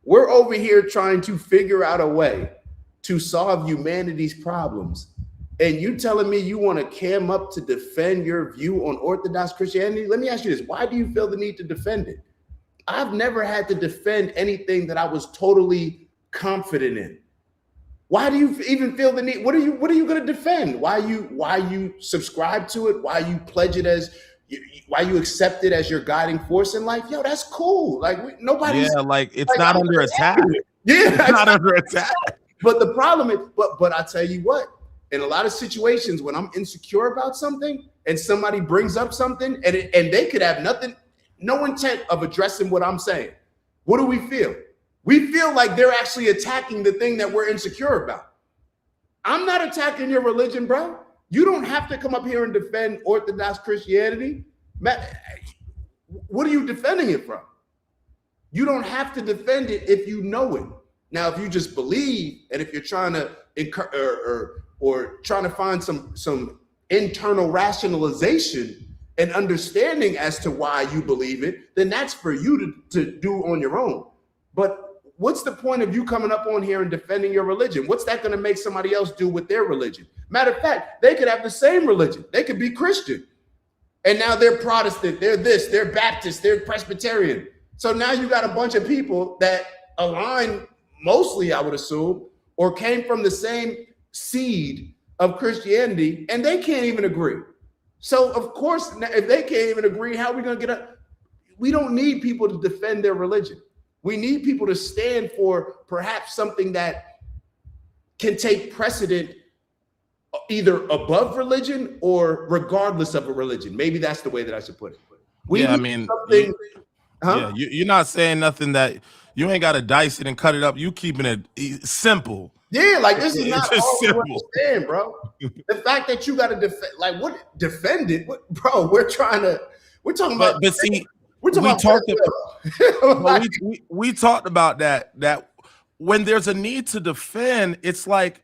We're over here trying to figure out a way to solve humanity's problems. And you telling me you want to cam up to defend your view on Orthodox Christianity? Let me ask you this. Why do you feel the need to defend it? I've never had to defend anything that I was totally confident in. Why do you even feel the need? What are you going to defend? Why you subscribe to it? Why you pledge it as, why you accept it as your guiding force in life? Yo, that's cool. Like nobody's it's not under attack. Yeah, it's not under attack. But the problem is, but I tell you what, in a lot of situations when I'm insecure about something and somebody brings up something and they could have no intent of addressing what I'm saying, what do we feel? We feel like they're actually attacking the thing that we're insecure about. I'm not attacking your religion, bro. You don't have to come up here and defend Orthodox Christianity. What are you defending it from? You don't have to defend it if you know it. Now, if you just believe, and if you're trying to or trying to find some internal rationalization and understanding as to why you believe it, then that's for you to do on your own. But what's the point of you coming up on here and defending your religion? What's that going to make somebody else do with their religion? Matter of fact, they could have the same religion. They could be Christian. And now they're Protestant, they're this, they're Baptist, they're Presbyterian. So now you got a bunch of people that align mostly, I would assume, or came from the same seed of Christianity, and they can't even agree. So of course, if they can't even agree, how are we going to get up? We don't need people to defend their religion. We need people to stand for perhaps something that can take precedent either above religion or regardless of a religion. Maybe that's the way that I should put it. You're not saying nothing that you ain't got to dice it and cut it up. You keeping it simple. Yeah, like this is It's not just all you simple. understand, bro. The fact that you got to defend it, bro. We're talking about. But see, we're talking about. we talked about that when there's a need to defend, it's like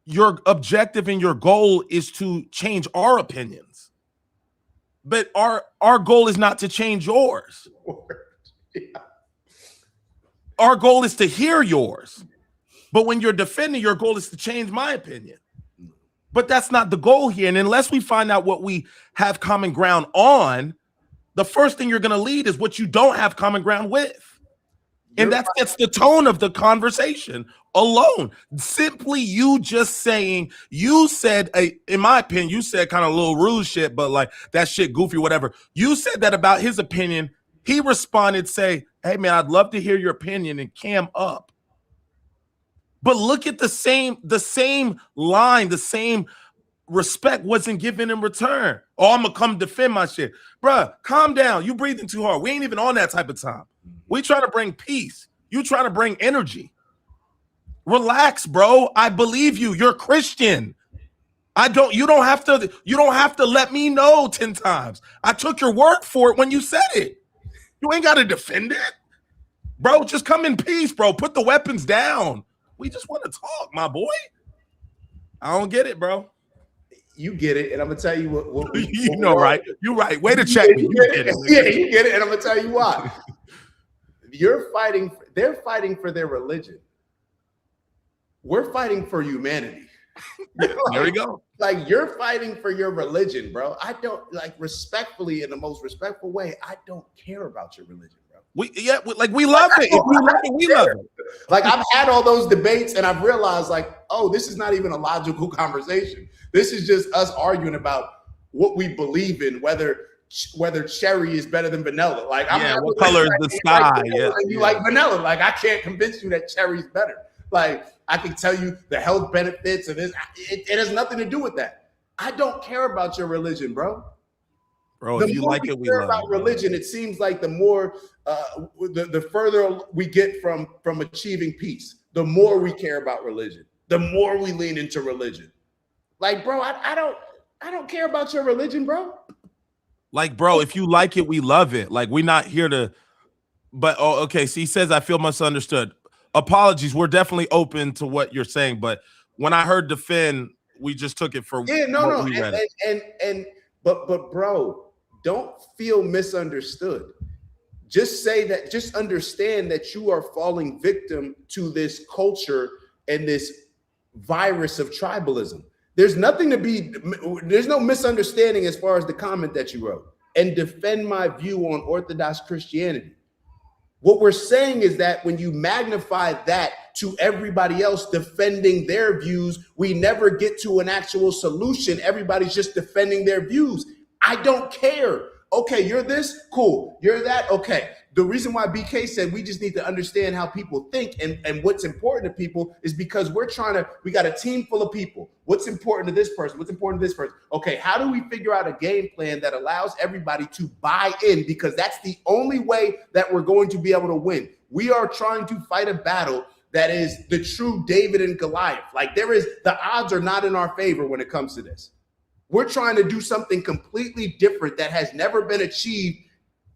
your objective and your goal is to change our opinions, but our goal is not to change yours. Our goal is to hear yours. But when you're defending, your goal is to change my opinion. But that's not the goal here. And unless we find out what we have common ground on, the first thing you're going to lead is what you don't have common ground with. And that sets the tone of the conversation alone. Simply you just saying, you said, in my opinion, you said kind of a little rude shit, but like that shit goofy, whatever. You said that about his opinion. He responded, say, hey man, I'd love to hear your opinion and cam up. But look at the same line, the same respect wasn't given in return. Oh, I'm gonna come defend my shit. Bruh, calm down. You breathing too hard. We ain't even on that type of time. We try to bring peace. You try to bring energy. Relax, bro. I believe you. You're Christian. You don't have to let me know 10 times. I took your word for it when you said it. You ain't gotta defend it. Bro, just come in peace, bro. Put the weapons down. We just want to talk, my boy. I don't get it, bro. You get it, and I'm gonna tell you what you know, right? You're right. Way to check me. You get it. Yeah, you get it, and I'm gonna tell you why. They're fighting for their religion. We're fighting for humanity. There we go. Like you're fighting for your religion, bro. I don't respectfully, in the most respectful way. I don't care about your religion, bro. We love it. If you love it, we love it. Like I've had all those debates, and I've realized, like, oh, this is not even a logical conversation. This is just us arguing about what we believe in, whether cherry is better than vanilla. Like, what color is the sky? You like vanilla. Like, I can't convince you that cherry's better. Like, I can tell you the health benefits of this. It has nothing to do with that. I don't care about your religion, bro. Bro, The if you more like we it, we care love about it, bro. religion, it seems like the more the further we get from achieving peace, the more we care about religion, the more we lean into religion. Like, bro, I don't care about your religion, bro. Like, bro, if you like it, we love it. Like, we're not here to. But okay. So he says I feel misunderstood. Apologies. We're definitely open to what you're saying, but when I heard defend, we just took it for Yeah, what no, we read it. but bro, don't feel misunderstood. Just say that, just understand that you are falling victim to this culture and this virus of tribalism. There's no misunderstanding as far as the comment that you wrote. And defend my view on Orthodox Christianity. What we're saying is that when you magnify that to everybody else defending their views, we never get to an actual solution. Everybody's just defending their views. I don't care. Okay, you're this, cool. You're that, okay. The reason why BK said we just need to understand how people think and what's important to people is because we got a team full of people. What's important to this person? What's important to this person? Okay, how do we figure out a game plan that allows everybody to buy in? Because that's the only way that we're going to be able to win. We are trying to fight a battle that is the true David and Goliath. Like the odds are not in our favor when it comes to this. We're trying to do something completely different that has never been achieved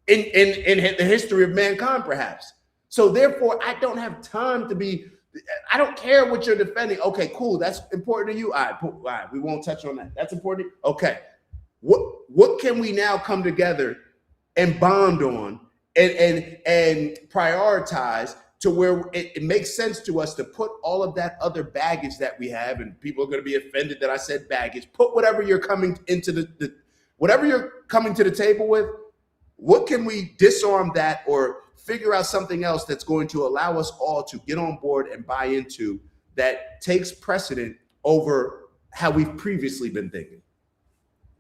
in the history of mankind, perhaps. So therefore, I don't have time to be, I don't care what you're defending. Okay, cool. That's important to you. All right, we won't touch on that. That's important. Okay. What can we now come together and bond on and prioritize to where it makes sense to us to put all of that other baggage that we have, and people are going to be offended that I said baggage. Put whatever you're coming into whatever you're coming to the table with. What can we disarm that or figure out something else that's going to allow us all to get on board and buy into that takes precedent over how we've previously been thinking?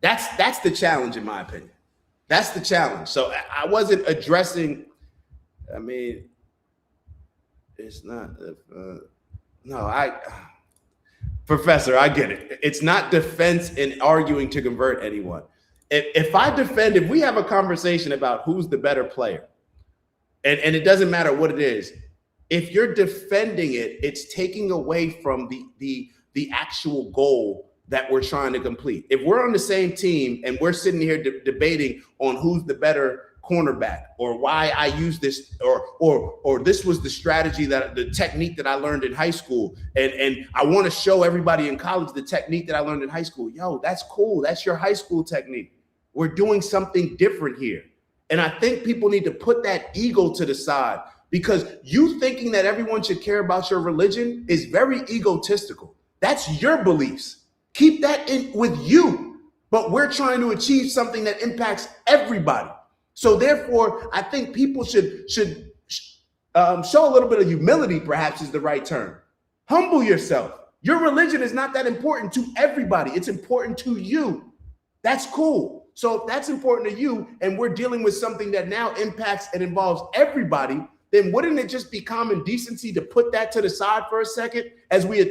That's the challenge, in my opinion. That's the challenge. So I wasn't addressing, I mean, it's not, Professor, I get it. It's not defense in arguing to convert anyone. If we have a conversation about who's the better player, and it doesn't matter what it is, if you're defending it, it's taking away from the actual goal that we're trying to complete. If we're on the same team and we're sitting here debating on who's the better cornerback or why I use this or this was the strategy the technique that I learned in high school, and I want to show everybody in college the technique that I learned in high school. Yo, that's cool. That's your high school technique. We're doing something different here. And I think people need to put that ego to the side, because you thinking that everyone should care about your religion is very egotistical. That's your beliefs. Keep that in with you. But we're trying to achieve something that impacts everybody. So therefore, I think people should show a little bit of humility, perhaps is the right term. Humble yourself. Your religion is not that important to everybody. It's important to you. That's cool. So if that's important to you and we're dealing with something that now impacts and involves everybody, then wouldn't it just be common decency to put that to the side for a second as we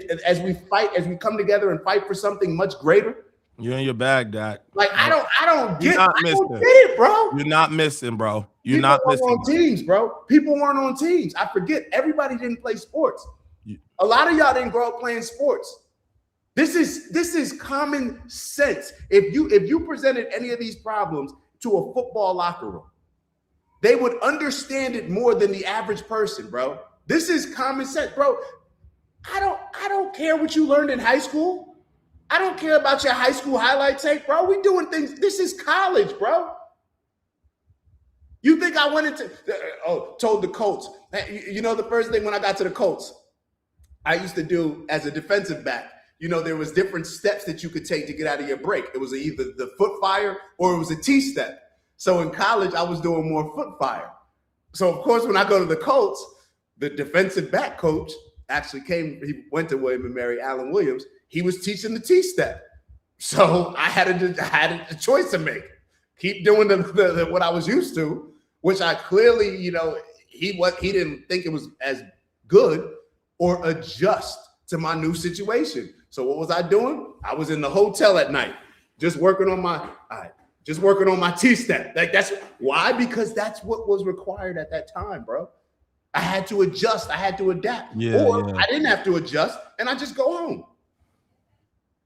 come together and fight for something much greater? You're in your bag, Doc. Like, I don't get it, bro. You're not missing, bro. You're People not weren't missing. on teams, bro. People weren't on teams. I forget. Everybody didn't play sports. A lot of y'all didn't grow up playing sports. This is common sense. If you presented any of these problems to a football locker room, they would understand it more than the average person, bro. This is common sense, bro. I don't care what you learned in high school. I don't care about your high school highlight tape, bro. We doing things. This is college, bro. You think I went into told the Colts? You know, the first thing when I got to the Colts, I used to do as a defensive back. You know, there was different steps that you could take to get out of your break. It was either the foot fire or it was a T-step. So in college, I was doing more foot fire. So of course, when I go to the Colts, the defensive back coach actually he went to William & Mary, Allen Williams. He was teaching the T-step. So I had a choice to make. Keep doing the what I was used to, which I clearly, you know, he didn't think it was as good, or adjust to my new situation. So what was I doing? I was in the hotel at night, just working on all right, just working on my T-step. Like that's why, because that's what was required at that time, bro. I had to adjust. I had to adapt. Or I didn't have to adjust and I just go home.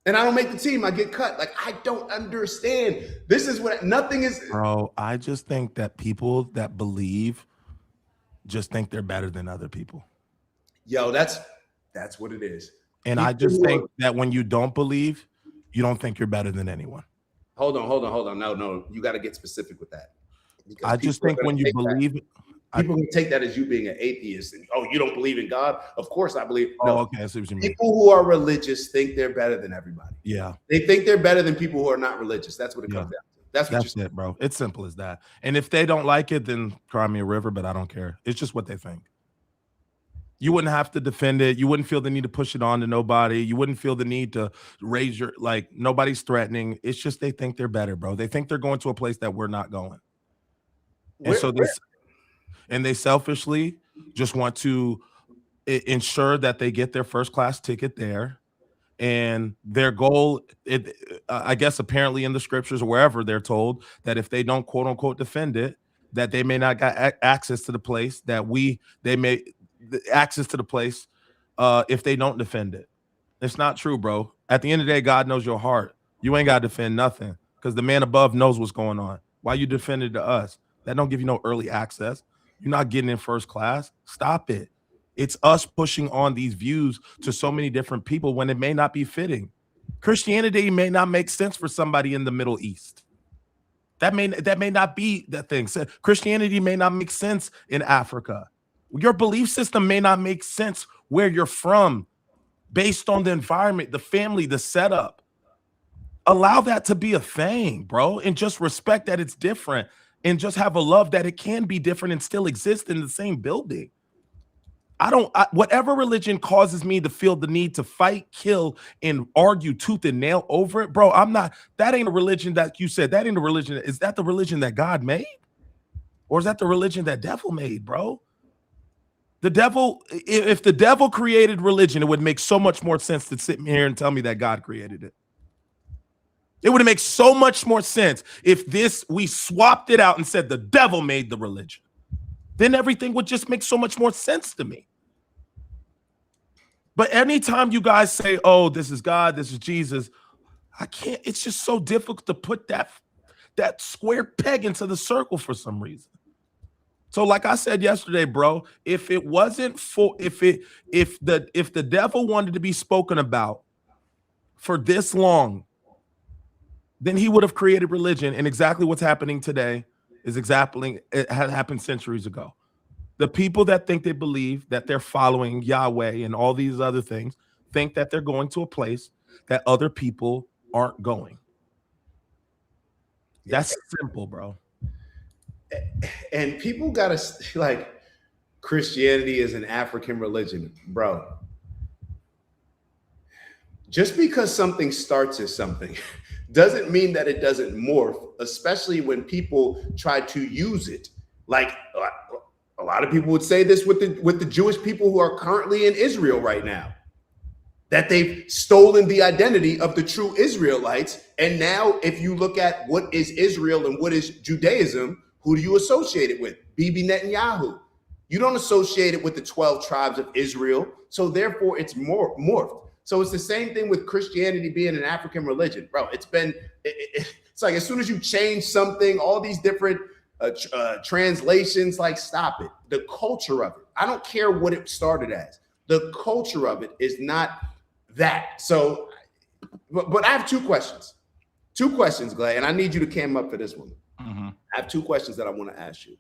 And I don't make the team. I get cut. Like, I don't understand. This is what nothing is. Bro, I just think that people that believe just think they're better than other people. Yo, that's what it is. And People I just think that when you don't believe, you don't think you're better than anyone. Hold on. No. You got to get specific with that. Because I just think when you believe, people can take that as you being an atheist. And, oh, you don't believe in God? Of course I believe. No, okay, I see what you mean. People who are religious think they're better than everybody. Yeah. They think they're better than people who are not religious. That's what it comes down to. That's it, bro. It's simple as that. And if they don't like it, then cry me a river, but I don't care. It's just what they think. You wouldn't have to defend it. You wouldn't feel the need to push it on to nobody. You wouldn't feel the need to raise your, like, nobody's threatening. It's just they think they're better, bro. They think they're going to a place that we're not going. And they selfishly just want to ensure that they get their first class ticket there. And their goal, I guess, apparently in the scriptures or wherever, they're told that if they don't quote unquote defend it, that they may not get access to the place if they don't defend it. It's not true, bro. At the end of the day, God knows your heart. You ain't got to defend nothing because the man above knows what's going on. Why you defended to us? That don't give you no early access. You're not getting in first class. Stop it. It's us pushing on these views to so many different people when it may not be fitting. Christianity may not make sense for somebody in the Middle East. That may not be the thing. So Christianity may not make sense in Africa. Your belief system may not make sense where you're from based on the environment, the family, the setup. Allow that to be a thing, bro, and just respect that it's different and just have a love that it can be different and still exist in the same building. Whatever religion causes me to feel the need to fight, kill, and argue tooth and nail over it, bro, that ain't a religion that you said. That ain't a religion. Is that the religion that God made? Or is that the religion that devil made, bro? The devil, if the devil created religion, it would make so much more sense to sit here and tell me that God created it. It would make so much more sense if we swapped it out and said the devil made the religion. Then everything would just make so much more sense to me. But anytime you guys say, oh, this is God, this is Jesus, I can't, it's just so difficult to put that square peg into the circle for some reason. So like I said yesterday, bro, if it wasn't for, if the devil wanted to be spoken about for this long, then he would have created religion. And exactly what's happening today is exactly, it had happened centuries ago. The people that think they believe that they're following Yahweh and all these other things think that they're going to a place that other people aren't going. That's simple, bro. And people gotta, like, Christianity is an African religion, bro. Just because something starts as something doesn't mean that it doesn't morph, especially when people try to use it. Like, a lot of people would say this with the Jewish people who are currently in Israel right now, that they've stolen the identity of the true Israelites. And now if you look at what is Israel and what is Judaism, who do you associate it with? Bibi Netanyahu. You don't associate it with the 12 tribes of Israel. So therefore it's morphed. So it's the same thing with Christianity being an African religion, bro. It's like as soon as you change something, all these different translations, like, stop it. The culture of it, I don't care what it started as. The culture of it is not that. So, but I have two questions, Glad, and I need you to cam up for this one. Mm-hmm. I have two questions that I want to ask you.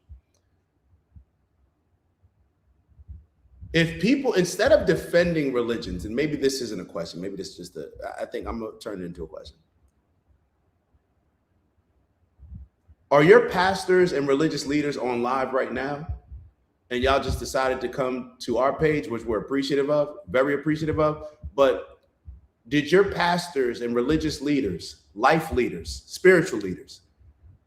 If people, instead of defending religions, and maybe this isn't a question, maybe this is just I think I'm gonna turn it into a question. Are your pastors and religious leaders on live right now? And y'all just decided to come to our page, which we're appreciative of, very appreciative of. But did your pastors and religious leaders, life leaders, spiritual leaders,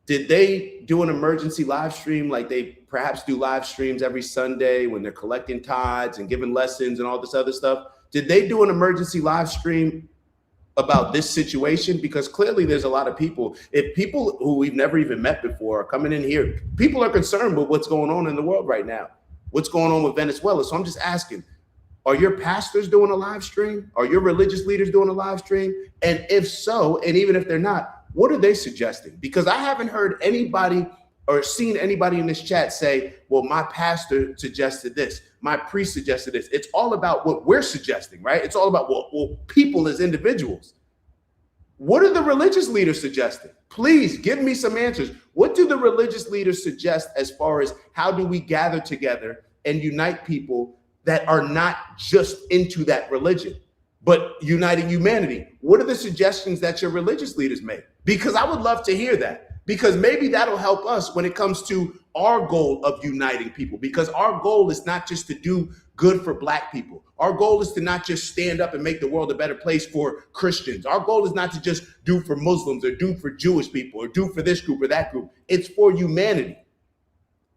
did they do an emergency live stream like they perhaps do live streams every Sunday when they're collecting tithes and giving lessons and all this other stuff? Did they do an emergency live stream about this situation, because clearly there's a lot of people, if people who we've never even met before are coming in here, people are concerned with what's going on in the world right now, what's going on with Venezuela. So I'm just asking, are your pastors doing a live stream? Are your religious leaders doing a live stream? And if so, and even if they're not, what are they suggesting? Because I haven't heard anybody or seen anybody in this chat say, well, my pastor suggested this, my priest suggested this. It's all about what we're suggesting, right? It's all about what people as individuals. What are the religious leaders suggesting? Please give me some answers. What do the religious leaders suggest as far as how do we gather together and unite people that are not just into that religion, but uniting humanity? What are the suggestions that your religious leaders make? Because I would love to hear that. Because maybe that'll help us when it comes to our goal of uniting people. Because our goal is not just to do good for Black people. Our goal is to not just stand up and make the world a better place for Christians. Our goal is not to just do for Muslims or do for Jewish people or do for this group or that group. It's for humanity.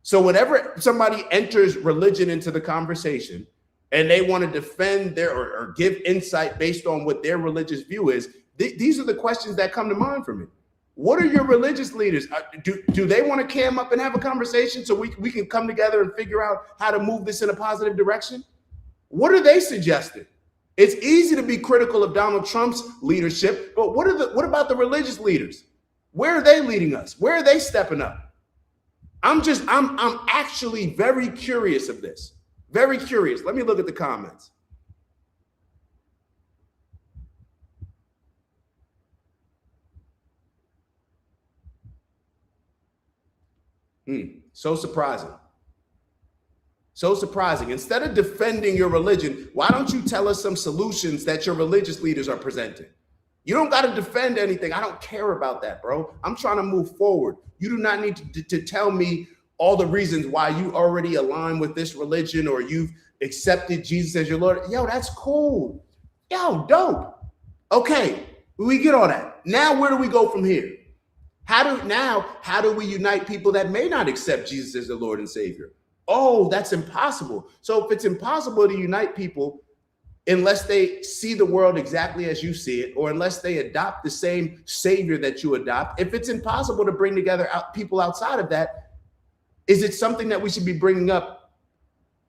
So whenever somebody enters religion into the conversation and they want to defend their or give insight based on what their religious view is, these are the questions that come to mind for me. What are your religious leaders? Do they want to cam up and have a conversation so we can come together and figure out how to move this in a positive direction? What are they suggesting? It's easy to be critical of Donald Trump's leadership, but what about the religious leaders? Where are they leading us? Where are they stepping up? I'm actually very curious of this. Very curious. Let me look at the comments. So surprising. So surprising. Instead of defending your religion, why don't you tell us some solutions that your religious leaders are presenting? You don't got to defend anything. I don't care about that, bro. I'm trying to move forward. You do not need to tell me all the reasons why you already align with this religion or you've accepted Jesus as your Lord. Yo, that's cool. Yo, dope. Okay, we get all that. Now, where do we go from here? How do we unite people that may not accept Jesus as the Lord and Savior? Oh, that's impossible. So if it's impossible to unite people unless they see the world exactly as you see it, or unless they adopt the same Savior that you adopt, if it's impossible to bring together people outside of that, is it something that we should be bringing up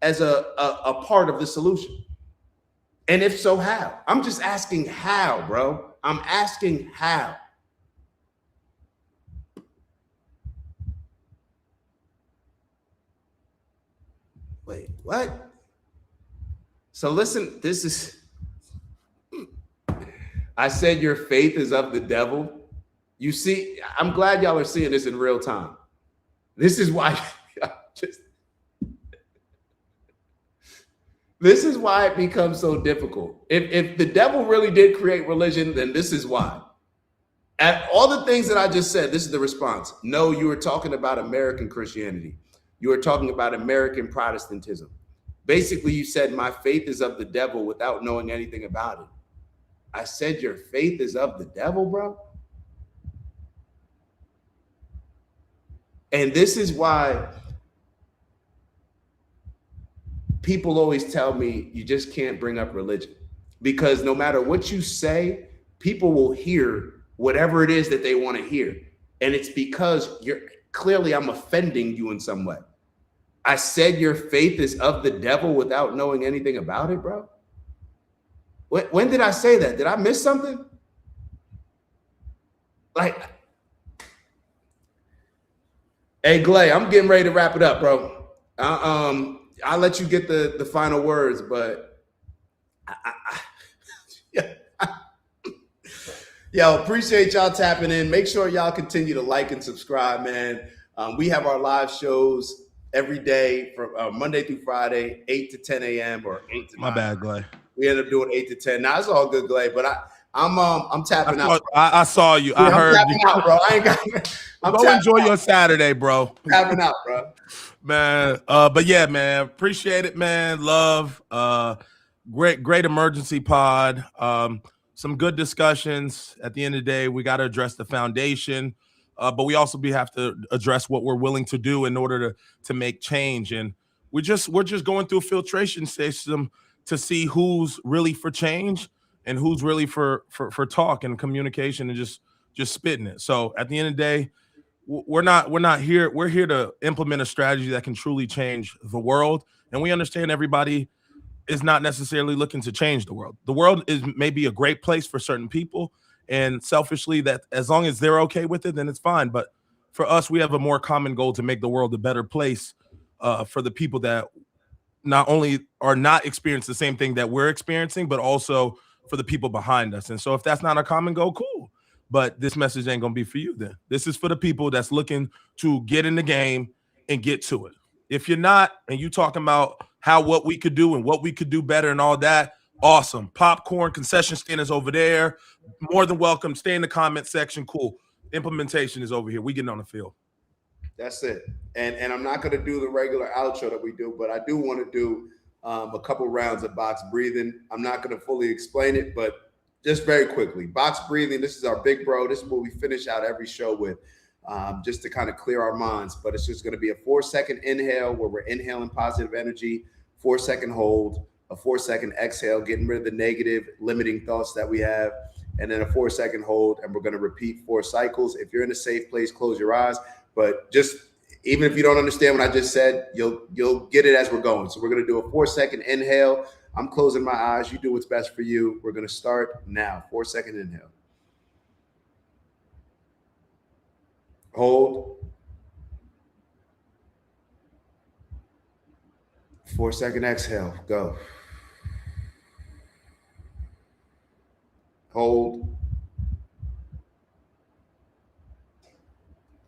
as a part of the solution? And if so, how? I'm just asking how, bro. I'm asking how. Wait, what? So listen, I said your faith is of the devil. You see, I'm glad y'all are seeing this in real time. This is why this is why it becomes so difficult. If the devil really did create religion, then this is why. At all the things that I just said, this is the response. No, you were talking about American Christianity. You were talking about American Protestantism. Basically, you said my faith is of the devil without knowing anything about it. I said your faith is of the devil, bro. And this is why people always tell me you just can't bring up religion, because no matter what you say, people will hear whatever it is that they want to hear. And it's because I'm offending you in some way. I said your faith is of the devil without knowing anything about it, bro. When did I say that? Did I miss something? Like, hey, Glay, I'm getting ready to wrap it up, bro. I'll let you get the final words, but yo, appreciate y'all tapping in. Make sure y'all continue to like and subscribe, man. We have our live shows every day from Monday through Friday, 8 to 10 a.m. or 8 to 9. My bad, Glay. We end up doing 8 to 10. Now it's all good, Glay, but I'm tapping out. I saw you. Yeah, I heard I'm tapping you. out, bro. I ain't got. Go enjoy your Saturday, bro. Tapping out, bro. Man, but yeah, man, appreciate it, man. Love, great emergency pod. Some good discussions. At the end of the day, we got to address the foundation, but we also have to address what we're willing to do in order to make change. And we're just going through a filtration system to see who's really for change and who's really for talk and communication and just spitting it. So at the end of the day, we're not here. We're here to implement a strategy that can truly change the world. And we understand everybody is not necessarily looking to change the world. The world is maybe a great place for certain people, and selfishly, that as long as they're okay with it, then it's fine. But for us, we have a more common goal to make the world a better place for the people that not only are not experiencing the same thing that we're experiencing, but also for the people behind us. And so if that's not a common goal, cool. But this message ain't going to be for you then. This is for the people that's looking to get in the game and get to it. If you're not, and you talking about what we could do and what we could do better and all that, awesome. Popcorn, concession stand is over there. More than welcome. Stay in the comment section. Cool. Implementation is over here. We getting on the field. That's it. And I'm not going to do the regular outro that we do, but I do want to do a couple rounds of box breathing. I'm not going to fully explain it, but just very quickly. Box breathing, this is our big bro. This is what we finish out every show with, just to kind of clear our minds. But it's just going to be a 4-second inhale where we're inhaling positive energy, 4-second hold, a 4-second exhale, getting rid of the negative, limiting thoughts that we have, and then a 4-second hold, and we're going to repeat 4 cycles. If you're in a safe place, close your eyes. But just even if you don't understand what I just said, you'll get it as we're going. So we're going to do a 4-second inhale. I'm closing my eyes. You do what's best for you. We're going to start now. 4-second inhale. Hold. 4-second exhale. Go. Hold.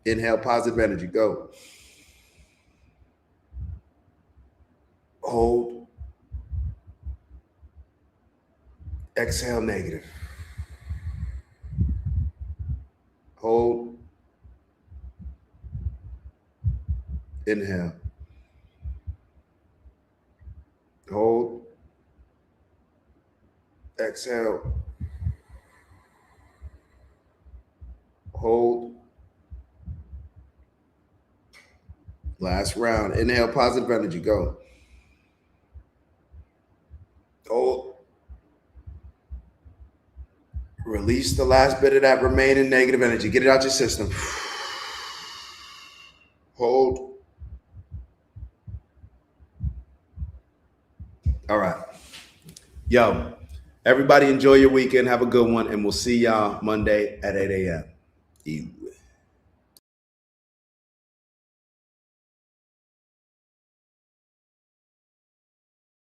Inhale positive energy. Go. Hold. Exhale negative. Hold. Inhale. Hold. Exhale. Hold. Last round. Inhale positive energy. Go. Hold. Release the last bit of that remaining negative energy. Get it out your system. Hold. All right. Yo, everybody enjoy your weekend. Have a good one. And we'll see y'all Monday at 8 a.m.